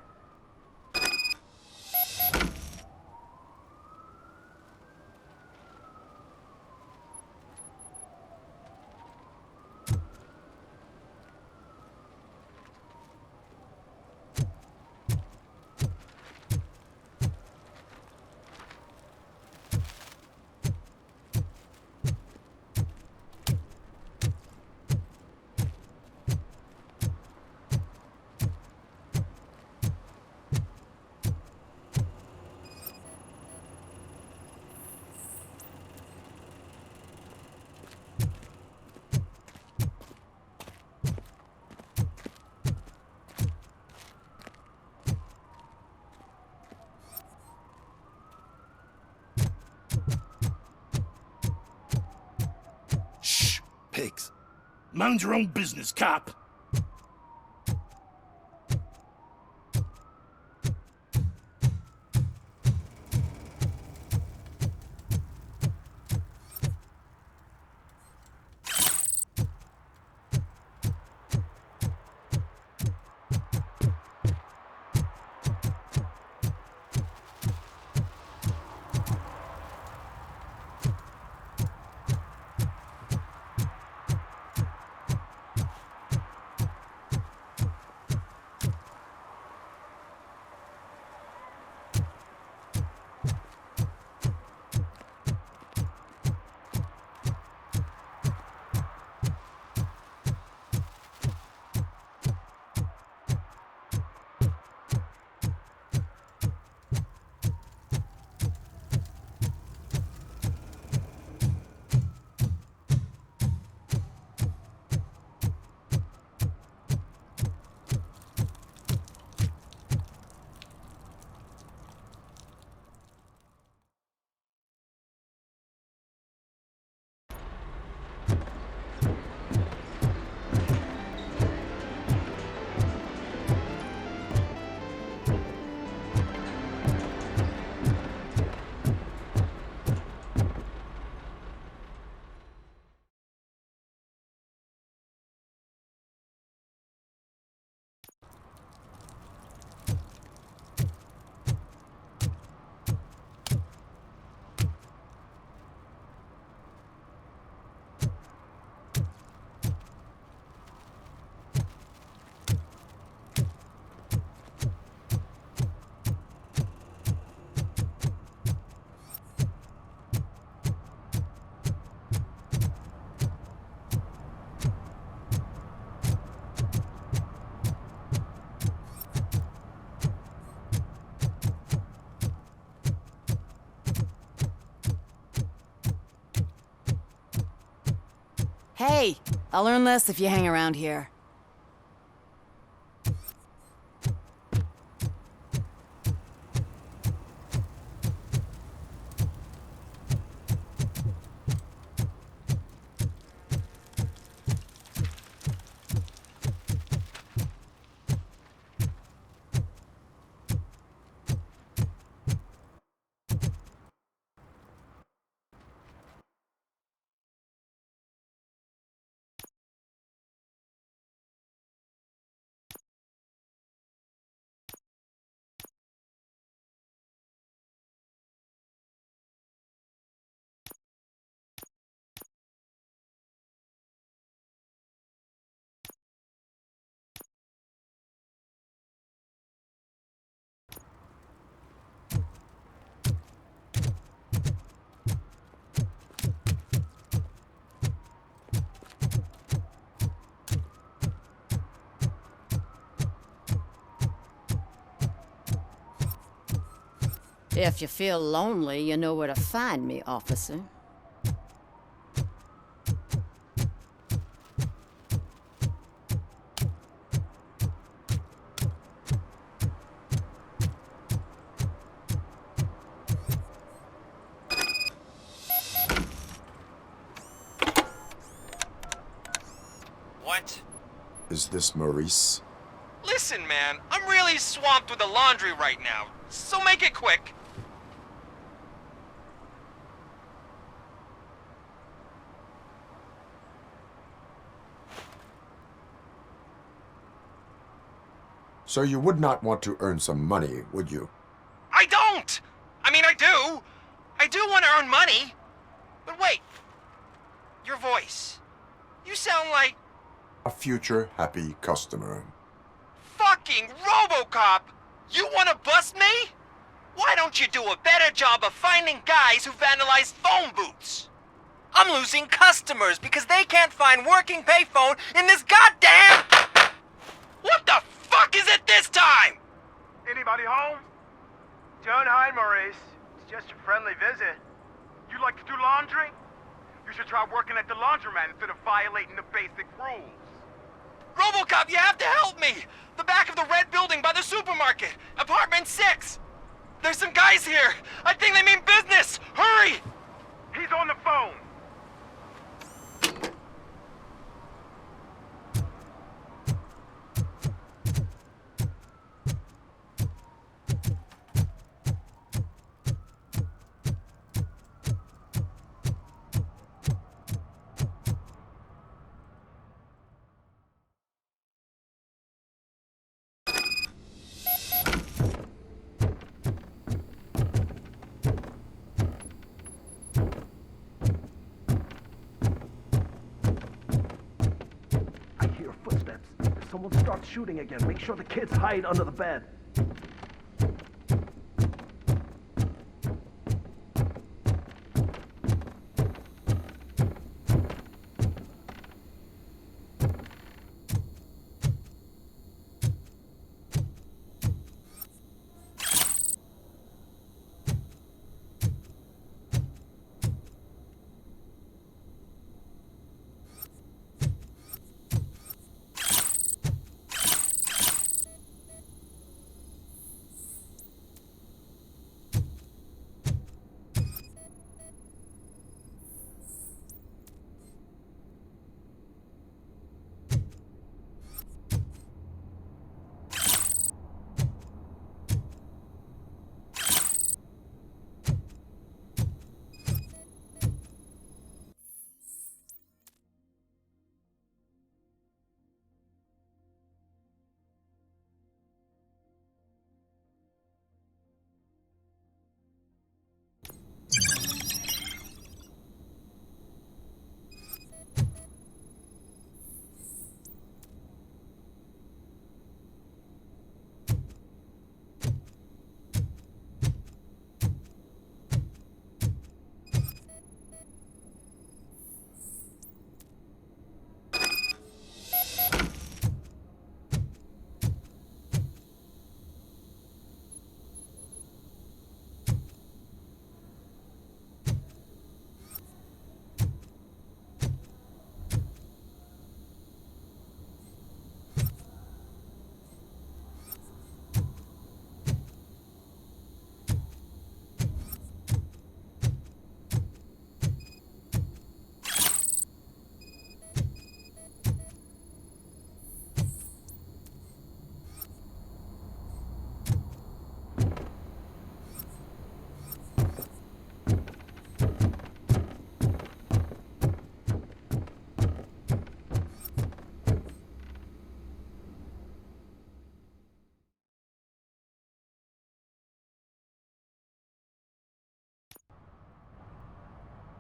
Pigs. Mind your own business, cop. Hey, I'll earn less if you hang around here. If you feel lonely, you know where to find me, officer. What? Is this Maurice? Listen, man, I'm really swamped with the laundry right now, so make it quick. So you would not want to earn some money, would you? I don't! I mean, I do. I do want to earn money. But wait. Your voice. You sound like... A future happy customer. Fucking RoboCop! You want to bust me? Why don't you do a better job of finding guys who vandalize phone booths? I'm losing customers because they can't find working payphone in this goddamn... What the fuck is it this time? Anybody home? Don't hide, Maurice. It's just a friendly visit. You like to do laundry? You should try working at the laundromat instead of violating the basic rules. RoboCop, you have to help me! The back of the red building by the supermarket, apartment 6. There's some guys here. I think they mean business. Hurry! He's on the phone. Someone starts shooting again. Make sure the kids hide under the bed.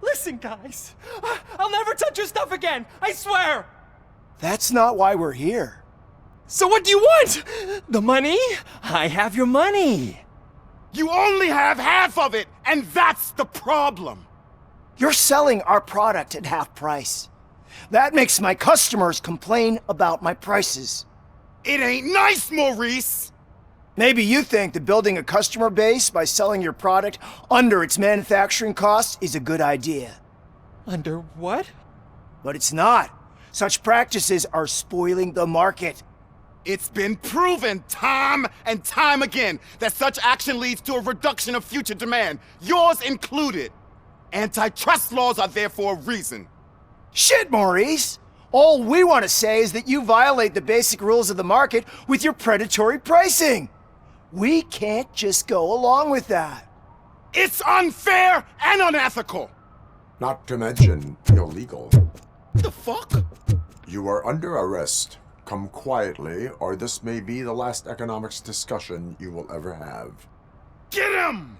Listen, guys. I'll never touch your stuff again. I swear. That's not why we're here. So what do you want? The money? I have your money. You only have half of it, and that's the problem. You're selling our product at half price. That makes my customers complain about my prices. It ain't nice, Maurice! Maybe you think that building a customer base by selling your product under its manufacturing costs is a good idea. Under what? But it's not. Such practices are spoiling the market. It's been proven time and time again that such action leads to a reduction of future demand, yours included. Antitrust laws are there for a reason. Shit, Maurice! All we want to say is that you violate the basic rules of the market with your predatory pricing. We can't just go along with that. It's unfair and unethical! Not to mention illegal. The fuck? You are under arrest. Come quietly, or this may be the last economics discussion you will ever have. Get him!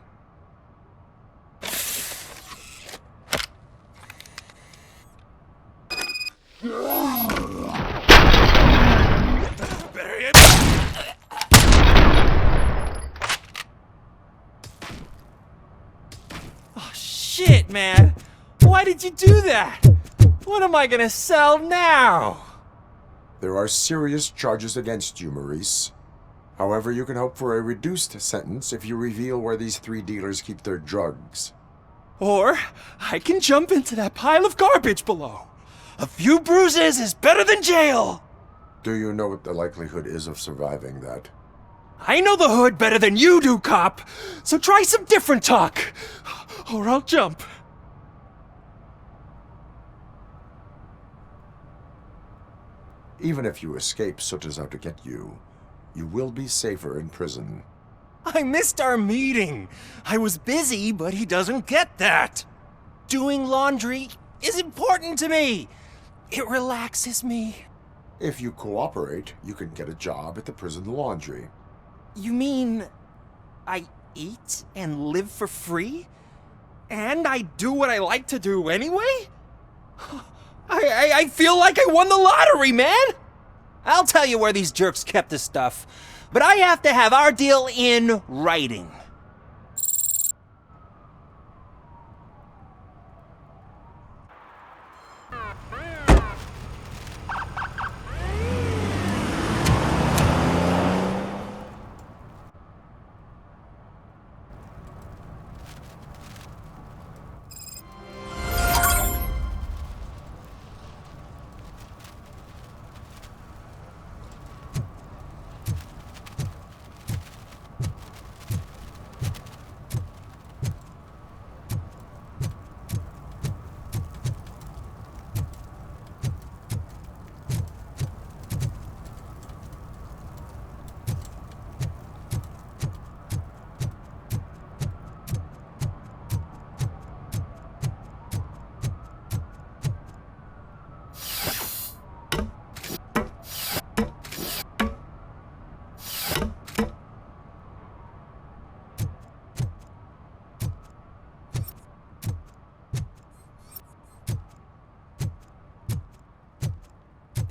Oh, shit, man. Why did you do that? What am I gonna sell now? There are serious charges against you, Maurice. However, you can hope for a reduced sentence if you reveal where these 3 dealers keep their drugs. Or I can jump into that pile of garbage below. A few bruises is better than jail. Do you know what the likelihood is of surviving that? I know the hood better than you do, cop. So try some different talk, or I'll jump. Even if you escape Soot is out to get you, you will be safer in prison. I missed our meeting. I was busy, but he doesn't get that. Doing laundry is important to me. It relaxes me. If you cooperate, you can get a job at the prison laundry. You mean I eat and live for free? And I do what I like to do anyway? I feel like I won the lottery, man! I'll tell you where these jerks kept the stuff, but I have to have our deal in writing.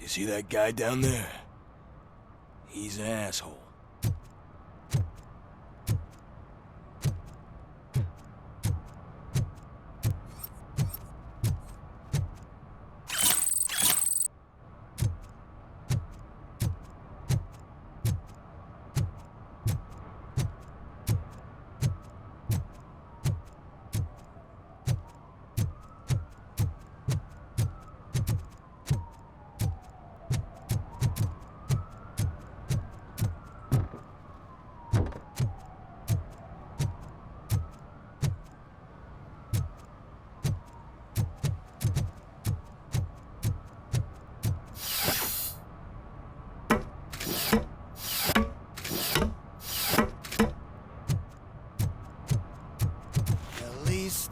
See that guy down there? He's an asshole.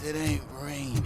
It ain't raining.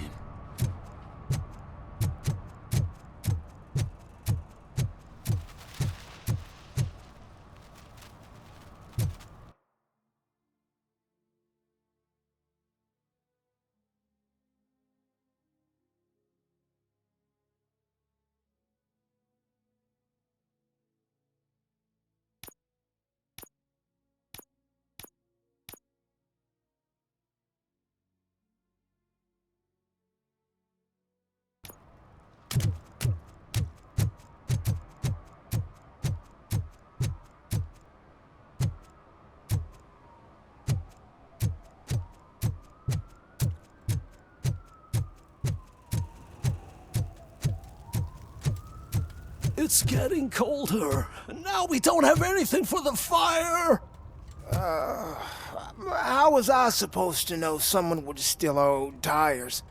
It's getting colder, and now we don't have anything for the fire! How was I supposed to know someone would steal our old tires?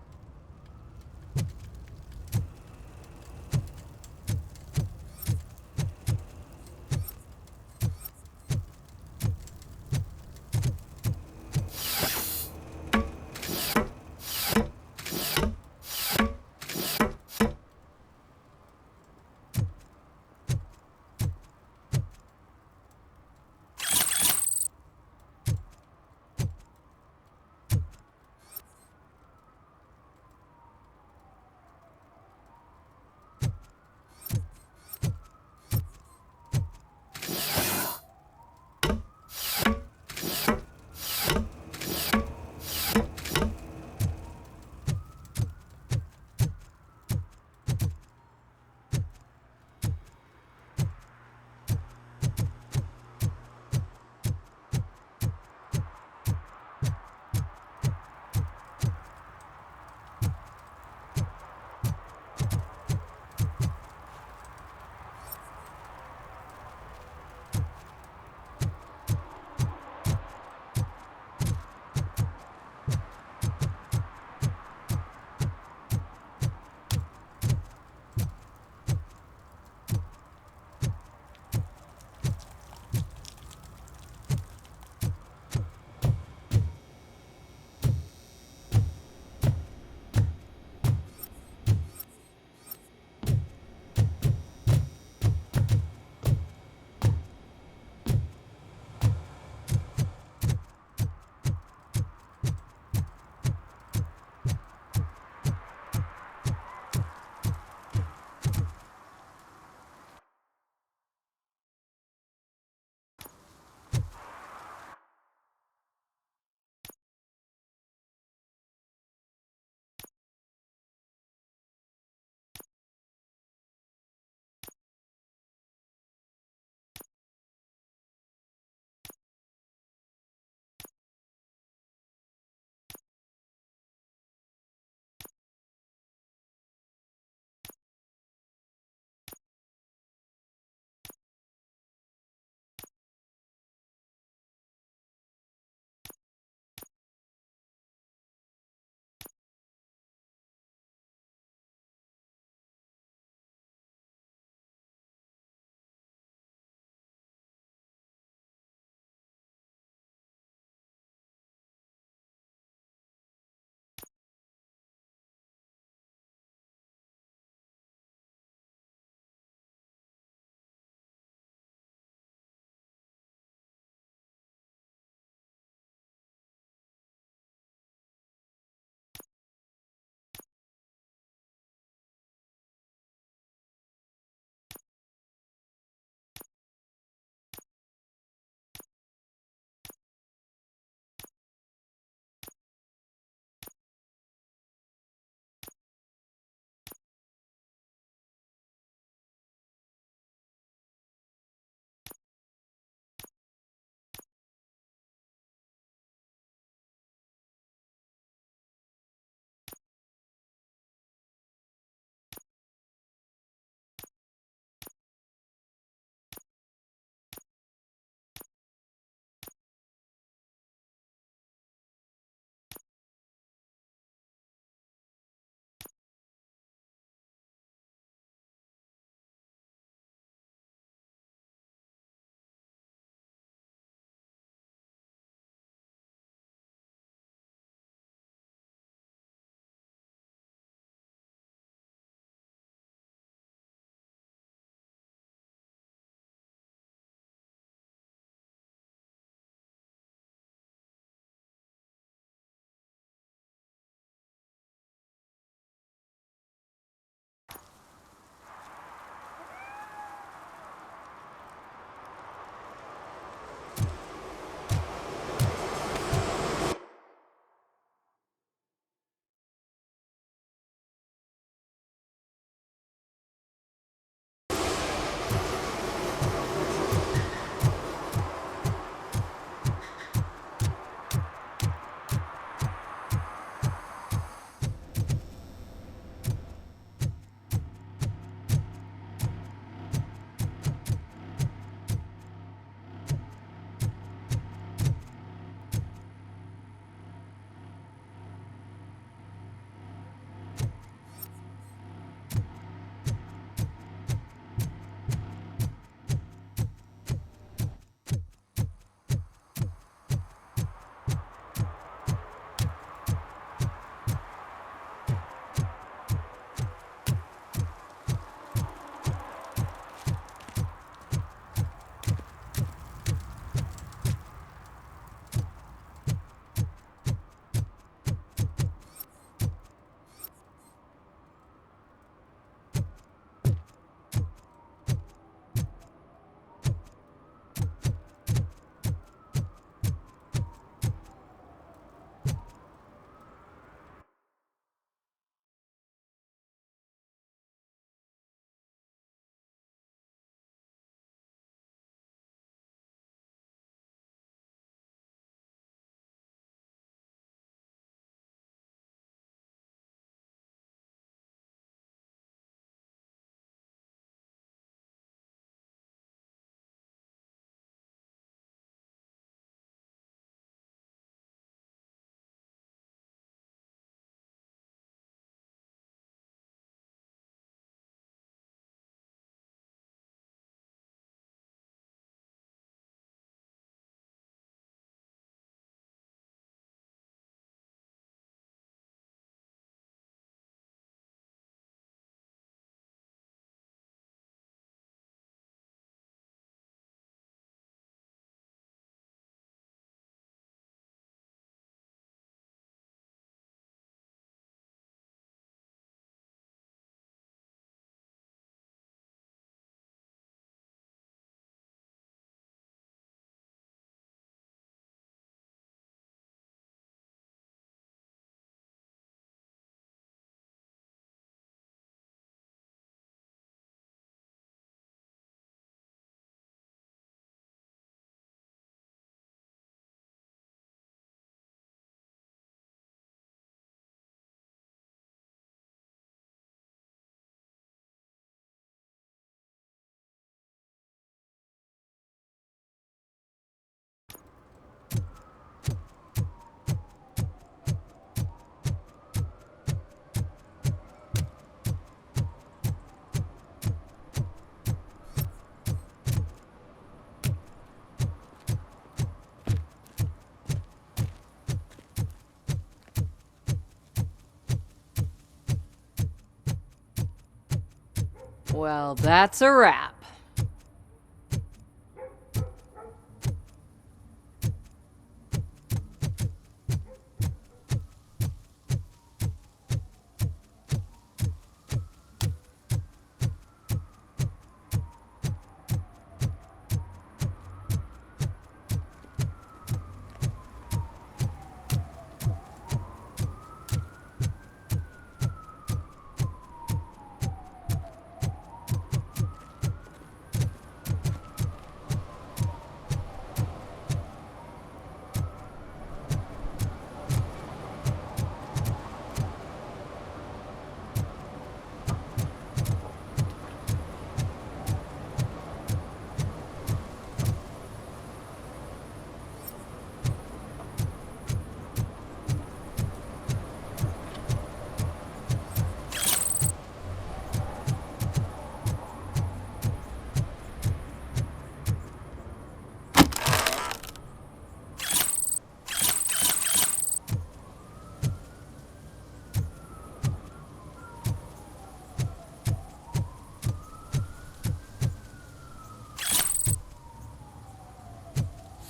Well, that's a wrap.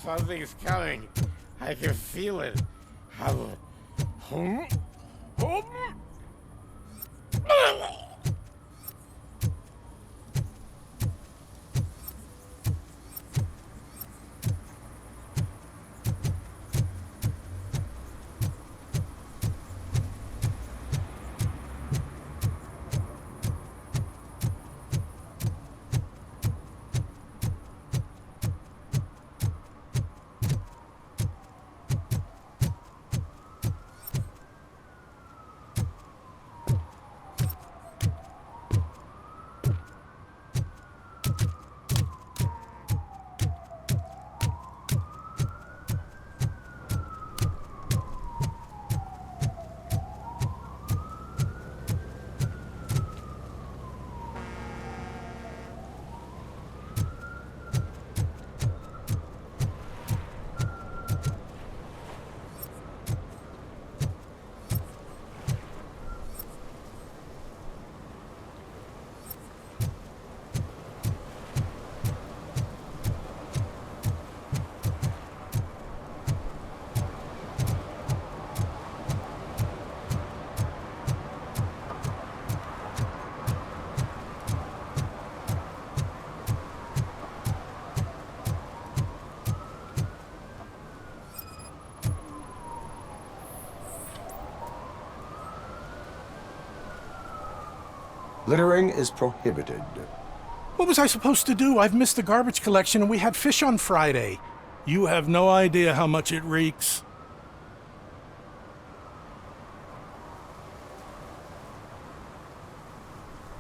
Something's coming. I can feel it. Littering is prohibited. What was I supposed to do? I've missed the garbage collection and we had fish on Friday. You have no idea how much it reeks.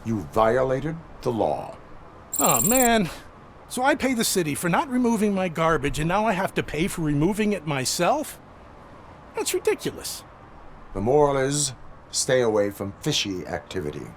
You violated the law. Oh, man. So I pay the city for not removing my garbage and now I have to pay for removing it myself? That's ridiculous. The moral is, stay away from fishy activity.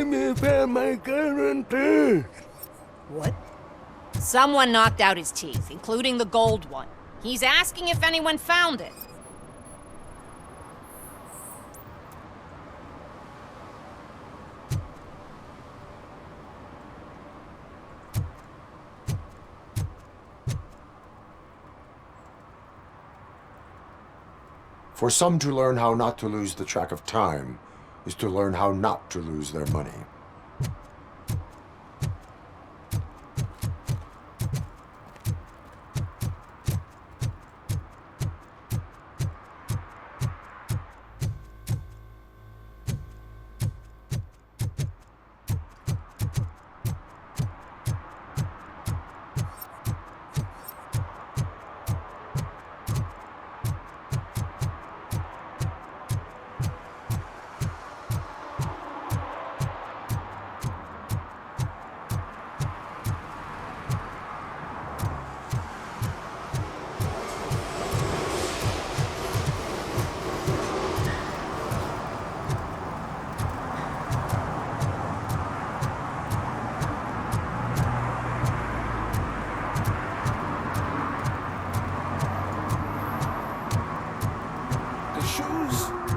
me found my guarantee. What? Someone knocked out his teeth, including the gold one. He's asking if anyone found it. For some, to learn how not to lose the track of time is to learn how not to lose their money.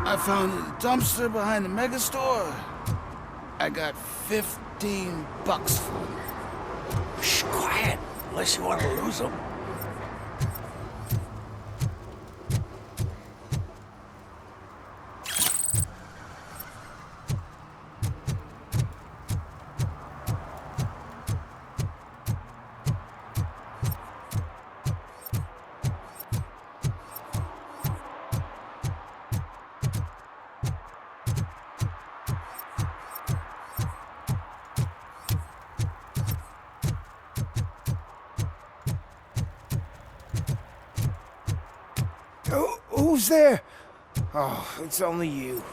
I found in the dumpster behind the mega store. I got $15 for them. Shh, quiet, unless you want to lose them. Who's there? Oh, it's only you.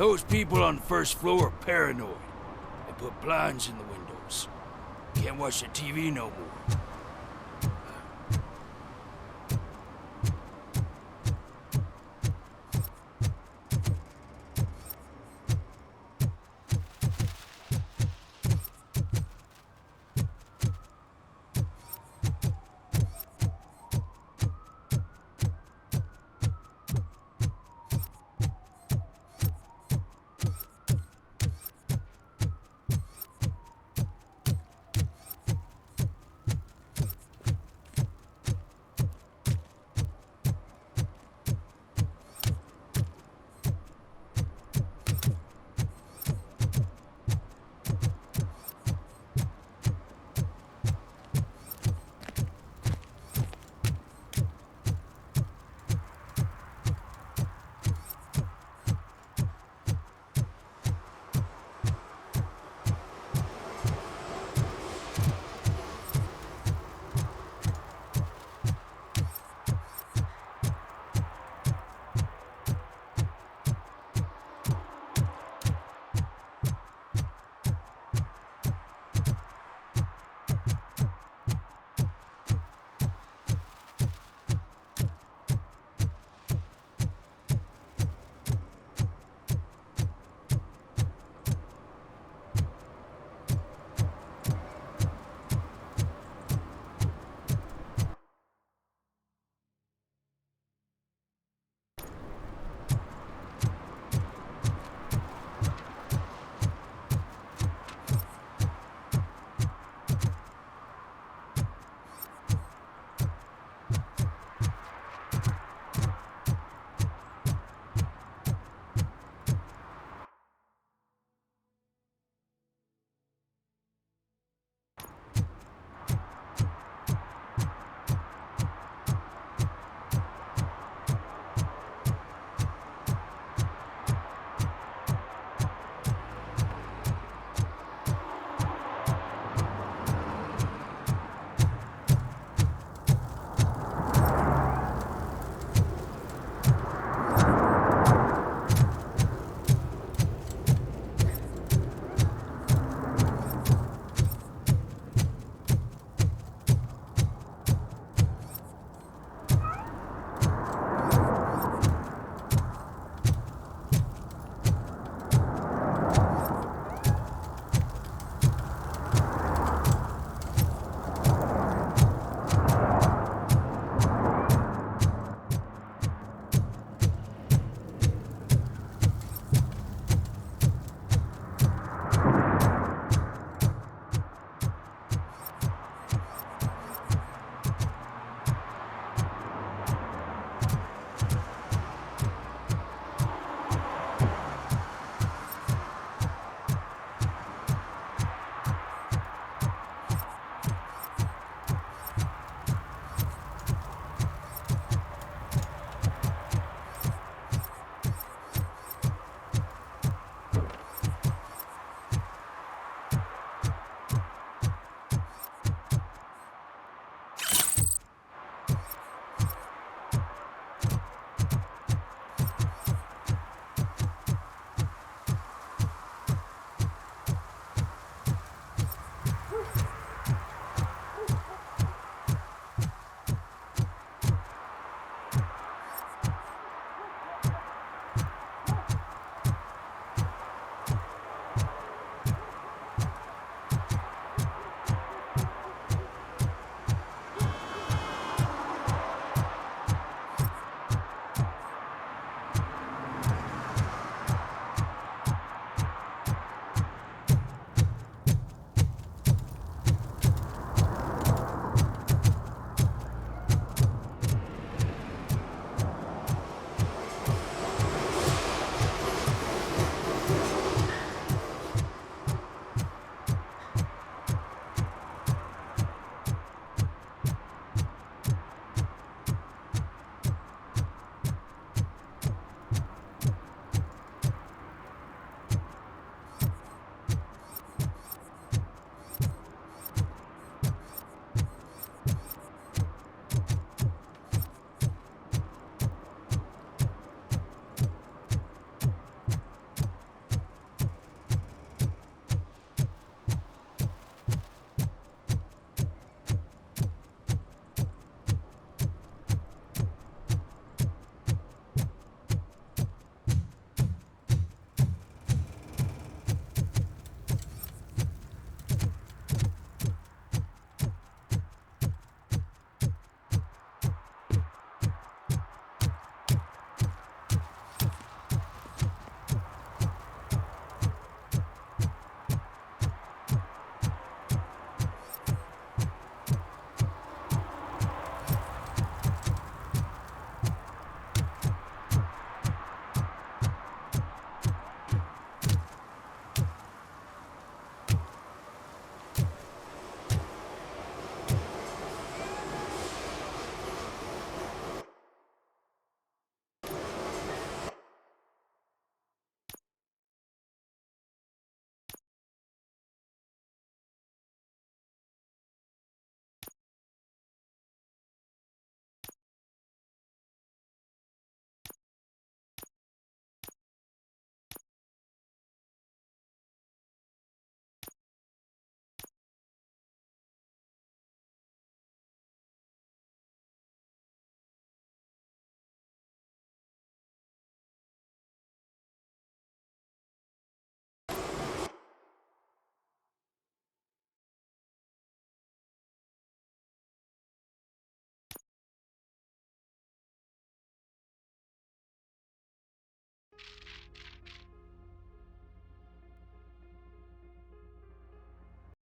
Those people on the first floor are paranoid. They put blinds in the windows. Can't watch the TV no more.